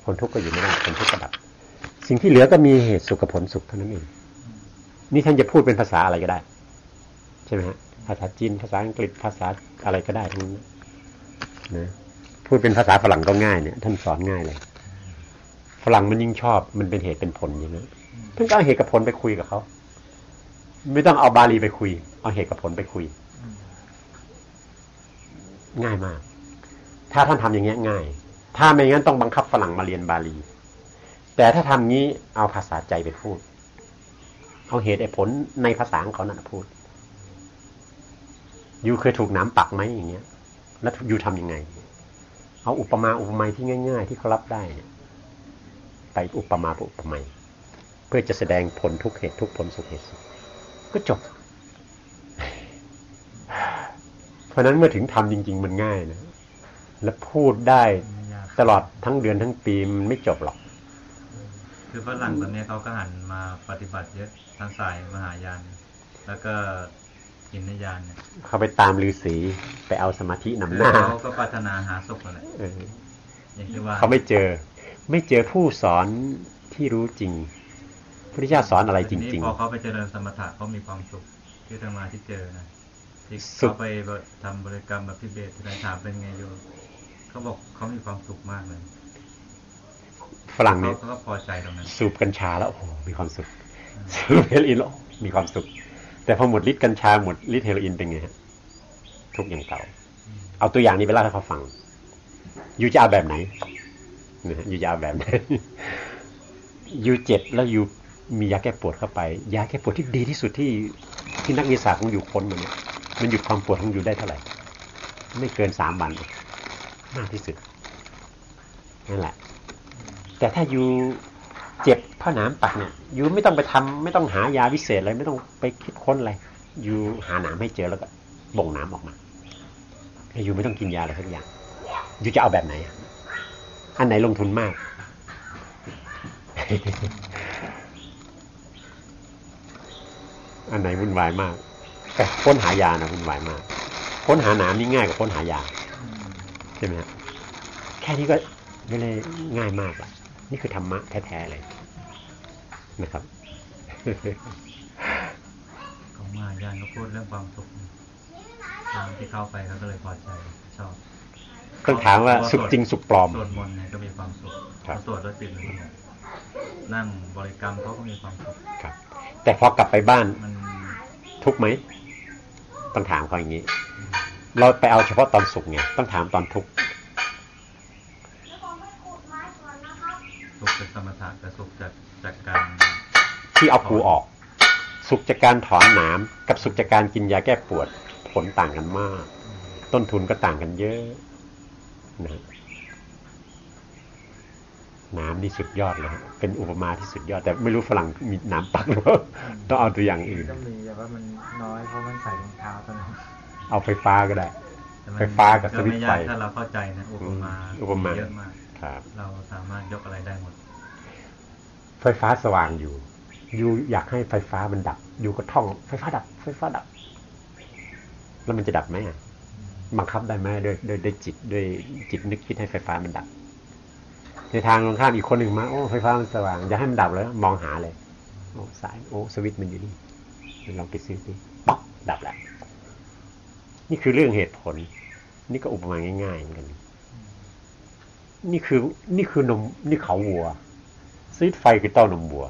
ผลทุกข์ก็อยู่ไม่ได้ผลทุกข์ก็ดับสิ่งที่เหลือก็มีเหตุสุขกับผลสุขเท่านั้นเองนี่ท่านจะพูดเป็นภาษาอะไรก็ได้ใช่ไหมฮะภาษาจีนภาษาอังกฤษภาษาอะไรก็ได้ทั้งนั้นนะพูดเป็นภาษาฝรั่งก็ง่ายเนี่ยท่านสอนง่ายเลยฝรั่งมันยิ่งชอบมันเป็นเหตุเป็นผลอย่างนั้นท่านก็เอาเหตุกับผลไปคุยกับเขาไม่ต้องเอาบาลีไปคุยเอาเหตุกับผลไปคุยง่ายมากถ้าท่านทำอย่างเงี้ยง่ายถ้าไม่งั้นต้องบังคับฝรั่งมาเรียนบาลีแต่ถ้าทำงี้เอาภาษาใจไปพูดเอาเหตุผลในภาษาของเขานั่นพูดยูเคยถูกน้ำปักไหมอย่างเงี้ยแล้วยูทำยังไงเอาอุปมาอุปไมยที่ง่ายๆที่เขารับได้เนี่ยไปอุปมาอุปไมยเพื่อจะแสดงผลทุกเหตุทุกผลสุขเหตุสุขก็จบเพราะนั้นเมื่อถึงทำจริงๆมันง่ายนะและพูดได้ตลอดทั้งเดือนทั้งปีมันไม่จบหรอกคือฝรั่งตอนนี้เขาก็หันมาปฏิบัติเยอะทางสายมหายานแล้วก็หินยานเนี่ยเขาไปตามฤาษีไปเอาสมาธินำหน้าเขาก็ปรารถนาหาสุขอะไรอย่างที่ว่าเขาไม่เจอผู้สอนที่รู้จริงพระพุทธเจ้าสอนอะไรจริงๆพอเขาไปเจริญสมถะเขามีความสุขที่ธรรมาที่เจอนะที่เขาไปทำบริกรรมแบบพิเบศที่ไหนถามเป็นไงโยเขาบอกเขามีความสุขมากเลยฝรั่งเนี่ยเขาก็พอใจตรงนั้นสูบกัญชาแล้วโอ้โหมีความสุขสูบเฮโรอีนแล้วมีความสุขแต่พอหมดฤทธิ์กัญชาหมดฤทธิ์เฮโรอีนเป็นไงฮะทุกอย่างเก่าเอาตัวอย่างนี้ไปเล่าให้เขาฟังยูจะเอาแบบไหนนะยูจะเอาแบบไหนยูเจ็บแล้วยูมียาแก้ปวดเข้าไปยาแก้ปวดที่ดีที่สุดที่นักวิทยาศาสตร์ของยูค้นมาเนี่ยมันหยุดความปวดของยูได้เท่าไหร่ไม่เกิน3 วันมากที่สุดนั่นแหละแต่ถ้ายูเจ็บผ้าหนามปักเนี่ยยูไม่ต้องไปทำไม่ต้องหายาวิเศษอะไรไม่ต้องไปคิดค้นอะไรยูหาหนามให้เจอแล้วก็บ่งหนามออกมายูไม่ต้องกินยาอะไรสักอย่างยูจะเอาแบบไหนอันไหนลงทุนมาก อันไหนวุ่นวายมากแต่ค้นหายานะวุ่นวายมากค้นหาหนามนี่ง่ายกว่าค้นหายาใช่ไหมครับแค่นี้ก็ไม่เลยง่ายมากอ่ะนี่คือธรรมะแท้ๆเลยนะครับของมายานก็พูดเรื่องความสุขที่เข้าไปเขาก็เลยพอใจชอบต้องถามว่าสุขจริงสุขปลอมสวดมนต์เนี่ยก็มีความสุขเขาสวดด้วยจิตเลยนั่งบริกรรมเขาก็มีความสุขครับแต่พอกลับไปบ้านมันทุกข์ไหมต้องถามเขาอย่างนี้เราไปเอาเฉพาะตอนสุขไงต้องถามตอนทุกข์สุขจากสมถะกับสุขจากการที่เอาภูออกสุขจากการถอนหนามกับสุขจากการกินยาแก้ปวดผลต่างกันมากต้นทุนก็ต่างกันเยอะนะน้ำนี่สุดยอดเลยเป็นอุปมาที่สุดยอดแต่ไม่รู้ฝรั่งมีน้ำปักหรือเปล่าต้องเอาตัวอย่างอื่นต้องมีแต่ว่ามันน้อยเพราะมันใส่รองเท้าตอนนั้นเอาไฟฟ้าก็ได้ไฟฟ้ากับสวิตช์ไฟถ้าเราเข้าใจนะอุปมาเยอะมากเราสามารถยกอะไรได้หมดไฟฟ้าสว่างอยู่อยากให้ไฟฟ้ามันดับอยู่ก็ท่องไฟฟ้าดับไฟฟ้าดับแล้วมันจะดับไหมบังคับได้ไหมด้วยจิตด้วยจิตนึกคิดให้ไฟฟ้ามันดับในทางตรงข้ามอีกคนหนึ่งมาโอ้ไฟฟ้ามันสว่างอยากให้มันดับแล้วมองหาเลยโอ้สายโอ้สวิตช์มันอยู่นี่ลองไปซื้อสิป๊อกดับแล้วนี่คือเรื่องเหตุผลนี่ก็อุปมาง่ายๆเหมือนกันนี่คือนมนี่เขาวัวสวิตช์ไฟคือเต้านมวัว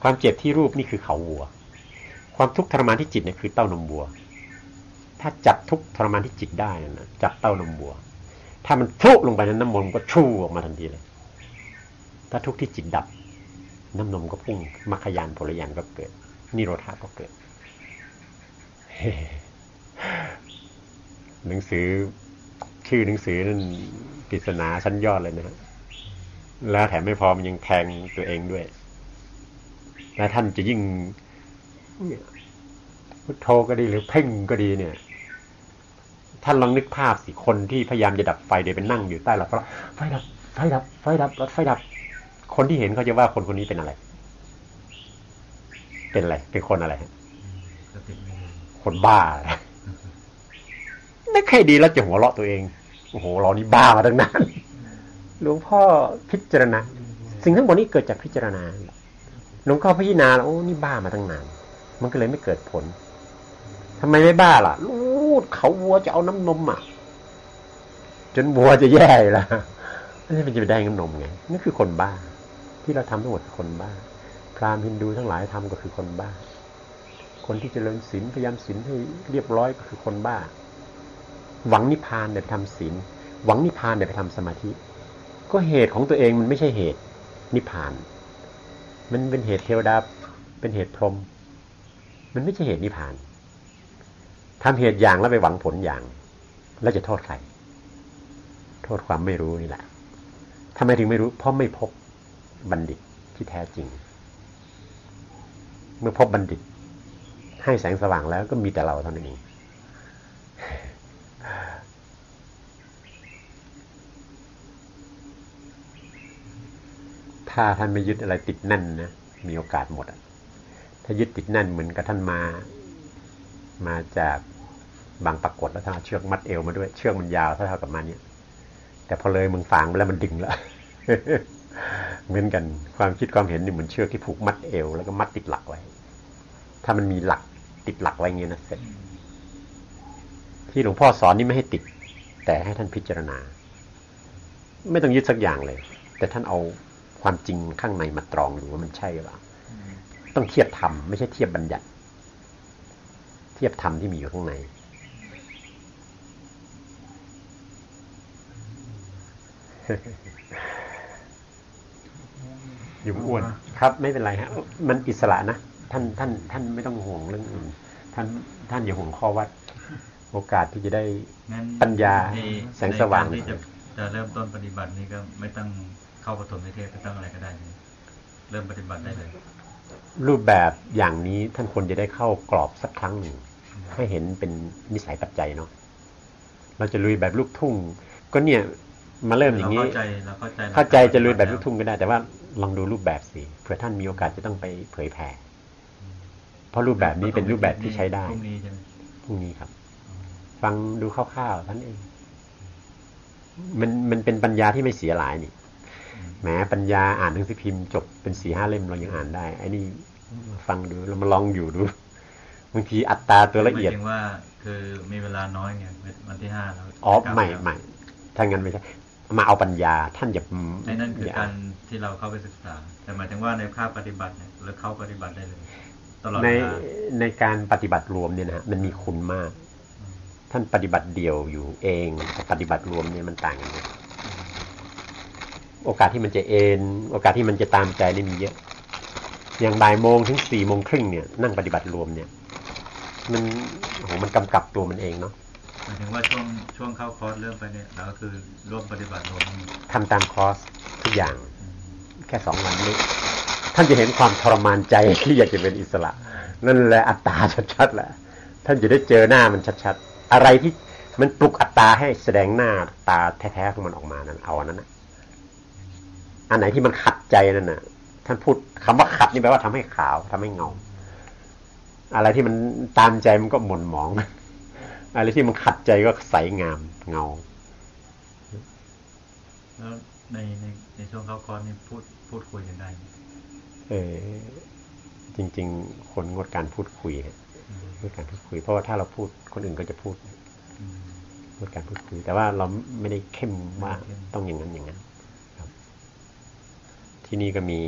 ความเจ็บที่รูปนี่คือเขาวัวความทุกข์ทรมานที่จิตเนี่ยคือเต้านมวัวถ้าจับทุกข์ทรมานที่จิตได้นะจับเต้านมวัวถ้ามันฟุลงไปนั้นน้ำนมก็ชู่ออกมาทันทีเลยถ้าทุกข์ที่จิตดับน้ำนมก็พุ่งมรรคญาณผลญาณก็เกิดนิโรธาก็เกิด หนังสือชื่อหนังสือนั่นปริศนาชั้นยอดเลยนะฮะแล้วแถมไม่พอมันยังแทงตัวเองด้วยและท่านจะยิ่งพุทโธก็ดีหรือเพ่งก็ดีเนี่ยท่านลองนึกภาพสิคนที่พยายามจะดับไฟเดี๋ยวไปนั่งอยู่ใต้หลับไฟดับไฟดับไฟดับรถไฟดับคนที่เห็นเขาจะว่าคนคนนี้เป็นอะไรเป็นอะไรเป็นคนอะไรคนบ้าไม่ใครดีแล้วจะหัวเราะตัวเองโอ้โหเรานี่บ้ามาตั้งนานหลวงพ่อพิจารณาสิ่งทั้งหมดนี้เกิดจากพิจารณาหลวงพ่อพิจารณาโอ้นี่บ้ามาตั้งนานมันก็เลยไม่เกิดผลทำไมไม่บ้าล่ะลูดเขาวัวจะเอาน้ำนมอ่ะจนวัวจะแย่แล้วนี่มันจะไปได้น้ำนมไงนี่คือคนบ้าที่เราทำทั้งหมดคือคนบ้าพราหมณ์ฮินดูทั้งหลายทำก็คือคนบ้าคนที่เจริญศีลพยายามศีลให้เรียบร้อยก็คือคนบ้าหวังนิพพานเนี่ยไปทำศีลหวังนิพพานเนี่ยไปทำสมาธิก็เหตุของตัวเองมันไม่ใช่เหตุนิพพานมันเป็นเหตุเทวดาเป็นเหตุพรหมมันไม่ใช่เหตุนิพพานทำเหตุอย่างแล้วไปหวังผลอย่างแล้วจะโทษใครโทษความไม่รู้นี่แหละทำไมถึงไม่รู้เพราะไม่พบบัณฑิตที่แท้จริงเมื่อพบบัณฑิตให้แสงสว่างแล้วก็มีแต่เราเท่านั้นเองถ้าท่านไม่ยึดอะไรติดแน่นนะมีโอกาสหมดถ้ายึดติดแน่นเหมือนกับท่านมาจากบางปรากฏแล้วท่านเอาเชือกมัดเอวมาด้วยเชือกมันยาวเท่ากับมาเนี่ยแต่พอเลยมึงฝางไปแล้วมันดึงแล้ว เหมือนกันความคิดความเห็นนี่เหมือนเชือกที่ผูกมัดเอวแล้วก็มัดติดหลักไว้ถ้ามันมีหลักติดหลักไว้เงี้ยนะเสร็จที่หลวงพ่อสอนนี่ไม่ให้ติดแต่ให้ท่านพิจารณาไม่ต้องยึดสักอย่างเลยแต่ท่านเอาความจริงข้างในมาตรองดูว่ามันใช่หรือเปล่าต้องเทียบธรรมไม่ใช่เทียบบัญญัติเทียบธรรมที่มีอยู่ข้างในยุ่งอ้วนครับไม่เป็นไรฮะมันอิสระนะท่านไม่ต้องห่วงเรื่องอื่นท่านอย่าห่วงข้อวัดโอกาสที่จะได้ปัญญาแสงสว่างที่จะเริ่มต้นปฏิบัตินี่ก็ไม่ต้องเข้าปฐมนิเทศไม่ต้องอะไรก็ได้เริ่มปฏิบัติได้เลยรูปแบบอย่างนี้ท่านควรจะได้เข้ากรอบสักครั้งหนึ่งให้เห็นเป็นนิสัยปัจจัยเนาะเราจะลุยแบบลูกทุ่งก็เนี่ยมาเริ่มอย่างนี้เข้าใจจะลุยแบบลูกทุ่งก็ได้แต่ว่าลองดูรูปแบบสิเผื่อท่านมีโอกาสจะต้องไปเผยแผ่เพราะรูปแบบนี้เป็นรูปแบบที่ใช้ได้พรุ่งนี้ครับฟังดูคร่าวๆท่านเองมันเป็นปัญญาที่ไม่เสียหลายนี่แหมปัญญาอ่านหนังสือพิมพ์จบเป็น 4-5 เล่มเรายังอ่านได้ไอ้นี่ฟังดูเรามาลองอยู่ดูบางทีอัตราตัวละเอียดว่าคือมีเวลาน้อยไงวันที่5แล้วอ๋อไม่ถ้างั้นไม่ใช่มาเอาปัญญาท่านอย่านั่นคือการที่เราเข้าไปศึกษาแต่หมายถึงว่าในภาคปฏิบัติเนี่ยหรือเข้าปฏิบัติได้เลยตลอดเวลาในการปฏิบัติรวมเนี่ยนะฮะมันมีคุณมากท่านปฏิบัติเดี่ยวอยู่เองปฏิบัติรวมเนี่ยมันต่างกันโอกาสที่มันจะโอกาสที่มันจะตามใจนี่มีเยอะอย่างบ่ายโมงถึง4 โมงครึ่งเนี่ยนั่งปฏิบัติรวมเนี่ยมันกำกับตัวมันเองเนาะหมายถึงว่าช่วงเข้าคอร์สเริ่มไปเนี่ยเราก็คือร่วมปฏิบัติรวมทำตามคอร์สทุกอย่างแค่2 วันนี้ท่านจะเห็นความทรมานใจที่อยากจะเป็นอิสระนั่นแหละอัตตาชัดๆแหละท่านจะได้เจอหน้ามันชัดๆอะไรที่มันปลุกอัตตาให้แสดงหน้าตาแท้ๆของมันออกมานั้นเอาอันนั้นนะอันไหนที่มันขัดใจนั่นน่ะท่านพูดคำว่าขัดนี่แปลว่าทำให้ขาวทำให้เงาอะไรที่มันตามใจมันก็หม่นหมองอะไรที่มันขัดใจก็ใสงามเงาแล้วในช่วงเข้าคอร์สนี่พูดคุยกันได้จริงๆคนงดการพูดคุยงดการพูดคุยเพราะว่าถ้าเราพูดคนอื่นก็จะพูดงดการพูดคุยแต่ว่าเราไม่ได้เข้มว่าต้องอย่างนั้นอย่างนั้นครับที่นี่ก็มี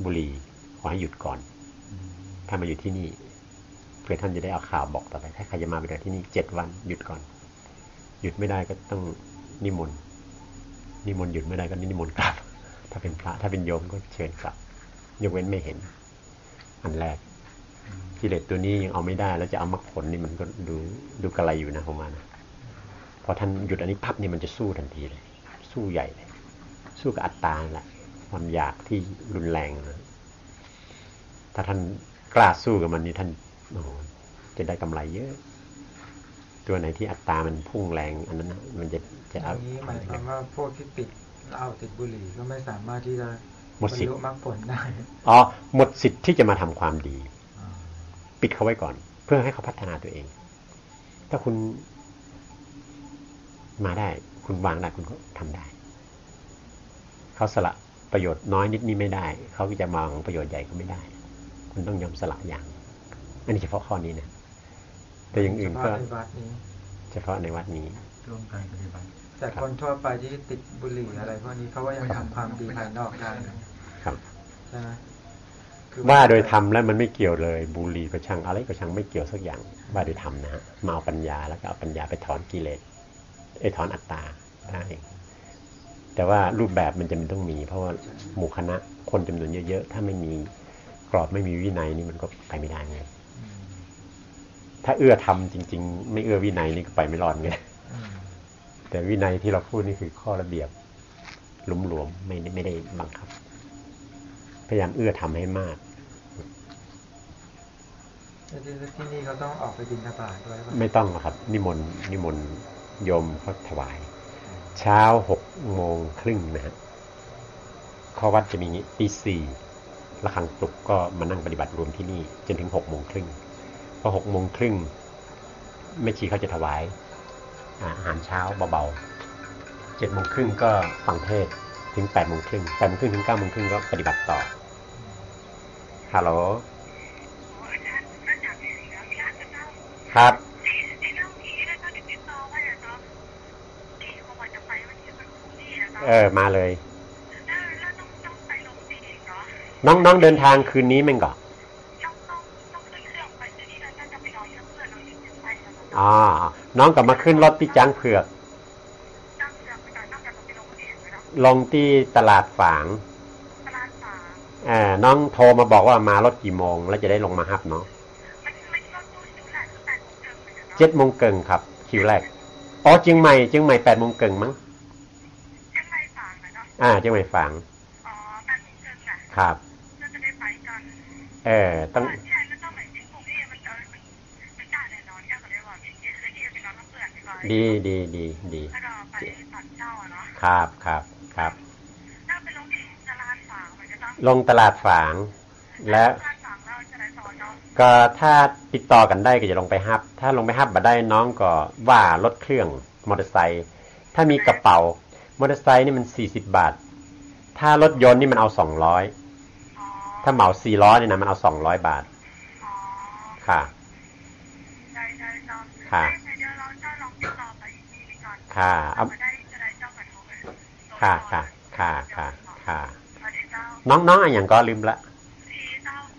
บุหรี่ค อให้หยุดก่อนถ้ามาอยู่ที่นี่เพื่อท่านจะได้เอาข่าวบอกต่อไปถ้าใครจะมาปฏิบัติที่นี่7 วันหยุดก่อนหยุดไม่ได้ก็ต้องนิมนต์หยุดไม่ได้ก็นิมนต์กลับถ้าเป็นพระถ้าเป็นโยมก็เชิญกลับยกเว้นไม่เห็นอันแรกกิเลสตัวนี้ยังเอาไม่ได้แล้วจะเอามรรคผลนี่มันก็ดูกระไรอยู่นะผมว่านะพอท่านหยุดอันนี้พับนี่มันจะสู้ทันทีเลยสู้ใหญ่เลยสู้กับอัตตาแหละความอยากที่รุนแรงนะถ้าท่านกล้าสู้กับมันนี่ท่านโอ้จะได้กำไรเยอะตัวไหนที่อัตตามันพุ่งแรงอันนั้นนะมันจะเอาอย่างนี้หมายความว่าพวกที่ติดเหล้าติดบุหรี่ก็ไม่สามารถที่จะ หมดสิทธิ์ บรรลุมรรคผลได้หมดสิทธิ์ที่จะมาทำความดีปิดเขาไว้ก่อนเพื่อให้เขาพัฒนาตัวเองถ้าคุณมาได้คุณวางได้คุณก็ทำได้เขาสละประโยชน์น้อยนิดนี้ไม่ได้เขาจะมองประโยชน์ใหญ่ก็ไม่ได้คุณต้องยอมสละอย่างอันนี้เฉพาะข้อนี้นะแต่อย่างอื่นก็เฉพาะในวัดนี้ร่วมกันปฏิบัติแต่คนทั่วไปที่ติดบุหรี่อะไรพวกนี้เขาก็ยังทำความดีภายนอกได้ครับใช่ไหมว่าโดยธรรมแล้วมันไม่เกี่ยวเลยบุหรี่ก็ช่างอะไรก็ช่างไม่เกี่ยวสักอย่างว่าโดยธรรมนะฮะมาเอาปัญญาแล้วก็เอาปัญญาไปถอนกิเลสถอนอัตตาได้แต่ว่ารูปแบบมันจะต้องมีเพราะว่าหมู่คณะคนจำนวนเยอะๆถ้าไม่มีกรอบไม่มีวินัยนี่มันก็ไปไม่ได้ไงถ้าเอื้อทำจริงๆไม่เอื้อวินัยนี่ก็ไปไม่รอดไงแต่วินัยที่เราพูดนี่คือข้อระเบียบหลวมๆไม่ได้บังคับพยายามเอื้อทำให้มากที่นี่เขาต้องออกไปบิณฑบาตด้วยป่ะไม่ต้องครับนิมนต์โยมเขาถวายเช้า6:30นะฮะข้อวัดจะมีงี้ตี 4ระฆังปลุกก็มานั่งปฏิบัติรวมที่นี่จนถึง6:30พอ6:30แม่ชีเขาจะถวายอาหารเช้าเบาๆ7:30ก็ฟังเทศน์ถึง8:30 8:30ถึง9:30ก็ปฏิบัติต่อฮัลโหลครับมาเลยน้องเดินทางคืนนี้มั้งก่อนน้องกลับมาขึ้นรถที่จ้างเผือกลงที่ตลาดฝางน้องโทรมาบอกว่ามารถกี่โมงแล้วจะได้ลงมาฮับเนาะ7:30ครับคิวแรกเชียงใหม่8:30มั้งเชียงใหม่ฝางครับต้องดีครับลงตลาดฝางแล้วก็ถ้าติดต่อกันได้ก็จะลงไปฮับถ้าลงไปฮับมาได้น้องก็ว่ารถเครื่องมอเตอร์ไซค์ถ้ามีกระเป๋ามอเตอร์ไซค์นี่มัน40 บาทถ้ารถยนต์นี่มันเอา200ถ้าเหมา4ล้อนี่นะมันเอา200 บาทค่ะน้องอย่างก็ลืมละ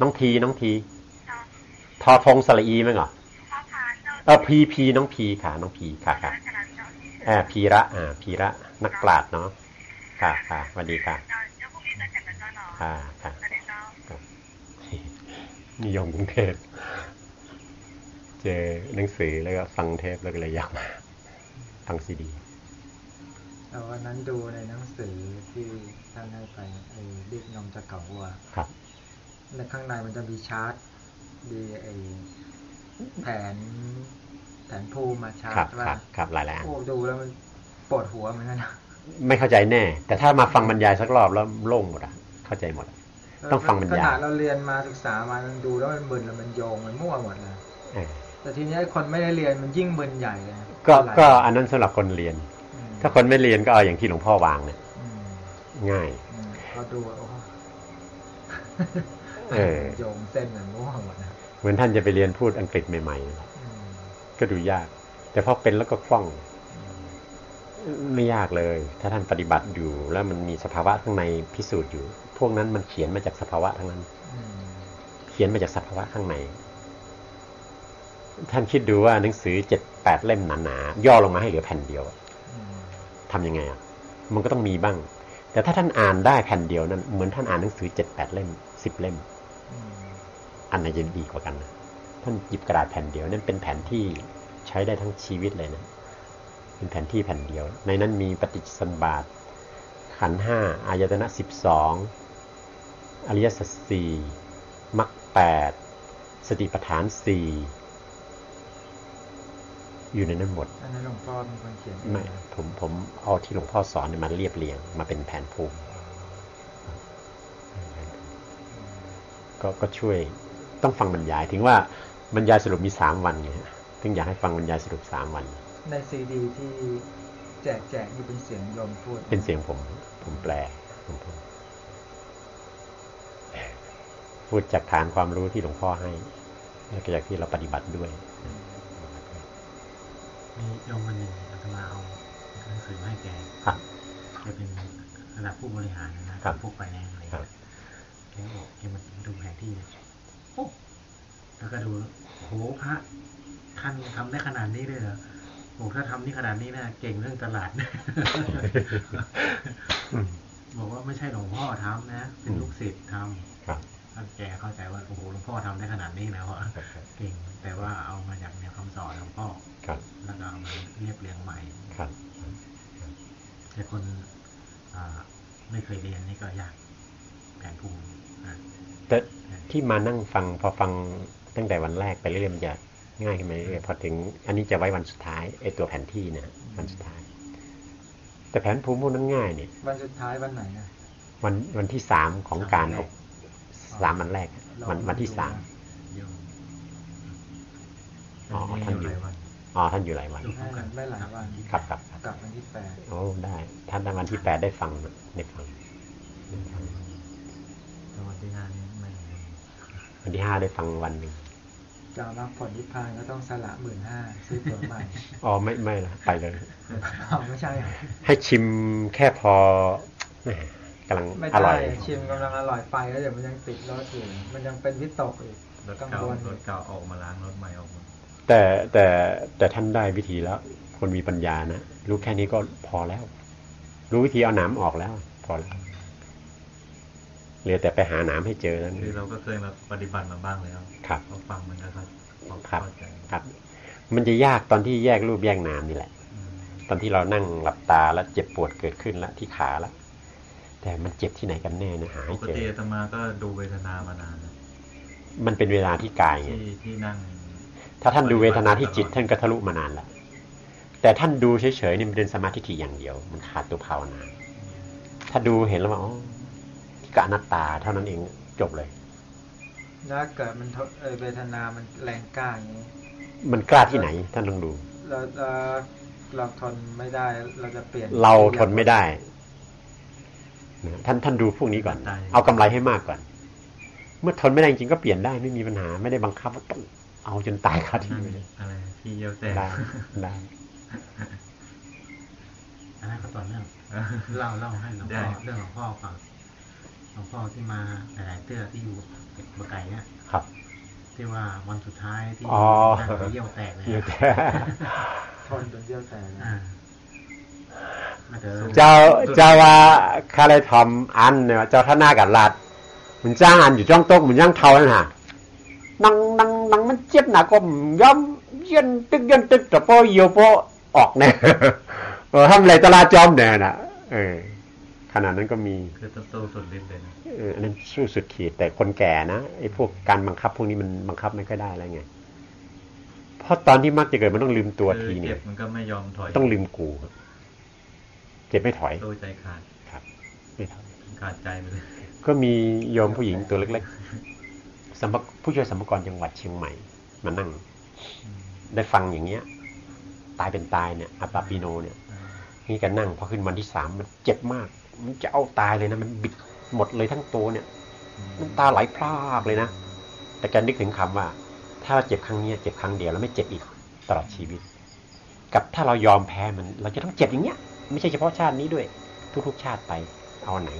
น้องทีทอทงสระอีมั้งเหรอพีน้องพีค่ะพีระนักปราชญ์เนาะค่ะสวัสดีค่ะนิยมกรุงเทพเจอหนังสือแล้วก็ฟังเทปแล้วก็เลยอยากมาฟังซีดีวันนั้นดูในหนังสือที่ท่านให้ไปรีบนมจากเก่าวัวครับในข้างในมันจะมีชาร์ตมีแผนภูมิมาชาร์ตว่าครับหลายๆอันดูแล้วมันปวดหัวเหมือนกันนะไม่เข้าใจแน่แต่ถ้ามาฟังบรรยายสักรอบแล้วโล่งหมดเข้าใจหมดต้องฟังบรรยายขนาดเราเรียนมาศึกษามามันดูแล้วมันมึนแล้วมันโยงมันมั่วหมดเลยแต่ทีนี้คนไม่ได้เรียนมันยิ่งมึนใหญ่เลยก็อันนั้นสำหรับคนเรียนถ้าคนไม่เรียนก็เอาอย่างที่หลวงพ่อวางเนี่ยง่ายก็ดูโยงเส้นมันมั่วหมดนะเหมือนท่านจะไปเรียนพูดอังกฤษใหม่ๆก็ดูยากแต่พอเป็นแล้วก็คล่องไม่ยากเลยถ้าท่านปฏิบัติอยู่แล้วมันมีสภาวะข้างในพิสูจน์อยู่พวกนั้นมันเขียนมาจากสภาวะทั้งนั้น ขียนมาจากสภาวะข้างในท่านคิดดูว่าหนังสือ7-8เล่มหนาๆย่อลงมาให้เหลือแผ่นเดียวทำยังไงมันก็ต้องมีบ้างแต่ถ้าท่านอ่านได้แผ่นเดียวนั้นเหมือนท่านอ่านหนังสือ7-8เล่ม10เล่มอันไหนจะดีกว่ากันนะท่านหยิบกระดาษแผ่นเดียวนั่นเป็นแผนที่ใช้ได้ทั้งชีวิตเลยนะเป็นแผนที่แผ่นเดียวในนั้นมีปฏิจจสมุปบาทขันธ์5อายตนะ12อริยสัจ4มรรค8สติปัฏฐาน4อยู่ในนั้นหมดอันนั้นหลวงพ่อเป็นคนเขียนไม่ผมเอาที่หลวงพ่อสอนมาเรียบเรียงมาเป็นแผนภูมิก็ช่วยต้องฟังบรรยายถึงว่าบรรยายสรุปมี3วันไงถึงอยากให้ฟังบรรยายสรุป3วันในซีดีที่แจกนี่เป็นเสียงโยมพูดเป็นเสียงผมแปลพูดจากฐานความรู้ที่หลวงพ่อให้และจากที่เราปฏิบัติด้วยมีโยมคนหนึ่งอาตมาเอาหนังสือให้แกจะเป็นระดับผู้บริหารนะครับพวกไฟแนนซ์อะไรแกบอกแกมาดูแผนที่โอ้แล้วก็ดูโหพระท่านทำได้ขนาดนี้เลยเหรอโอ้ถ้าทำนี่ขนาดนี้นะเก่งเรื่องตลาดบอกว่าไม่ใช่หลวงพ่อทำนะเป็นลูกศิษย์ทำท่านแกเข้าใจว่าโอ้โหหลวงพ่อทำได้ขนาดนี้แล้วเก่งแต่ว่าเอามาจากแนวคำสอนหลวงพ่อแล้วก็เอามาเรียบเรียงใหม่แต่คนไม่เคยเรียนนี่ก็ยากแผนภูมิแต่ที่มานั่งฟังพอฟังตั้งแต่วันแรกไปเรื่อยๆมันจะง่ายขึ้นไหมพอถึงอันนี้จะไว้วันสุดท้ายไอ้ตัวแผนที่นะวันสุดท้ายแต่แผนภูมิพวกนั้นง่ายเนี่ยวันสุดท้ายวันไหนนะวันที่3ของการ3วันแรกวันที่3ท่านอยู่ท่านอยู่หลายวันไม่หลายวันครับกลับวันที่8โอ้ได้ท่านวันที่8ได้ฟังวันที่5นี่ไม่วันที่5ได้ฟังวันนึงจะมรรคผลนิพพานก็ต้องสละ 15,000 ซื้อตั๋วใหม่ไม่ละไปเลยไม่ใช่ให้ชิมแค่พอกำลังอร่อยชิมกำลังอร่อยไปแล้วเดี๋ยวมันยังติดรสอยู่มันยังเป็นวิตกอีกรถเก่าออกมาล้างรถใหม่ออกมาแต่ท่านได้วิธีแล้วคนมีปัญญานะรู้แค่นี้ก็พอแล้วรู้วิธีเอาหนามออกแล้วพอแล้วเหลือแต่ไปหาหนามให้เจอแล้วคือเราก็เคยมาปฏิบัติมาบ้างแล้วครับพอฟังมันก็ครับมันจะยากตอนที่แยกรูปแยกนามนี่แหละตอนที่เรานั่งหลับตาแล้วเจ็บปวดเกิดขึ้นแล้วที่ขาแล้วแต่มันเจ็บที่ไหนกันแน่นะหาให้เจอปกติอาตมาก็ดูเวทนามานานมันเป็นเวลาที่กายไงที่นั่งถ้าท่านดูเวทนาที่จิตท่านก็ทะลุมานานแล้วแต่ท่านดูเฉยๆนี่มันเป็นสมาธิอย่างเดียวมันขาดตัวภาวนาถ้าดูเห็นแล้วว่าที่กะอนัตตาเท่านั้นเองจบเลยถ้าเกิดมันเวทนามันแรงกล้าอย่างนี้มันกล้าที่ไหนท่านลองดูเราทนไม่ได้เราจะเปลี่ยนเราทนไม่ได้ท่านดูพวกนี้ก่อนเอากำไรให้มากก่อนเมื่อทนไม่ได้จริงก็เปลี่ยนได้ไม่มีปัญหาไม่ได้บังคับว่าต้องเอาจนตายคาที่ไปเลยอะไรที่เยี่ยวแตกได้อันนั้นก็ตอนเรื่องเล่าให้หลวงพ่อเรื่องหลวงพ่อฟังหลวงพ่อที่มาหลายๆเตื้อที่อยู่บะไก่เนี่ยครับที่ว่าวันสุดท้ายที่เยี่ยวแตกเลยทนจนเยี่ยวแตกเจ้าว่าคาเลยทำอันเนี่ยเจ้าท่าหน้ากับลัดมันจ้างอันอยู่จ้องโต๊ะมันย่างเท่านั่นฮะนังมันเจ็บหนักก็ย่อมเย็นตึกแต่พอเยี่ยวพอออกเนี่ยทำอะไรตลาดจอมเนี่ยนะขนาดนั้นก็มีคือโตสุดฤทธิ์เลยนะอันนั้นสู้สุดขีดแต่คนแก่นะไอ้พวกการบังคับพวกนี้มันบังคับไม่ค่อยได้อะไรไงเพราะตอนที่มักจะเกิดมันต้องลืมตัวทีเนี่ยเจ็บมันก็ไม่ยอมถอยต้องลืมกูเจ็บไม่ถอยโดยใจขาดครับไม่ถอยขาดใจไปเลยก็มีโยมผู้หญิงตัวเล็กๆผู้ช่วยสัมภากรจังหวัดเชียงใหม่มานั่งได้ฟังอย่างเงี้ยตายเป็นตายเนี่ยอัปปาปิโนเนี่ยนี่ก็นั่งพอขึ้นวันที่3มันเจ็บมากมันจะเอาตายเลยนะมันบิดหมดเลยทั้งตัวเนี่ยน้ำตาไหลพรากเลยนะแต่แกนึกถึงคำว่าถ้าเราเจ็บครั้งนี้เจ็บครั้งเดียวแล้วไม่เจ็บอีกตลอดชีวิตกับถ้าเรายอมแพ้มันเราจะต้องเจ็บอย่างเงี้ยไม่ใช่เฉพาะชาตินี้ด้วยทุกๆชาติไปเอาไหน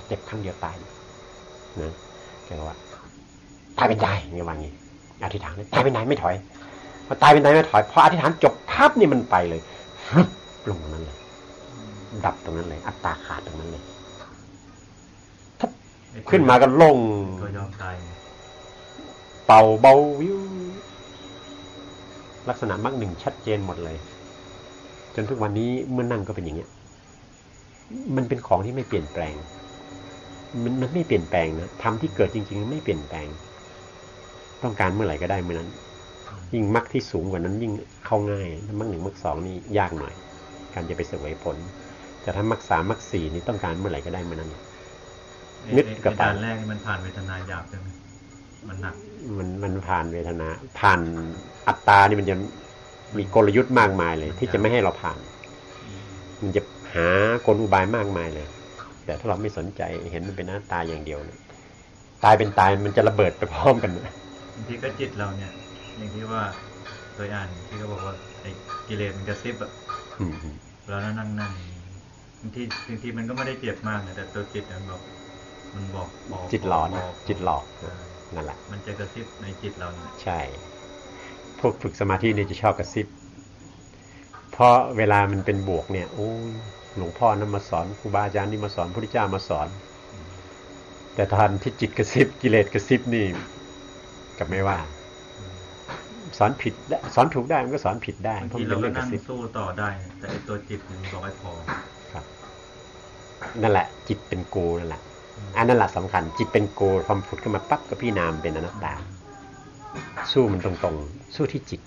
เจ็บครั้งเดียวตายนะแกว่า ตายเป็นตายอย่างว่างี้อธิษฐานตายเป็นตายไม่ถอยพอตายเป็นตายไม่ถอยพออธิษฐานจบปั๊บนี่มันไปเลยลงตรงนั้นเลยดับตรงนั้นเลยอัตตาขาดตรงนั้นเลยขึ้นมาก็ลงตัวยอมตายเป่าเบาวิวลักษณะมรรคหนึ่งชัดเจนหมดเลยจนทุกวันนี้เมื่อนั่งก็เป็นอย่างเงี้ยมันเป็นของที่ไม่เปลี่ยนแปลงมันไม่เปลี่ยนแปลงนะธรรมที่เกิดจริงๆไม่เปลี่ยนแปลงต้องการเมื่อไหร่ก็ได้เมื่อนั้นยิ่งมรรคที่สูงกว่านั้นยิ่งเข้าง่ายมรรคหนึ่งมรรคสองนี่ยากหน่อยการจะไปเสวยผลแต่ถ้ามรรคสามมรรคสี่นี่ต้องการเมื่อไหร่ก็ได้เมื่อนั้นนึกกับตอนแรกมันผ่านเวทนาหยาบใช่ไหมมันหนักมันผ่านเวทนาผ่านอัตตานี่มันจะมีกลยุทธ์มากมายเลยที่จะไม่ให้เราผ่านมันจะหากลอุบายมากมายเลยแต่ถ้าเราไม่สนใจเห็นมันเป็นหน้าตาอย่างเดียวเนี่ยตายเป็นตายมันจะระเบิดไปพร้อมกันบางทีก็จิตเราเนี่ยอย่างที่ว่าเคยอ่านที่เขาบอกว่าไอ้กิเลสมันกระซิบอ่ะเรานั่งบางทีมันก็ไม่ได้เจ็บมากนะแต่ตัวจิตมันบอกจิตหลอนจิตหลอกนั่นแหละมันจะกระซิบในจิตเราเนี่ยใช่พวกฝึกสมาธิเนี่ยจะชอบกระซิบเพราะเวลามันเป็นบวกเนี่ยโอ้หลวงพ่อนั้นมาสอนครูบาอาจารย์นี่มาสอนพระพุทธเจ้ามาสอนแต่ตอนที่จิตกระซิบกิเลสกระซิบนี่กับไม่ว่าสอนผิดสอนถูกได้มันก็สอนผิดได้เพราะมันเป็นเรื่องกระซิบสู้ต่อได้แต่ไอ้ตัวจิตมันบอกให้พอครับนั่นแหละจิตเป็นกูนั่นแหละอันนั้นแหละสำคัญจิตเป็นกูความผุดขึ้นมาปั๊บก็พี่นามเป็นอนัตตาสู้มันตรงๆสู้ที่จิต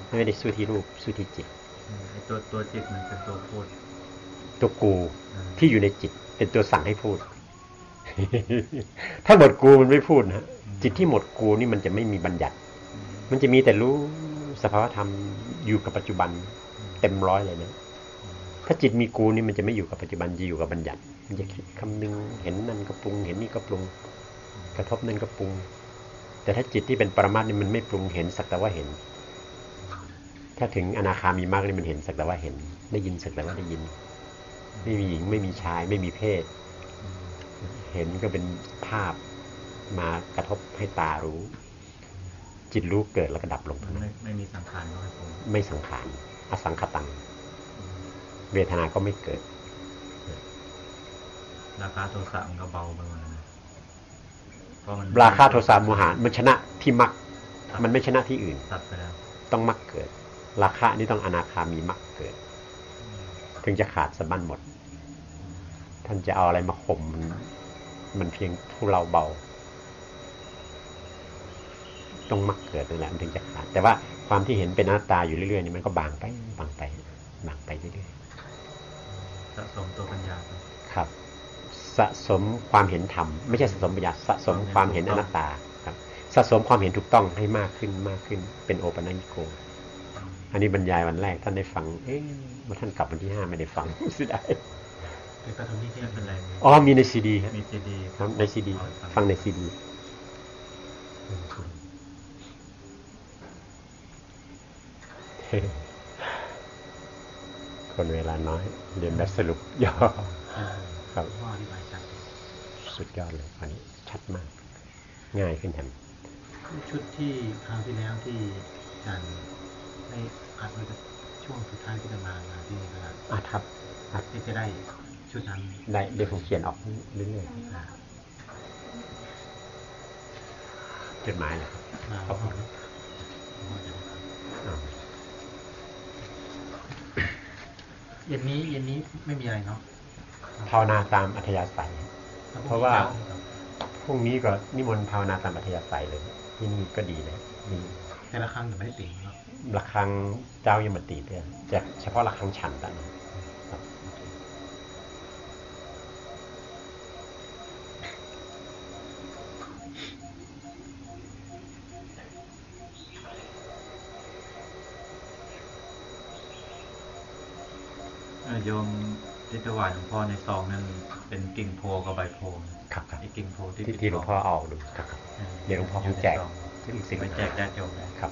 ไม่ได้สู้ที่รูปสู้ที่จิตไอ้ตัวจิตมันเป็นตัวพูดตัวกูที่อยู่ในจิตเป็นตัวสั่งให้พูดถ้าหมดกูมันไม่พูดนะจิตที่หมดกูนี่มันจะไม่มีบัญญัติมันจะมีแต่รู้สภาวธรรมอยู่กับปัจจุบันเต็มร้อยเลยนะถ้าจิตมีกูนี่มันจะไม่อยู่กับปัจจุบันจะอยู่กับบัญญัติมันจะคิดคำนึงเห็นนั่นก็ปรุงเห็นนี่ก็ปรุงกระทบนั่นก็ปรุงแต่ถ้าจิตที่เป็นปรมัตถ์นี่มันไม่ปรุงเห็นสักแต่ว่าเห็นถ้าถึงอนาคามีมรรคนี่มันเห็นสักแต่ว่าเห็นได้ยินสักแต่ว่าได้ยินไม่มีหญิงไม่มีชายไม่มีเพศเห็นก็เป็นภาพมากระทบให้ตารู้จิตรู้เกิดแล้วก็ดับลงไม่มีสังขารไม่สังขารอสังขตังเวทนาก็ไม่เกิดราคะโทสะมันก็เบาไปหมดนะเพราะมันราคะโทสะโมหะมันชนะที่มรรคมันไม่ชนะที่อื่นตัดไปแล้วต้องมรรคเกิดราคะนี่ต้องอนาคามีมรรคเกิดถึงจะขาดสะบั้นหมดท่านจะเอาอะไรมาข่มมันเพียงผู้เราเบาต้องมรรคเกิดนั่นแหละมันถึงจะขาดแต่ว่าความที่เห็นเป็นอนัตตาอยู่เรื่อยๆนี่มันก็บางไปเรื่อยๆสะสมตัวปัญญาครับสะสมความเห็นธรรมไม่ใช่สะสมปัญญาสะสมความเห็นอนัตตาครับสะสมความเห็นถูกต้องให้มากขึ้นเป็นโอปัญญิโกอันนี้บรรยายวันแรกท่านได้ฟังเมื่อท่านกลับวันที่5ไม่ได้ฟังเสียดายแต่ก็ทำนี่ที่เป็นไรมีในซีดีครับมีซีดีครับในซีดีฟังในซีดีคนเวลาน้อยเรียนแบบสรุปย่อครับสุดยอดเลยอันนี้ชัดมากง่ายขึ้นทันชุดที่คราวที่แล้วที่การได้อัดไว้กับช่วงสุดท้ายที่จะมาที่นี่นะครับครับที่จะได้ชุดนั้นได้เดี๋ยวผมเขียนออกเรื่อยๆจดหมายเหรอครับเย็นนี้ไม่มีอะไรเนาะภาวนาตามอัธยาศัยเพราะว่าพรุ่งนี้ก็นิมนต์ภาวนาตามอัธยาศัยเลยที่นี่ก็ดีเลยมีแต่ละครั้งไม่ได้ติ่งเนาะละครั้งเจ้ายังมาตีเพื่อจะเฉพาะละครั้งฉันแต่โยมที่ถวายหลวงพ่อในซองนั้นเป็นกิ่งโพกับใบโพครับไอ้กิ่งโพที่หลวงพ่อเอาดูครับเดี๋ยวหลวงพ่อคงแจกที่ลูกศิษย์แจกได้โยมครับ